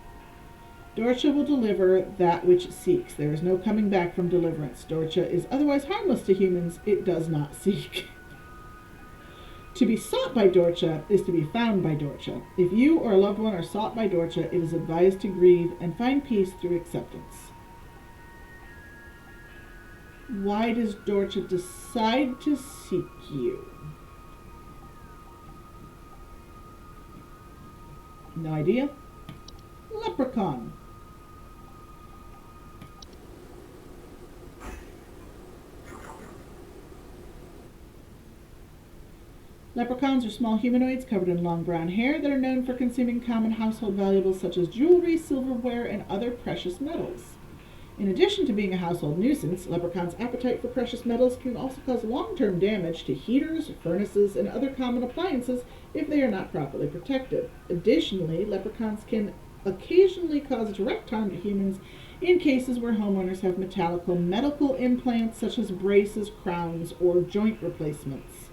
S1: Dorcha will deliver that which it seeks. There is no coming back from deliverance. Dorcha is otherwise harmless to humans. It does not seek. To be sought by Dorcha is to be found by Dorcha. If you or a loved one are sought by Dorcha, it is advised to grieve and find peace through acceptance. Why does Dorcha decide to seek you? No idea. Leprechaun. Leprechauns are small humanoids covered in long brown hair that are known for consuming common household valuables such as jewelry, silverware, and other precious metals. In addition to being a household nuisance, leprechauns' appetite for precious metals can also cause long-term damage to heaters, furnaces, and other common appliances if they are not properly protected. Additionally, leprechauns can occasionally cause direct harm to humans in cases where homeowners have medical implants such as braces, crowns, or joint replacements.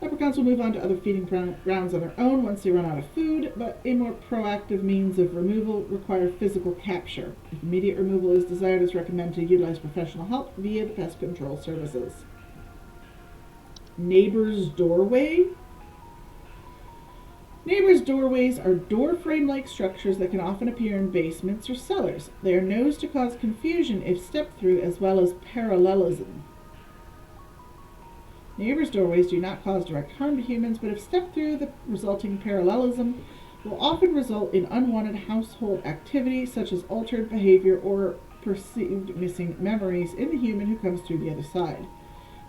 S1: Leprechauns will move on to other feeding grounds on their own once they run out of food, but a more proactive means of removal require physical capture. If immediate removal is desired, it is recommended to utilize professional help via the pest control services. Neighbor's doorway. Neighbor's doorways are door frame-like structures that can often appear in basements or cellars. They are known to cause confusion if stepped through, as well as parallelism. Neighbors' doorways do not cause direct harm to humans, but if stepped through, the resulting parallelism will often result in unwanted household activity, such as altered behavior or perceived missing memories in the human who comes through the other side.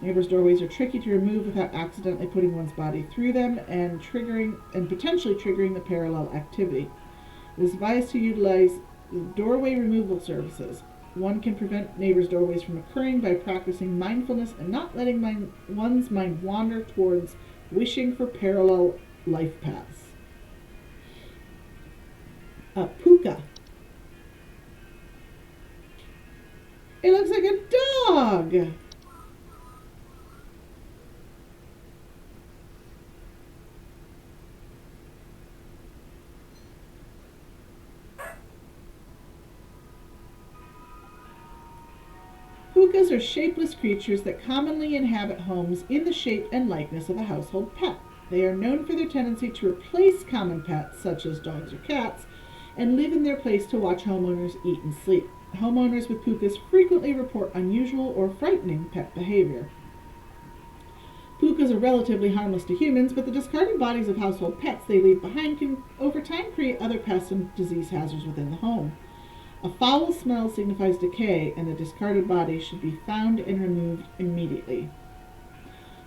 S1: Neighbors' doorways are tricky to remove without accidentally putting one's body through them and potentially triggering the parallel activity. It is advised to utilize doorway removal services. One can prevent neighbors' doorways from occurring by practicing mindfulness and not letting one's mind wander towards wishing for parallel life paths. Puka. It looks like a dog. Pukas are shapeless creatures that commonly inhabit homes in the shape and likeness of a household pet. They are known for their tendency to replace common pets, such as dogs or cats, and live in their place to watch homeowners eat and sleep. Homeowners with pukas frequently report unusual or frightening pet behavior. Pukas are relatively harmless to humans, but the discarded bodies of household pets they leave behind can over time create other pests and disease hazards within the home. A foul smell signifies decay, and the discarded body should be found and removed immediately.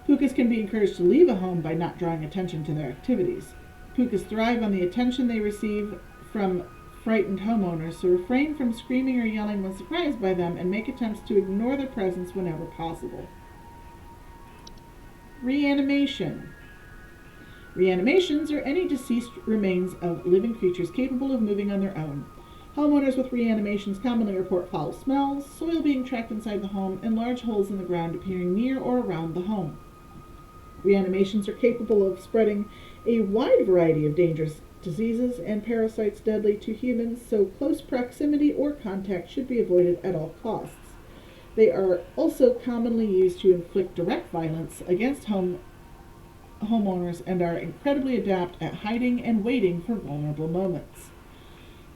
S1: Pukas can be encouraged to leave a home by not drawing attention to their activities. Pukas thrive on the attention they receive from frightened homeowners, so refrain from screaming or yelling when surprised by them and make attempts to ignore their presence whenever possible. Reanimation. Reanimations are any deceased remains of living creatures capable of moving on their own. Homeowners with reanimations commonly report foul smells, soil being trapped inside the home, and large holes in the ground appearing near or around the home. Reanimations are capable of spreading a wide variety of dangerous diseases and parasites deadly to humans, so close proximity or contact should be avoided at all costs. They are also commonly used to inflict direct violence against homeowners and are incredibly adept at hiding and waiting for vulnerable moments.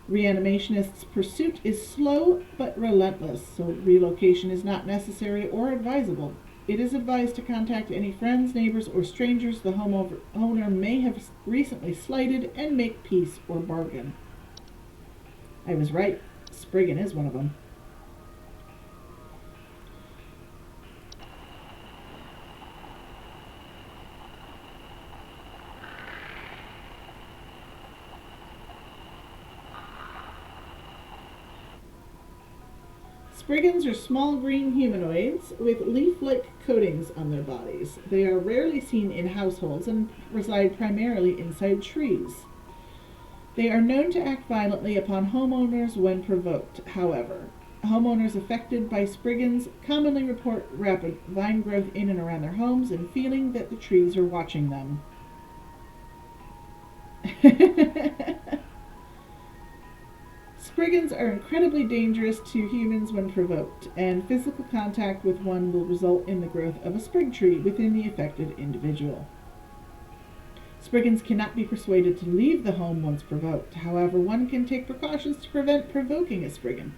S1: Reanimationists' pursuit is slow but relentless, so relocation is not necessary or advisable. It is advised to contact any friends, neighbors, or strangers the homeowner may have recently slighted and make peace or bargain. I was right. Spriggan is one of them. Spriggans are small green humanoids with leaf-like coatings on their bodies. They are rarely seen in households and reside primarily inside trees. They are known to act violently upon homeowners when provoked. However, homeowners affected by Spriggans commonly report rapid vine growth in and around their homes and feeling that the trees are watching them. Spriggans are incredibly dangerous to humans when provoked, and physical contact with one will result in the growth of a sprig tree within the affected individual. Spriggans cannot be persuaded to leave the home once provoked. However, one can take precautions to prevent provoking a Spriggan.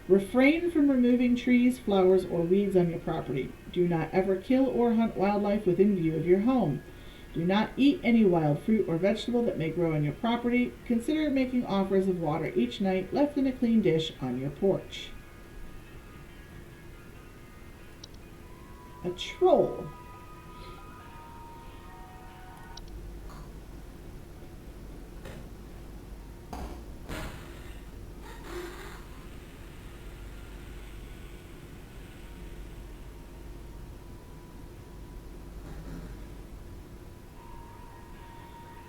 S1: Refrain from removing trees, flowers, or weeds on your property. Do not ever kill or hunt wildlife within view of your home. Do not eat any wild fruit or vegetable that may grow on your property. Consider making offers of water each night left in a clean dish on your porch. A troll.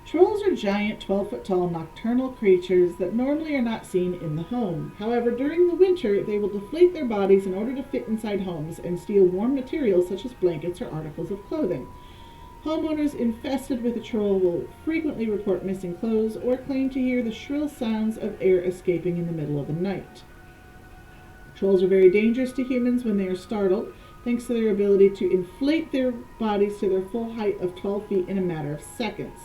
S1: Trolls are giant, 12-foot-tall nocturnal creatures that normally are not seen in the home. However, during the winter, they will deflate their bodies in order to fit inside homes and steal warm materials such as blankets or articles of clothing. Homeowners infested with a troll will frequently report missing clothes or claim to hear the shrill sounds of air escaping in the middle of the night. Trolls are very dangerous to humans when they are startled, thanks to their ability to inflate their bodies to their full height of 12 feet in a matter of seconds.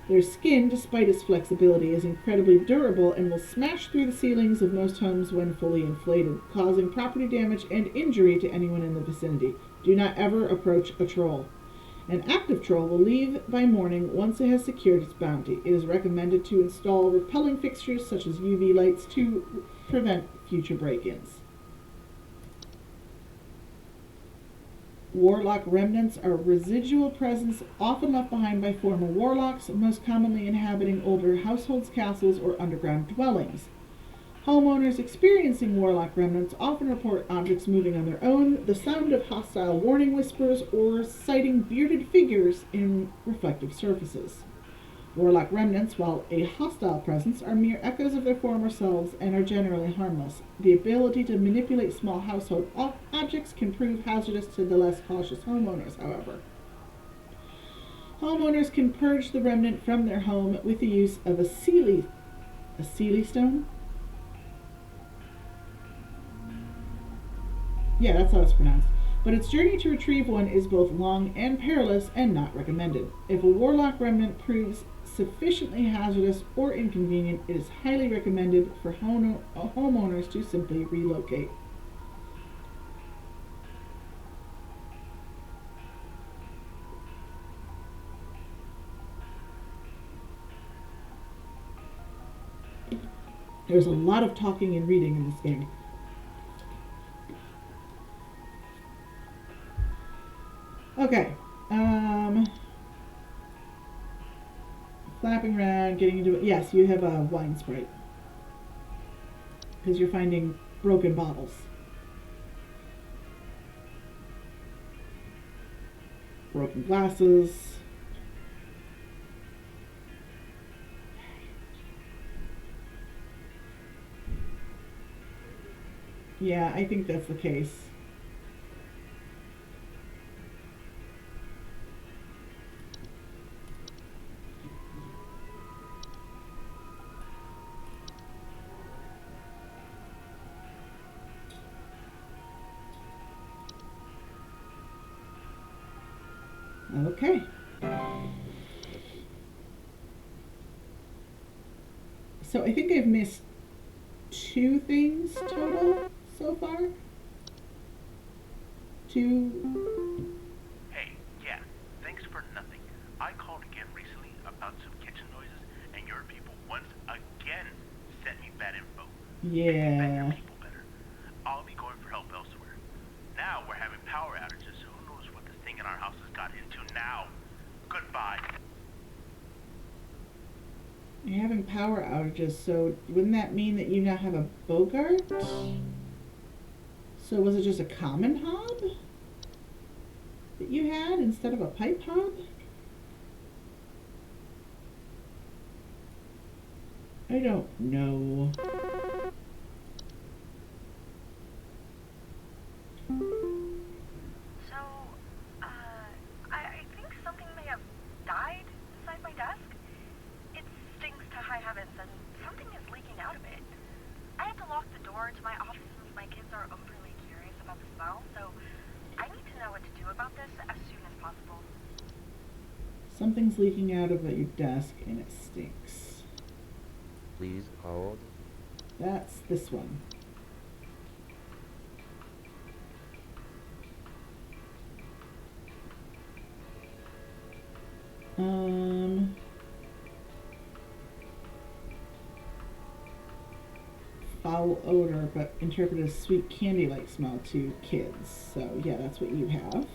S1: Their skin, despite its flexibility, is incredibly durable and will smash through the ceilings of most homes when fully inflated, causing property damage and injury to anyone in the vicinity. Do not ever approach a troll. An active troll will leave by morning once it has secured its bounty. It is recommended to install repelling fixtures such as UV lights to prevent future break-ins. Warlock remnants are residual presence often left behind by former warlocks, most commonly inhabiting older households, castles, or underground dwellings. Homeowners experiencing warlock remnants often report objects moving on their own, the sound of hostile warning whispers, or sighting bearded figures in reflective surfaces. Warlock remnants, while a hostile presence, are mere echoes of their former selves and are generally harmless. The ability to manipulate small household objects can prove hazardous to the less cautious homeowners, however. Homeowners can purge the remnant from their home with the use of a Seelie stone? Yeah, that's how it's pronounced. But its journey to retrieve one is both long and perilous and not recommended. If a warlock remnant proves sufficiently hazardous or inconvenient, it is highly recommended for homeowners to simply relocate. There's a lot of talking and reading in this game. Okay. Flapping around, getting into it. Yes, you have a wine sprite. because you're finding broken bottles. Broken glasses. Yeah, I think that's the case. Okay. So I think I've missed 2 things total so far. 2.
S3: Hey, yeah, thanks for nothing. I called again recently about some kitchen noises, and your people once again sent me bad info. Vet your
S1: Yeah.
S3: people better. I'll be going for help elsewhere. Now we're having power outages, so who knows what this thing in our house has got into now. Goodbye.
S1: You're having power outages, so wouldn't that mean that you now have a Bogart? So was it just a common hob that you had instead of a pipe hob? I don't know.
S2: So, I think something may have died inside my desk. It stinks to high heavens, and something is leaking out of it. I had to lock the door to my office since my kids are overly curious about the smell, so I need to know what to do about this as soon as possible.
S1: Something's leaking out of your desk and it stinks.
S5: Please hold.
S1: That's this one. Foul odor, but interpreted as sweet candy-like smell to kids. So yeah, that's what you have.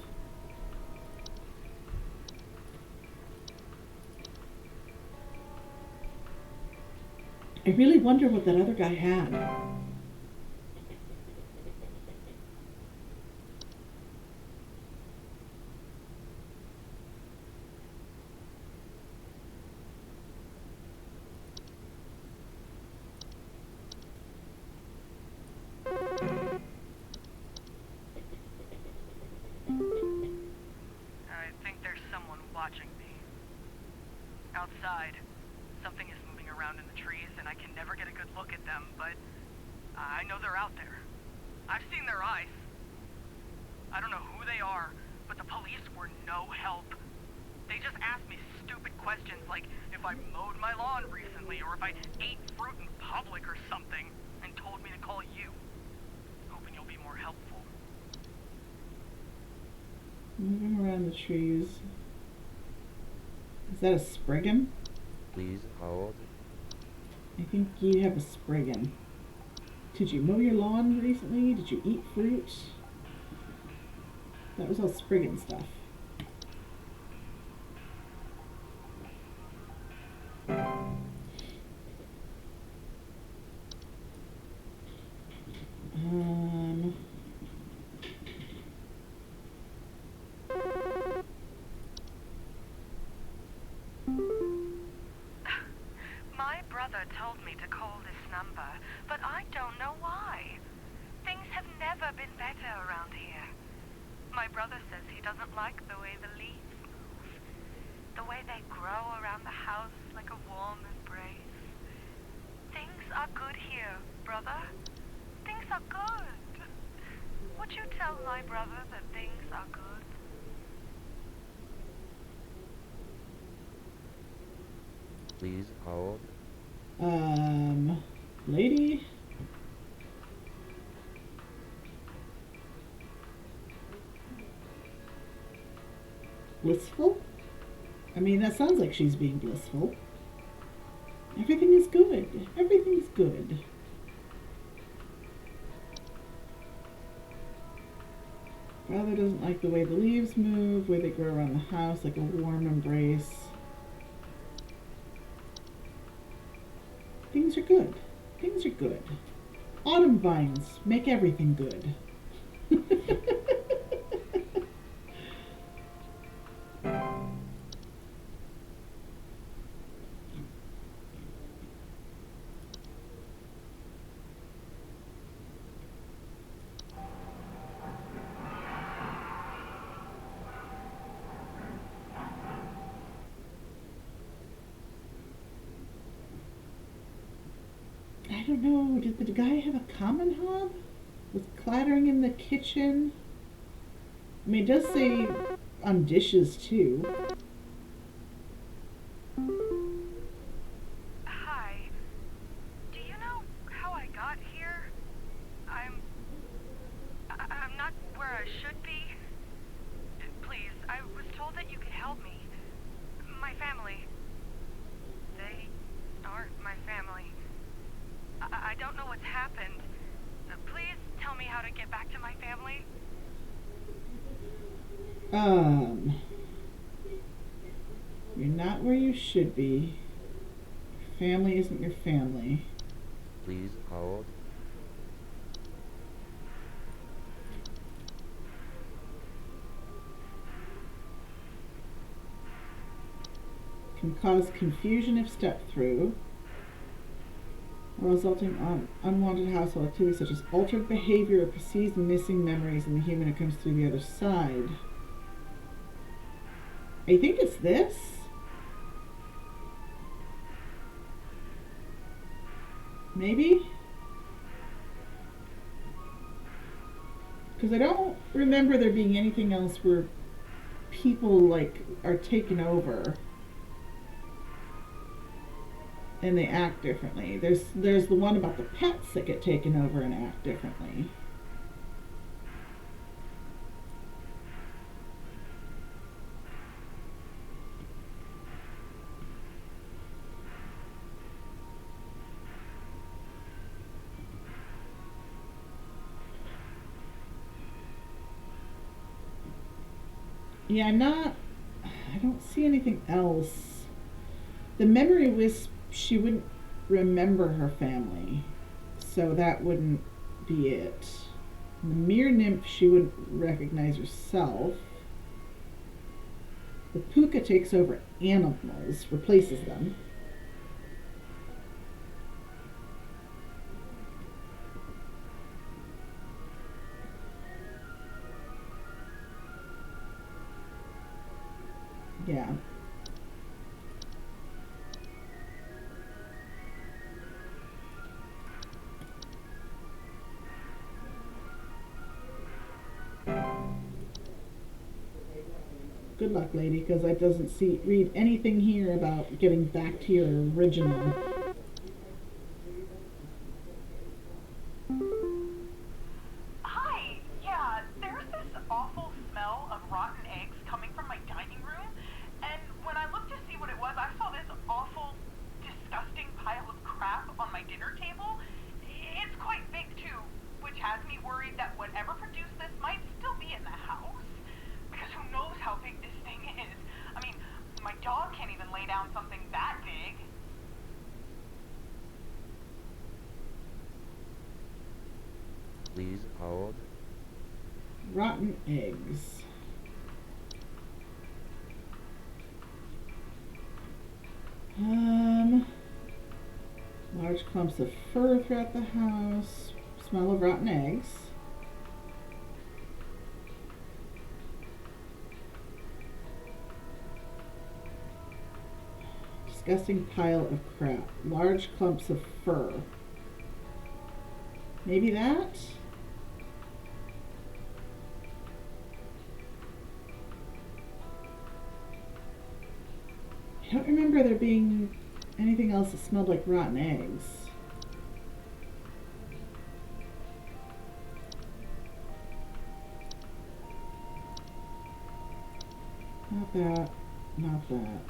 S1: I really wonder what that other guy had.
S11: I think there's someone watching me. Outside, something is moving around in the trees, and I can never get a good look at them, but I know they're out there. I've seen their eyes. I don't know who they are, but the police were no help. They just asked me stupid questions like if I mowed my lawn recently or if I ate fruit in public or something, and told me to call you. Hoping you'll be more helpful.
S1: Moving around the trees. Is that a Spriggan?
S5: Please hold.
S1: I think you have a Spriggan. Did you mow your lawn recently? Did you eat fruit? That was all Spriggan stuff.
S11: My brother told me to call this number, but I don't know why. Things have never been better around here. My brother says he doesn't like the way the leaves move. The way they grow around the house like a warm embrace. Things are good here, brother. Things are good. Would you tell my brother that things are good?
S5: Please hold.
S1: Lady? Blissful? I mean, that sounds like she's being blissful. Everything is good. Everything's good. Father doesn't like the way the leaves move, way they grow around the house like a warm embrace. Things are good. Things are good. Autumn vines make everything good. I don't know, did the guy have a common hob? Was clattering in the kitchen? I mean, it does say on dishes too.
S11: Hi. Do you know how I got here? I'm not where I should be. Please, I was told that you could help me. My family. They aren't my family. I don't know what's happened. Please tell me how to get back to my family.
S1: You're not where you should be. Your family isn't your family.
S5: Please hold.
S1: Can cause confusion if stepped through, resulting on unwanted household activities such as altered behavior or perceived missing memories in the human who comes through the other side. I think it's this. Maybe? Because I don't remember there being anything else where people like are taken over and they act differently. There's the one about the pets that get taken over and act differently. Yeah, I don't see anything else. The memory wisp, she wouldn't remember her family, so that wouldn't be it. The mirror nymph, she wouldn't recognize herself. The puka takes over animals, replaces them. Yeah. Good luck, lady, because that doesn't read anything here about getting back to your original.
S4: Hi, yeah, there's this awful smell of rotten eggs coming from my dining room, and when I looked to see what it was, I saw this awful, disgusting pile of crap on my dinner table. It's quite big too, which has me worried that whatever produced this might still be in the house. Because who knows how big this thing is? I mean, my dog can't even lay down something that big.
S5: Please hold.
S1: Rotten eggs. Large clumps of fur throughout the house. Smell of rotten eggs. Disgusting pile of crap. Large clumps of fur. Maybe that? I don't remember there being anything else that smelled like rotten eggs. Not that. Not that.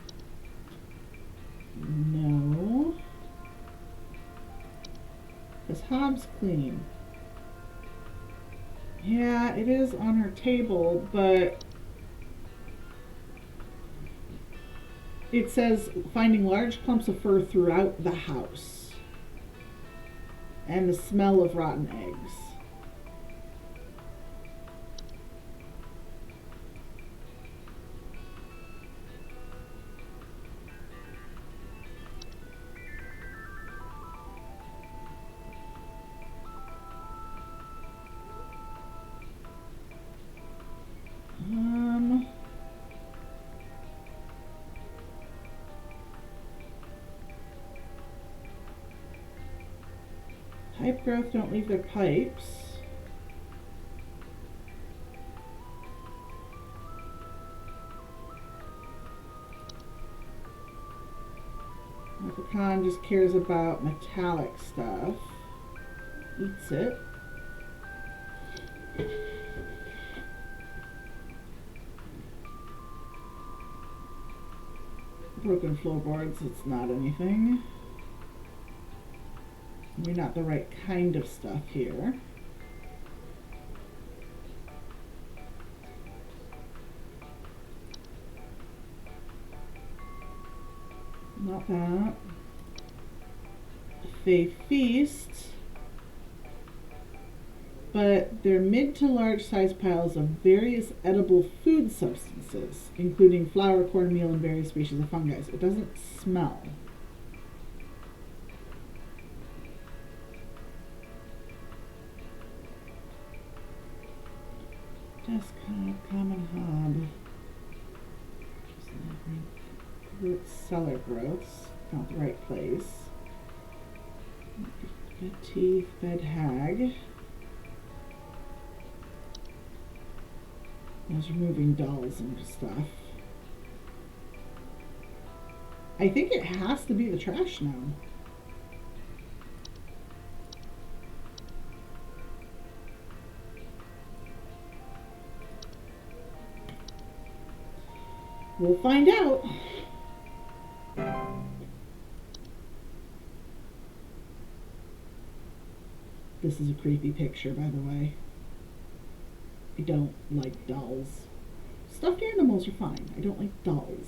S1: No. This hob's clean. Yeah, it is on her table, but it says finding large clumps of fur throughout the house. and the smell of rotten eggs. Pipe growth don't leave their pipes. Leprechaun just cares about metallic stuff. Eats it. Broken floorboards, it's not anything. We're not the right kind of stuff here. Not that. They feast, but they're mid to large size piles of various edible food substances, including flour, cornmeal, and various species of fungi. It doesn't smell. Desk hob, common hob. Root cellar growths. Not the right place. Bed teeth, bed hag. I was removing dolls and stuff. I think it has to be the trash now. We'll find out. This is a creepy picture, by the way. I don't like dolls. Stuffed animals are fine. I don't like dolls.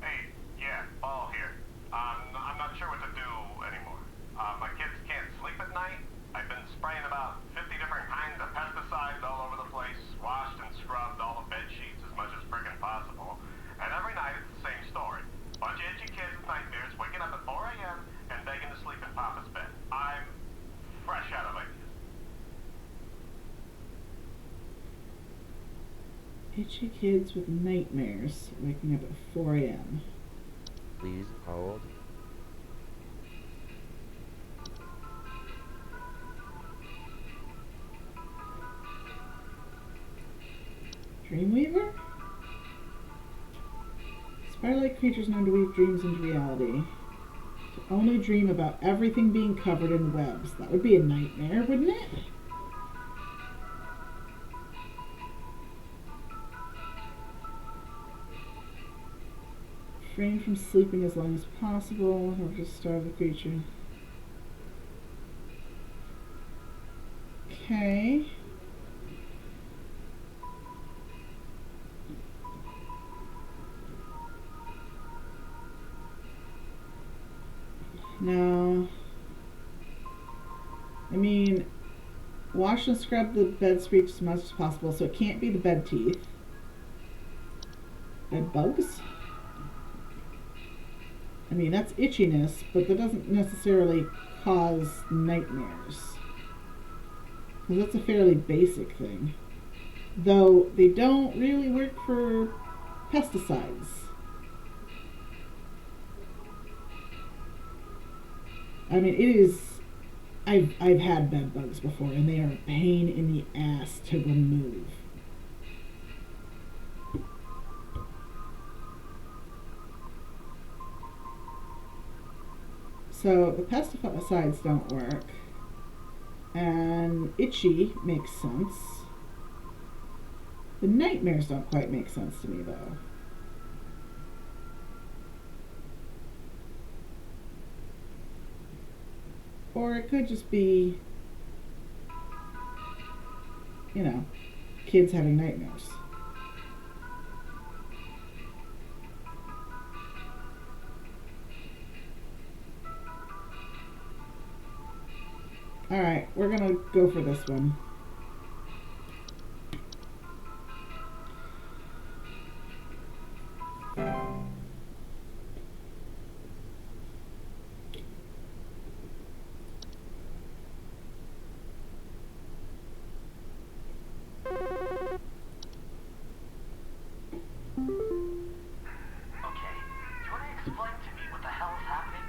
S6: Hey, yeah, Paul here. I'm not sure what to do anymore. My kids can't sleep at night. I've been spraying about 50 different kinds of pesticides all over the place, washed and scrubbed all the bed sheets as much as friggin' possible. And every night it's the same story. Bunch of itchy kids with nightmares waking up at 4 a.m. and begging to sleep in Papa's bed. I'm fresh out of ideas.
S1: Itchy kids with nightmares waking up at 4 a.m.
S5: Please hold.
S1: Dreamweaver? Spider-like creatures known to weave dreams into reality. To only dream about everything being covered in webs. That would be a nightmare, wouldn't it? Refrain from sleeping as long as possible, or just starve the creature. Okay. Now, I mean, wash and scrub the bed screech as much as possible, so it can't be the bed teeth. Bed bugs? I mean, that's itchiness, but that doesn't necessarily cause nightmares. Because that's a fairly basic thing. Though they don't really work for pesticides. I mean, it is... I've had bed bugs before, and they are a pain in the ass to remove. So the pesticides don't work, and itchy makes sense. The nightmares don't quite make sense to me, though. Or it could just be you know, kids having nightmares. Alright, we're gonna go for this one.
S10: Okay, do you want to explain to me what the hell is happening?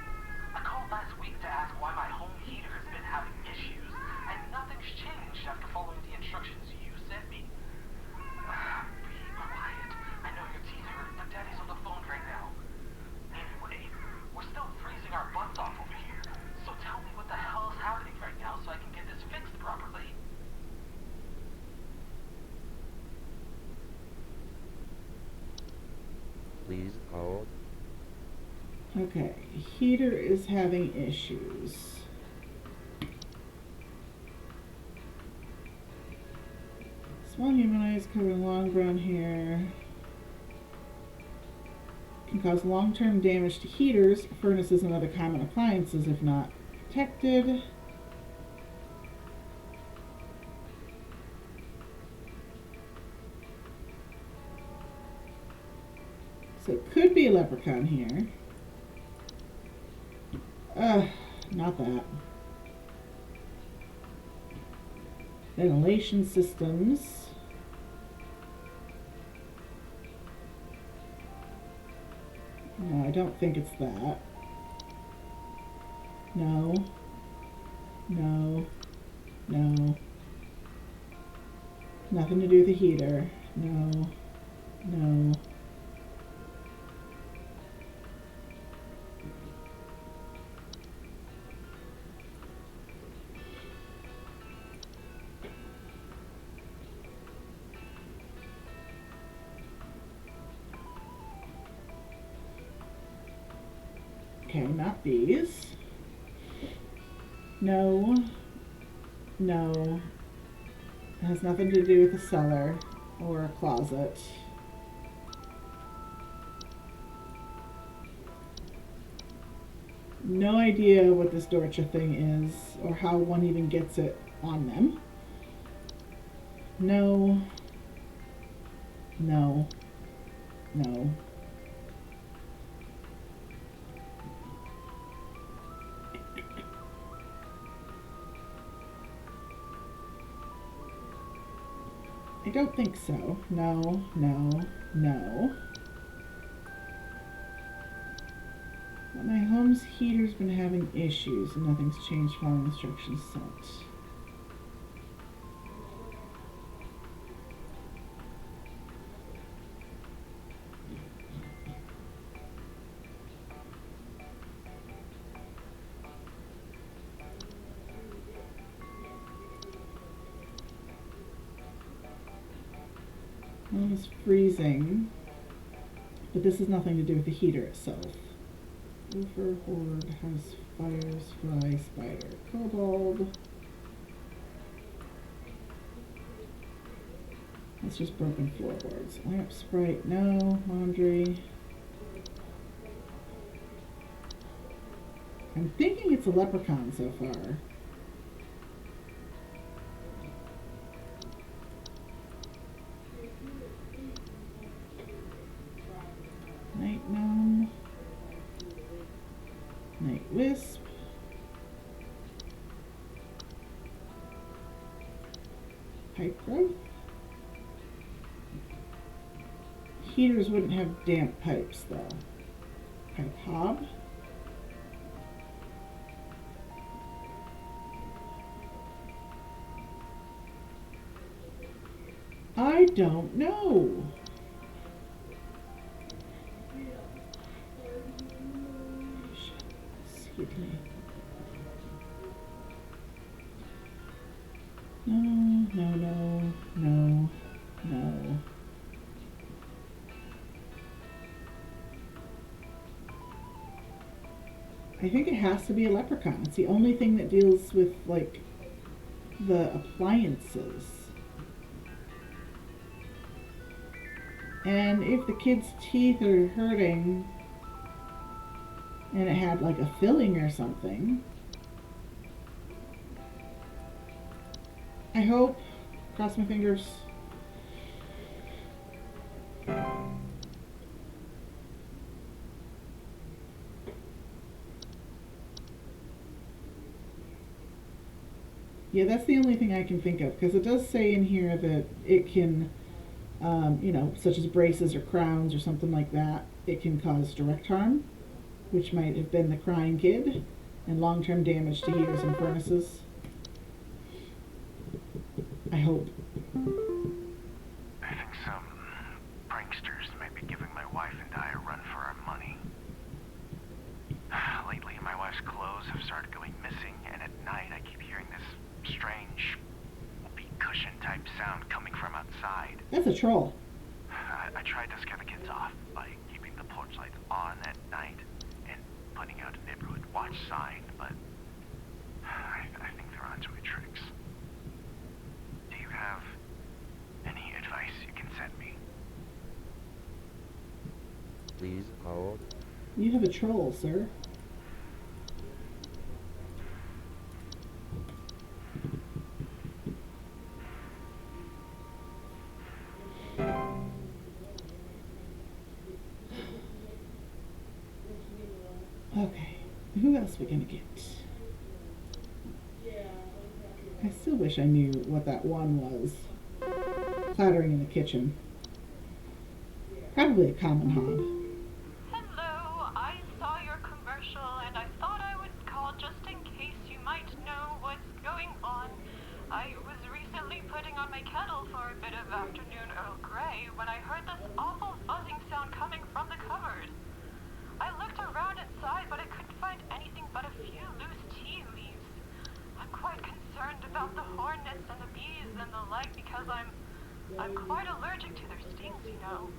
S10: I called last week to ask why my home heater has been having issues, and nothing's changed after following the instructions you sent me. Be quiet. I know your teeth hurt, but Daddy's on the phone right now. Anyway, we're still freezing our butts off over here, so tell me what the hell is happening right now so I can get this fixed properly.
S5: Please hold.
S1: Okay, heater is having issues. Small human eyes covering long brown hair. Can cause long-term damage to heaters, furnaces, and other common appliances if not protected. So it could be a leprechaun here. Not that. Ventilation systems. No, I don't think it's that. No. No. No. Nothing to do with the heater. No. No. Okay, not these. No. No. It has nothing to do with a cellar or a closet. No idea what this Dorcha thing is or how one even gets it on them. No. No. No. I don't think so. No, no, no. But my home's heater's been having issues and nothing's changed following instructions sent. Home is freezing, but this has nothing to do with the heater itself. Gopher, horde, house fires, fly, spider, kobold. That's just broken floorboards. Lamp sprite, no. Laundry. I'm thinking it's a leprechaun so far. Night gnome. Night wisp. Pipe growth. Heaters wouldn't have damp pipes though. Pipe hob. I don't know. Excuse me. No, no, no, no, no. I think it has to be a leprechaun. It's the only thing that deals with, like, the appliances. And if the kid's teeth are hurting and it had like a filling or something, I hope, cross my fingers, yeah, that's the only thing I can think of, because it does say in here that it can, you know, such as braces or crowns or something like that, it can cause direct harm, which might have been the crying kid, and long-term damage to heaters and furnaces. I hope.
S3: I think some pranksters might be giving my wife and I a run for our money. Lately, my wife's clothes have started going missing, and at night I keep hearing this strange whoopee cushion type sound coming from outside.
S1: That's a troll.
S3: I tried to scare the kids off by keeping the porch lights on at night and putting out a neighborhood watch sign, but I think they're onto my tricks. Do you have any advice you can send me?
S5: Please hold.
S1: You have a troll, sir. Okay, who else we gonna get? I still wish I knew what that one was. Clattering in the kitchen. Probably a common hob.
S4: Hello, I saw your commercial and I thought I would call just in case you might know what's going on. I was recently putting on my kettle for a bit of afternoon Earl Grey when I heard this awful buzzing sound coming from the cupboard. I looked around inside, but I couldn't find anything but a few loose tea leaves. I'm quite concerned about the hornets and the bees and the like because I'm quite allergic to their stings, you know.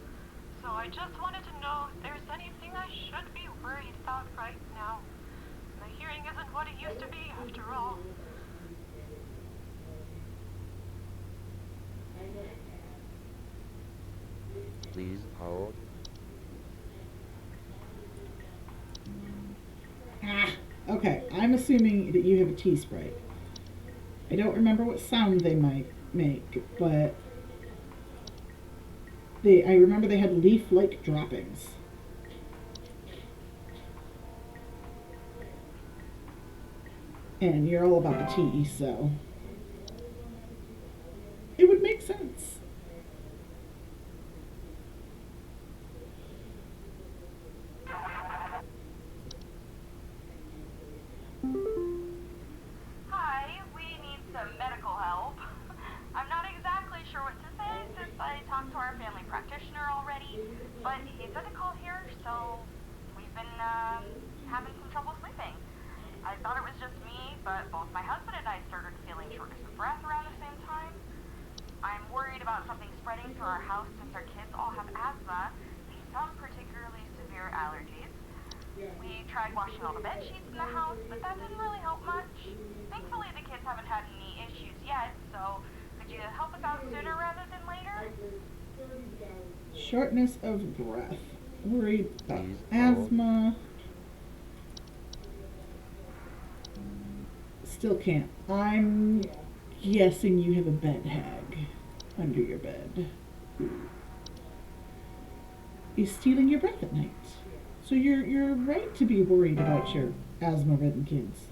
S4: So I just wanted to know if there's anything I should be worried about right now. My hearing isn't what it used to be, after all.
S5: Please hold.
S1: Okay, I'm assuming that you have a tea spray. I don't remember what sound they might make, but I remember they had leaf-like droppings. And you're all about the tea, so it would make sense.
S2: Hi, we need some medical help. I'm not exactly sure what to say since I talked to our family practitioner already, but he said to call here, so we've been having some trouble sleeping. I thought it was just me, but both my husband and I started feeling shortness of breath around the same time. I'm worried about something spreading through our house since our kids all have asthma and some particularly severe allergies. We tried washing all the bed sheets in the house, but that didn't really help much. Thankfully, the kids haven't had any issues yet, so could you help us out sooner rather than later?
S1: Shortness of breath. Worried about
S5: Please
S1: asthma. Still can't. I'm guessing you have a bed hag under your bed who is stealing your breath at night. So you're right to be worried about your asthma-ridden kids.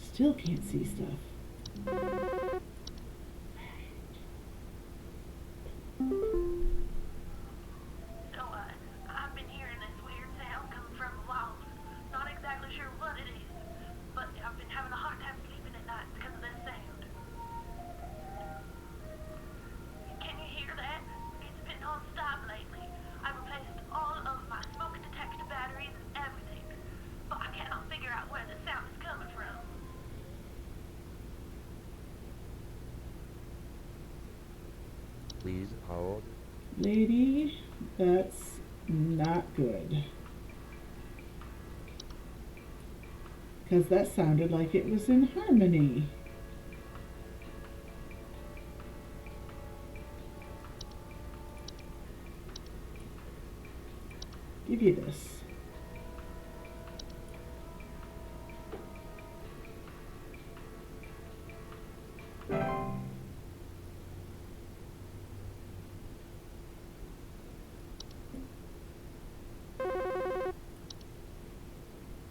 S1: Still can't see stuff.
S9: So, I've been hearing this weird sound coming from the walls. Not exactly sure what it is, but I've been having a hard time sleeping at night because of this sound. Can you hear that? It's been non-stop lately. I've replaced all of my smoke detector batteries and everything, but I cannot figure out where the sound is coming from.
S5: Please hold.
S1: Lady, that's not good. Because that sounded like it was in harmony. give you this.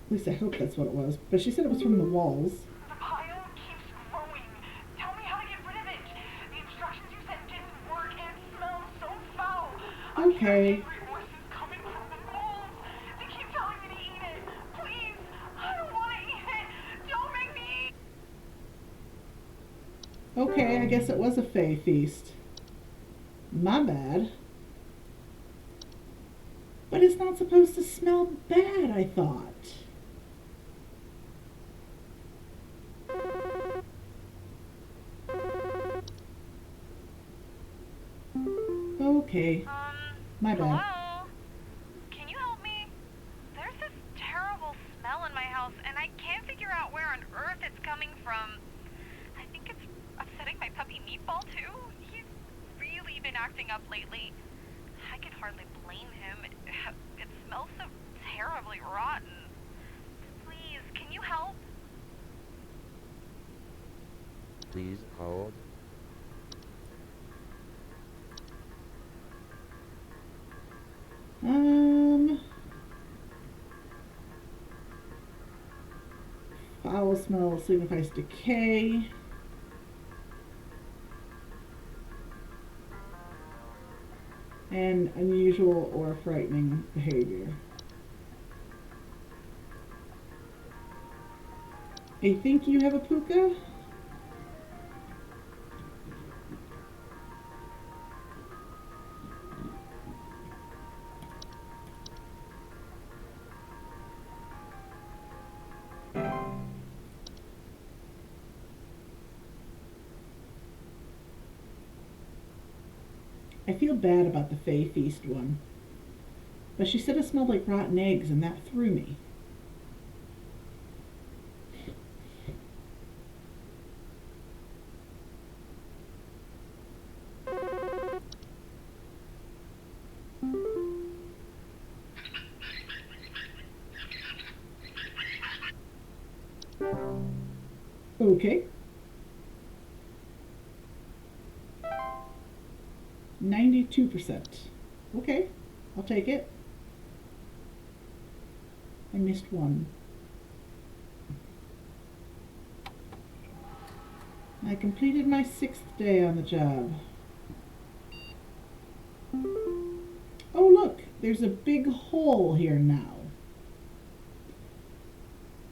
S1: At least I hope that's what it was. But she said it was from the walls.
S4: The pile keeps growing. Tell me how to get rid of it. The instructions you sent didn't work and it smells so foul. I'm hearing
S1: Okay.
S4: angry voices coming from the walls. They keep telling me to eat it. Please, I don't want to eat it. Don't make me eat.
S1: Okay, I guess it was a Fae feast. My bad. But it's not supposed to smell bad, I thought. Okay, my bad.
S2: Hello? Can you help me? There's this terrible smell in my house, and I can't figure out where on earth it's coming from. I think it's upsetting my puppy Meatball, too. He's really been acting up lately. I can hardly blame him. It smells so terribly rotten. Please, can you help?
S5: Please hold.
S1: Foul smell signifies decay. And unusual or frightening behavior. I think you have a puka? I feel bad about the Fae Feast one. But she said it smelled like rotten eggs, and that threw me. Okay. 92%. Okay, I'll take it. I missed one. I completed my 6th day on the job. Oh look, there's a big hole here now.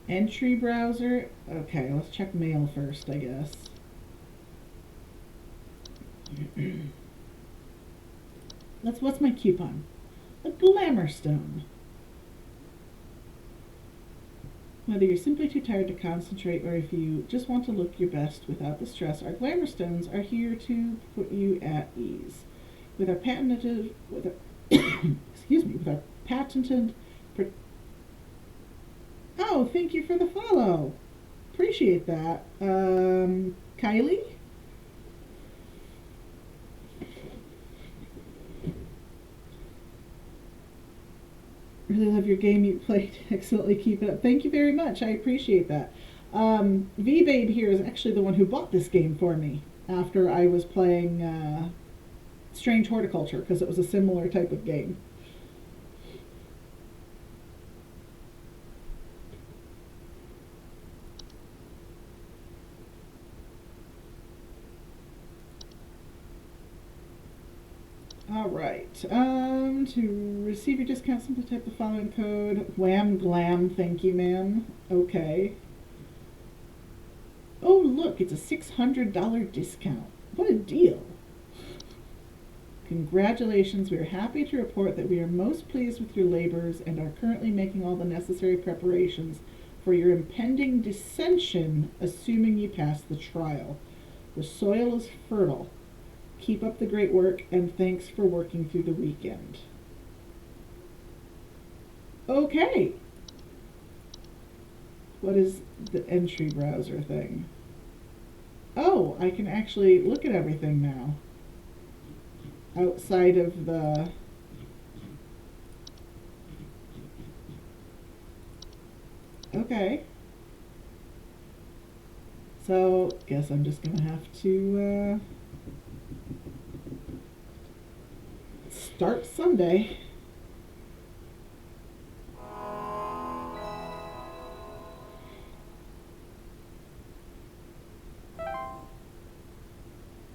S1: Entry browser. Okay, let's check mail first, I guess. What's my coupon? A glamour stone. Whether you're simply too tired to concentrate or if you just want to look your best without the stress, our glamour stones are here to put you at ease. With our patented, with our patented. Oh, thank you for the follow. Appreciate that. Kylie? Really love your game you played. Excellently, keep it up. Thank you very much. I appreciate that. V-Babe here is actually the one who bought this game for me after I was playing Strange Horticulture, because it was a similar type of game. Alright, to receive your discount, simply type the following code. Wham glam, thank you, ma'am. Okay. Oh, look, it's a $600 discount. What a deal. Congratulations, we are happy to report that we are most pleased with your labors and are currently making all the necessary preparations for your impending dissension, assuming you pass the trial. The soil is fertile. Keep up the great work, and thanks for working through the weekend. Okay. What is the entry browser thing? Oh, I can actually look at everything now. Outside of the Okay. So, guess I'm just gonna have to start Sunday.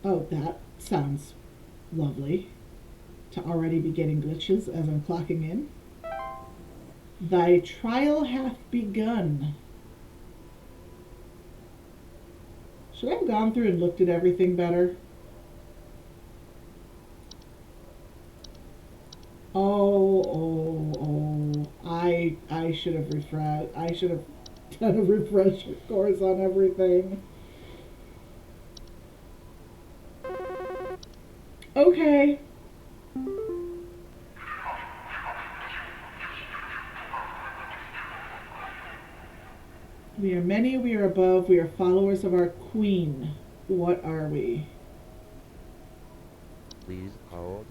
S1: Oh, that sounds lovely. To already be getting glitches as I'm clocking in. Thy trial hath begun. Should I have gone through and looked at everything better? Oh. I should have I should have done a refresher course on everything. Okay. We are many, we are above, we are followers of our queen. What are we?
S5: Please hold.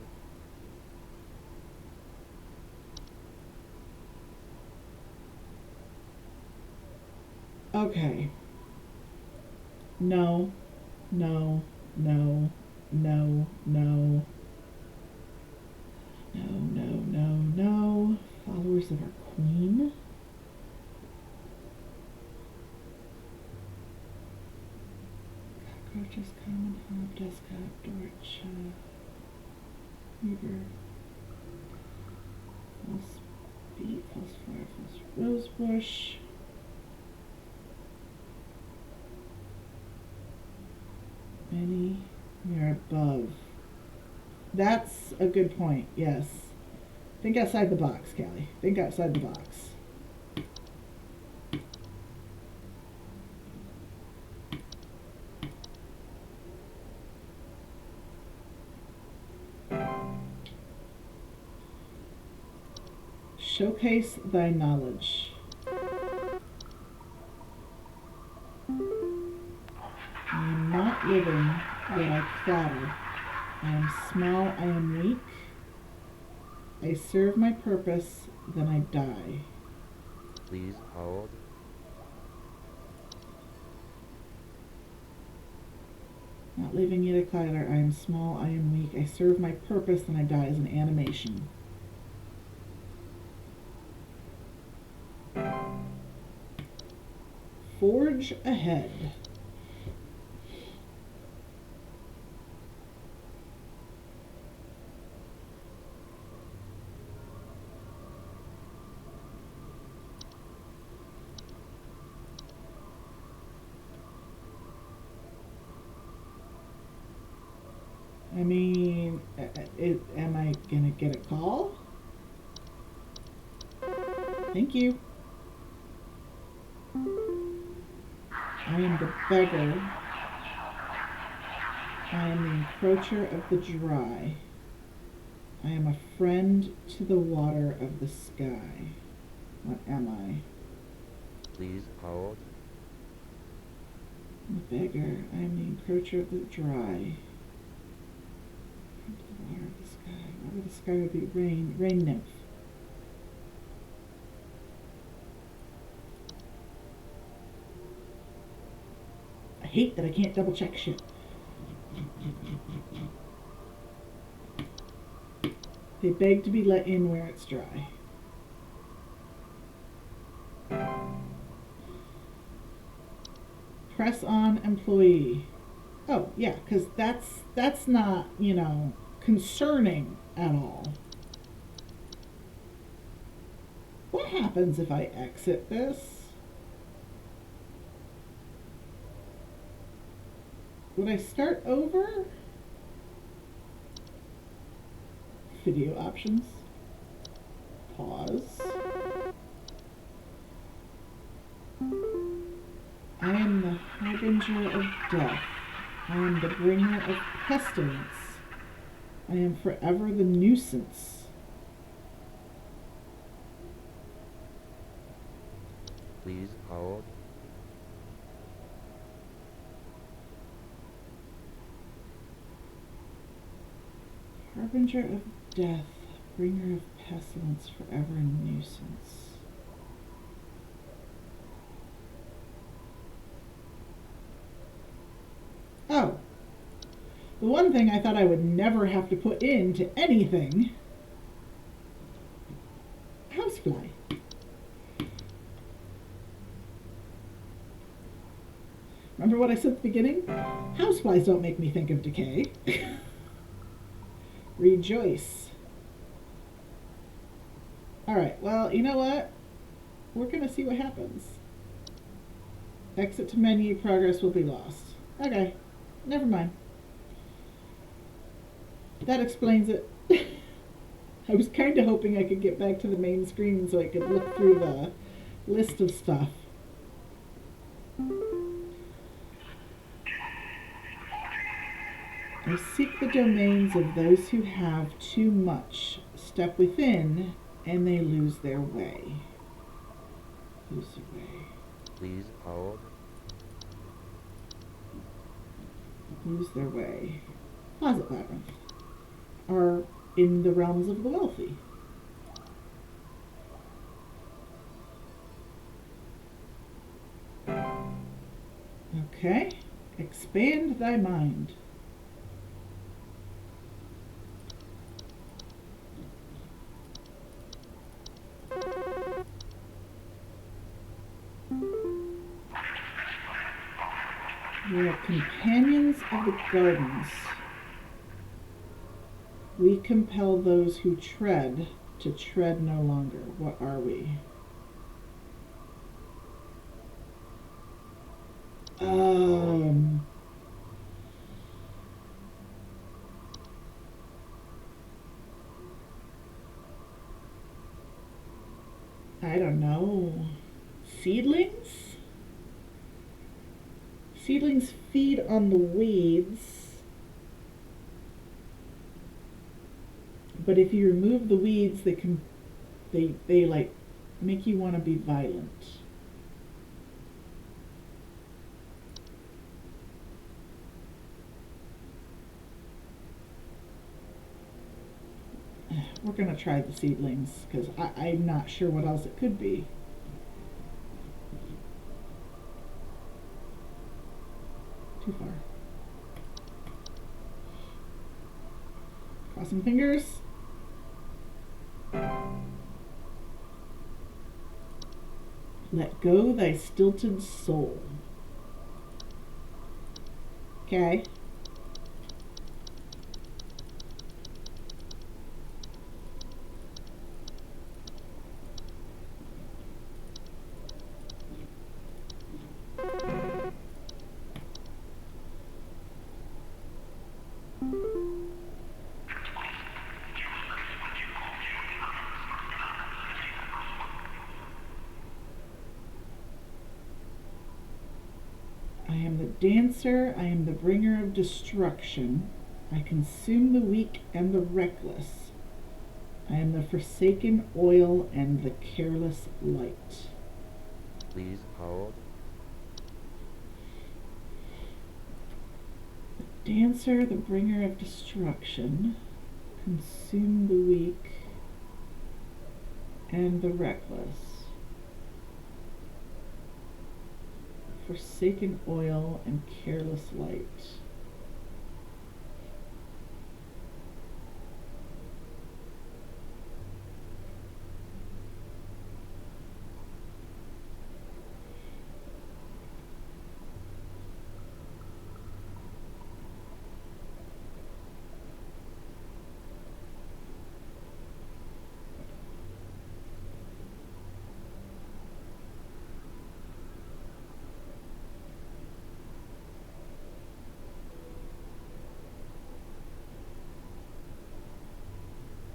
S1: Okay. No. No. No. No. No. No. Followers of our queen? Cockroaches, common hob, desktop, Dorch, Weaver, false beet, false fire, false rosebush. Many, we are above. That's a good point, yes. Think outside the box, Callie. Think outside the box. Showcase thy knowledge. I am not living, yet I clatter. I am small, I am weak. I serve my purpose, then I die.
S5: Please hold.
S1: Not living, yet I clatter. I am small, I am weak. I serve my purpose, then I die as an animation. Forge ahead. I mean, am I gonna get a call? Thank you. I am the beggar. I am the encroacher of the dry. I am a friend to the water of the sky. What am I?
S5: Please hold.
S1: I'm a beggar. I am the encroacher of the dry. The water of the sky. Water of the sky would be rain. Rain nymph. I hate that I can't double check shit. They beg to be let in where it's dry. Press on employee. Oh, yeah, because that's not, you know, concerning at all. What happens if I exit this? Would I start over? Video options. Pause. I am the harbinger of death. I am the bringer of pestilence. I am forever the nuisance.
S5: Please hold.
S1: Harbinger of death, bringer of pestilence, forever a nuisance. Oh, the one thing I thought I would never have to put into anything. Housefly. Remember what I said at the beginning? Houseflies don't make me think of decay. Rejoice. Alright, well, you know what? We're gonna see what happens. Exit to menu, progress will be lost. Okay, never mind. That explains it. I was kind of hoping I could get back to the main screen so I could look through the list of stuff. I seek the domains of those who have too much. Step within, and they lose their way. Lose their way.
S5: Please hold.
S1: Lose their way. Closet labyrinth. Are in the realms of the wealthy. Okay. Expand thy mind. We are companions of the gardens. We compel those who tread to tread no longer. What are we? I don't know. Seedlings? Seedlings feed on the weeds. But if you remove the weeds, they like make you want to be violent. We're gonna try the seedlings because I'm not sure what else it could be. Too far. Crossing fingers. Let go thy stilted soul. Okay. I am the dancer, I am the bringer of destruction. I consume the weak and the reckless. I am the forsaken oil and the careless light.
S5: Please hold.
S1: The dancer, the bringer of destruction. Consume the weak and the reckless. Forsaken oil and careless light.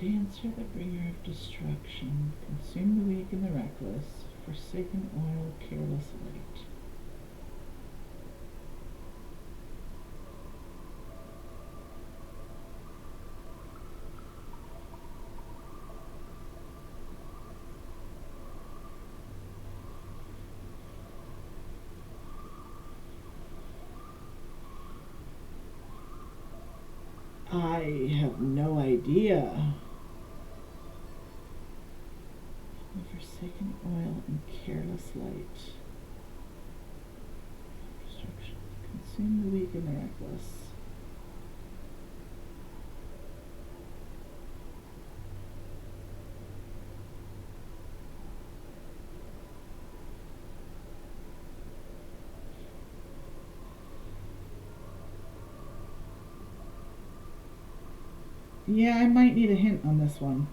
S1: Dancer, the bringer of destruction, consume the weak and the reckless, forsaken oil, careless light. I have no idea. Forsaken oil and careless light. Destruction. Consume the weak and the reckless. Yeah, I might need a hint on this one.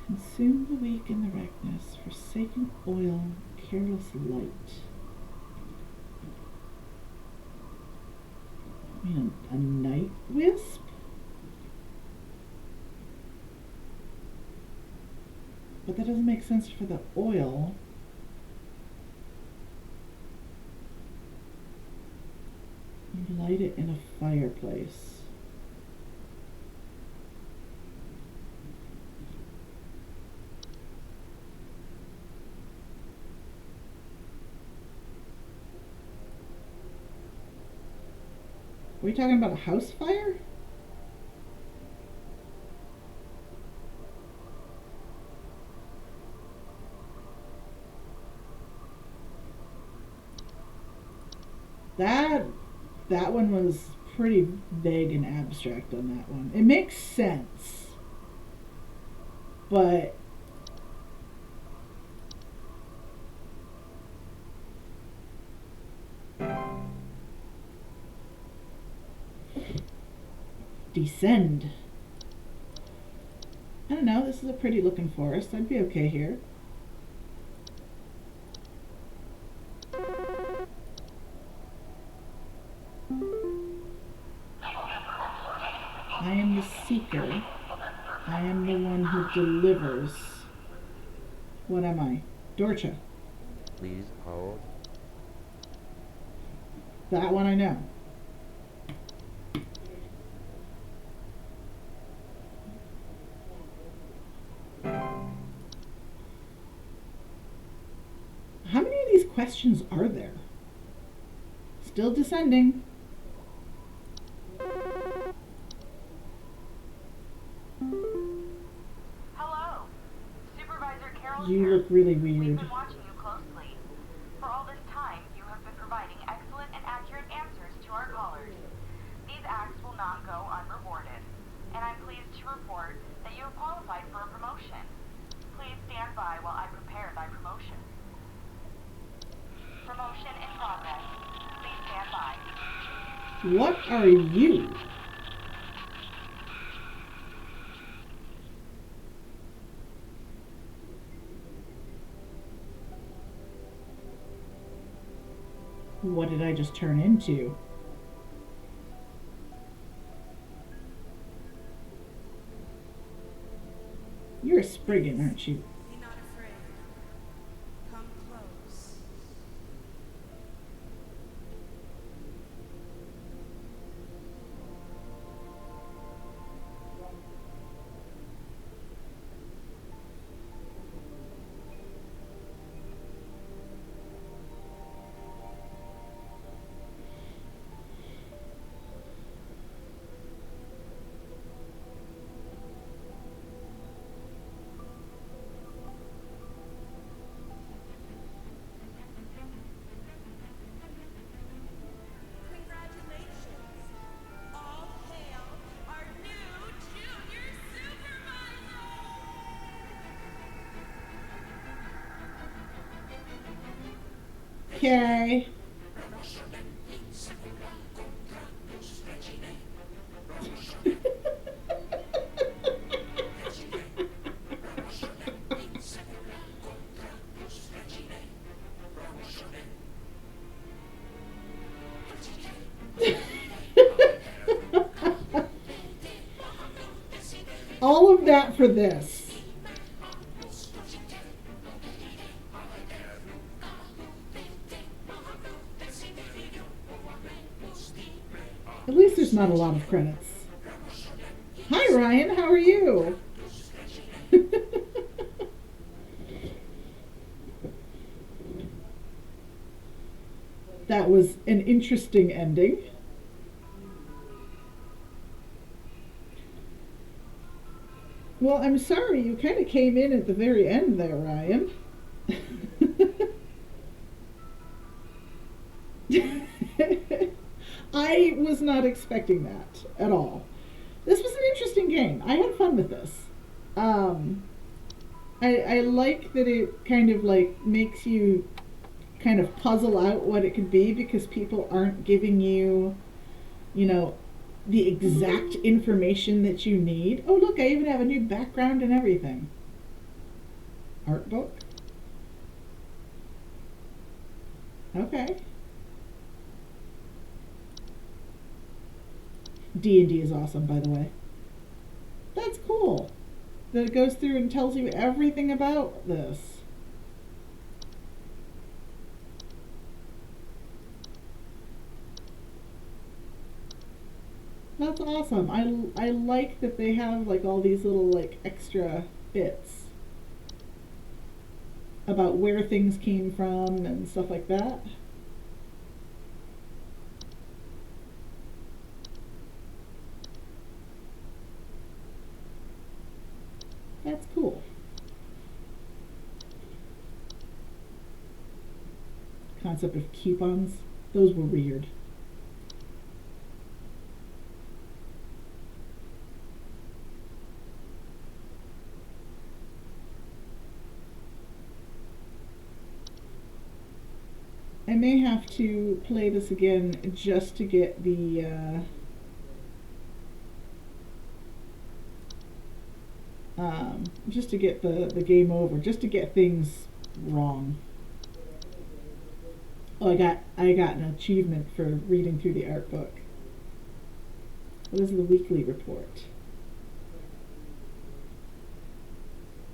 S1: Consume the weak and the reckless, forsaken oil, careless light. I mean, a night wisp? But that doesn't make sense for the oil. You light it in a fireplace. Are we talking about a house fire? That one was pretty vague and abstract on that one. It makes sense, but descend. I don't know, this is a pretty looking forest. I'd be okay here. I am the seeker. I am the one who delivers. What am I? Dorcha.
S5: Please hold.
S1: That one I know. How many of these questions are there? Still descending.
S2: Hello. Supervisor Carol
S1: You
S2: here.
S1: look really
S2: We've
S1: weird.
S2: been watching you closely. For all this time, you have been providing excellent and accurate answers to our callers. These acts will not go unrewarded, and I'm pleased to report that you have qualified for a promotion. Please stand by while I prepare thy promotion. Promotion in progress. Please stand by.
S1: What are you? What did I just turn into? You're a Spriggan, aren't you?
S12: Be not afraid. Come close. Congratulations! All hail our new junior supervisor!
S1: Okay. All of that for this. At least there's not a lot of credits. Hi Ryan, how are you? That was an interesting ending. Well, I'm sorry, you kind of came in at the very end there, Ryan. I was not expecting that at all. This was an interesting game. I had fun with this. Um, I like that it kind of like makes you kind of puzzle out what it could be because people aren't giving you, you know, the exact information that you need. Oh, look, I even have a new background and everything. Art book. Okay. D&D is awesome, by the way. That's cool. That it goes through and tells you everything about this. That's awesome. I like that they have like all these little like extra bits about where things came from and stuff like that. That's cool. Concept of coupons. Those were weird. I may have to play this again just to get the just to get the game over, just to get things wrong. Oh, I got an achievement for reading through the art book. What is the weekly report?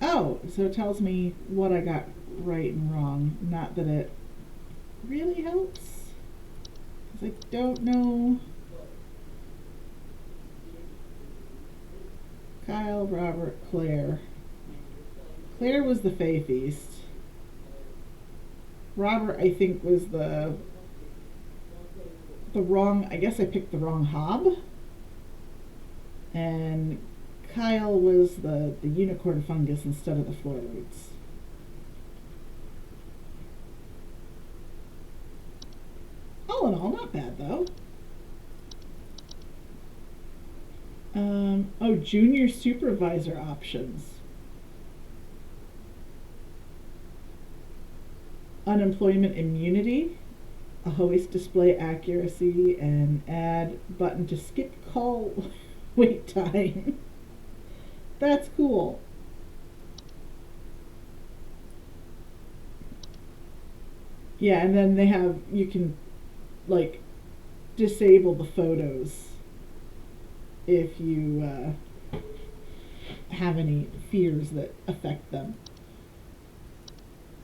S1: Oh, so it tells me what I got right and wrong. Not that it really helps, because I don't know. Kyle, Robert, Claire. Claire was the Fae Feast. Robert, I think, was the wrong. I guess I picked the wrong hob. And Kyle was the unicorn fungus instead of the floor roots. All in all, not bad though. Oh, junior supervisor options. Unemployment immunity, a hoist display accuracy, and add button to skip call wait time. That's cool. Yeah, and then they have, you can like disable the photos if you have any fears that affect them.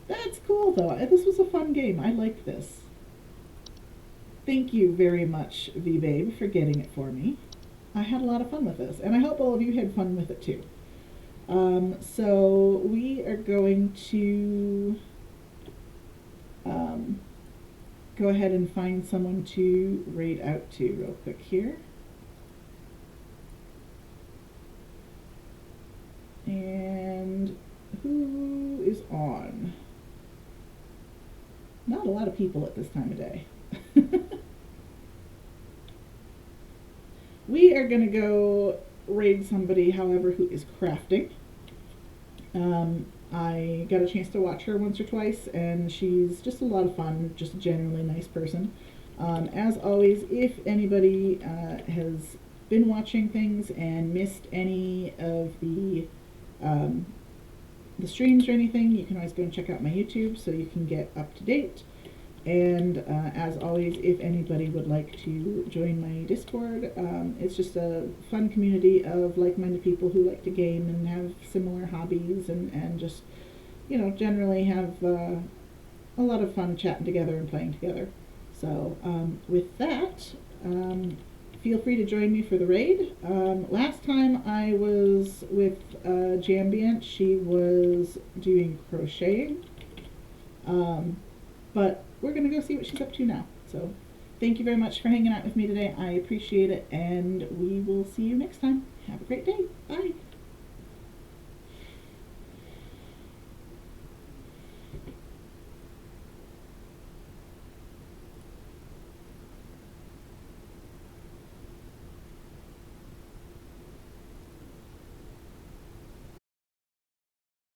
S1: That's cool though. This was a fun game. I liked this. Thank you very much, V-Babe, for getting it for me. I had a lot of fun with this, and I hope all of you had fun with it too. So we are going to go ahead and find someone to raid out to real quick here. And who is on? Not a lot of people at this time of day. We are going to go raid somebody, however, who is crafting. I got a chance to watch her once or twice, and she's just a lot of fun, just a genuinely nice person. As always, if anybody has been watching things and missed any of the streams or anything, you can always go and check out my YouTube so you can get up to date. And as always, if anybody would like to join my Discord, it's just a fun community of like-minded people who like to game and have similar hobbies and just, you know, generally have a lot of fun chatting together and playing together. So with that, feel free to join me for the raid. Last time I was with Jambient, she was doing crocheting. But we're going to go see what she's up to now. So thank you very much for hanging out with me today. I appreciate it, and we will see you next time. Have a great day. Bye.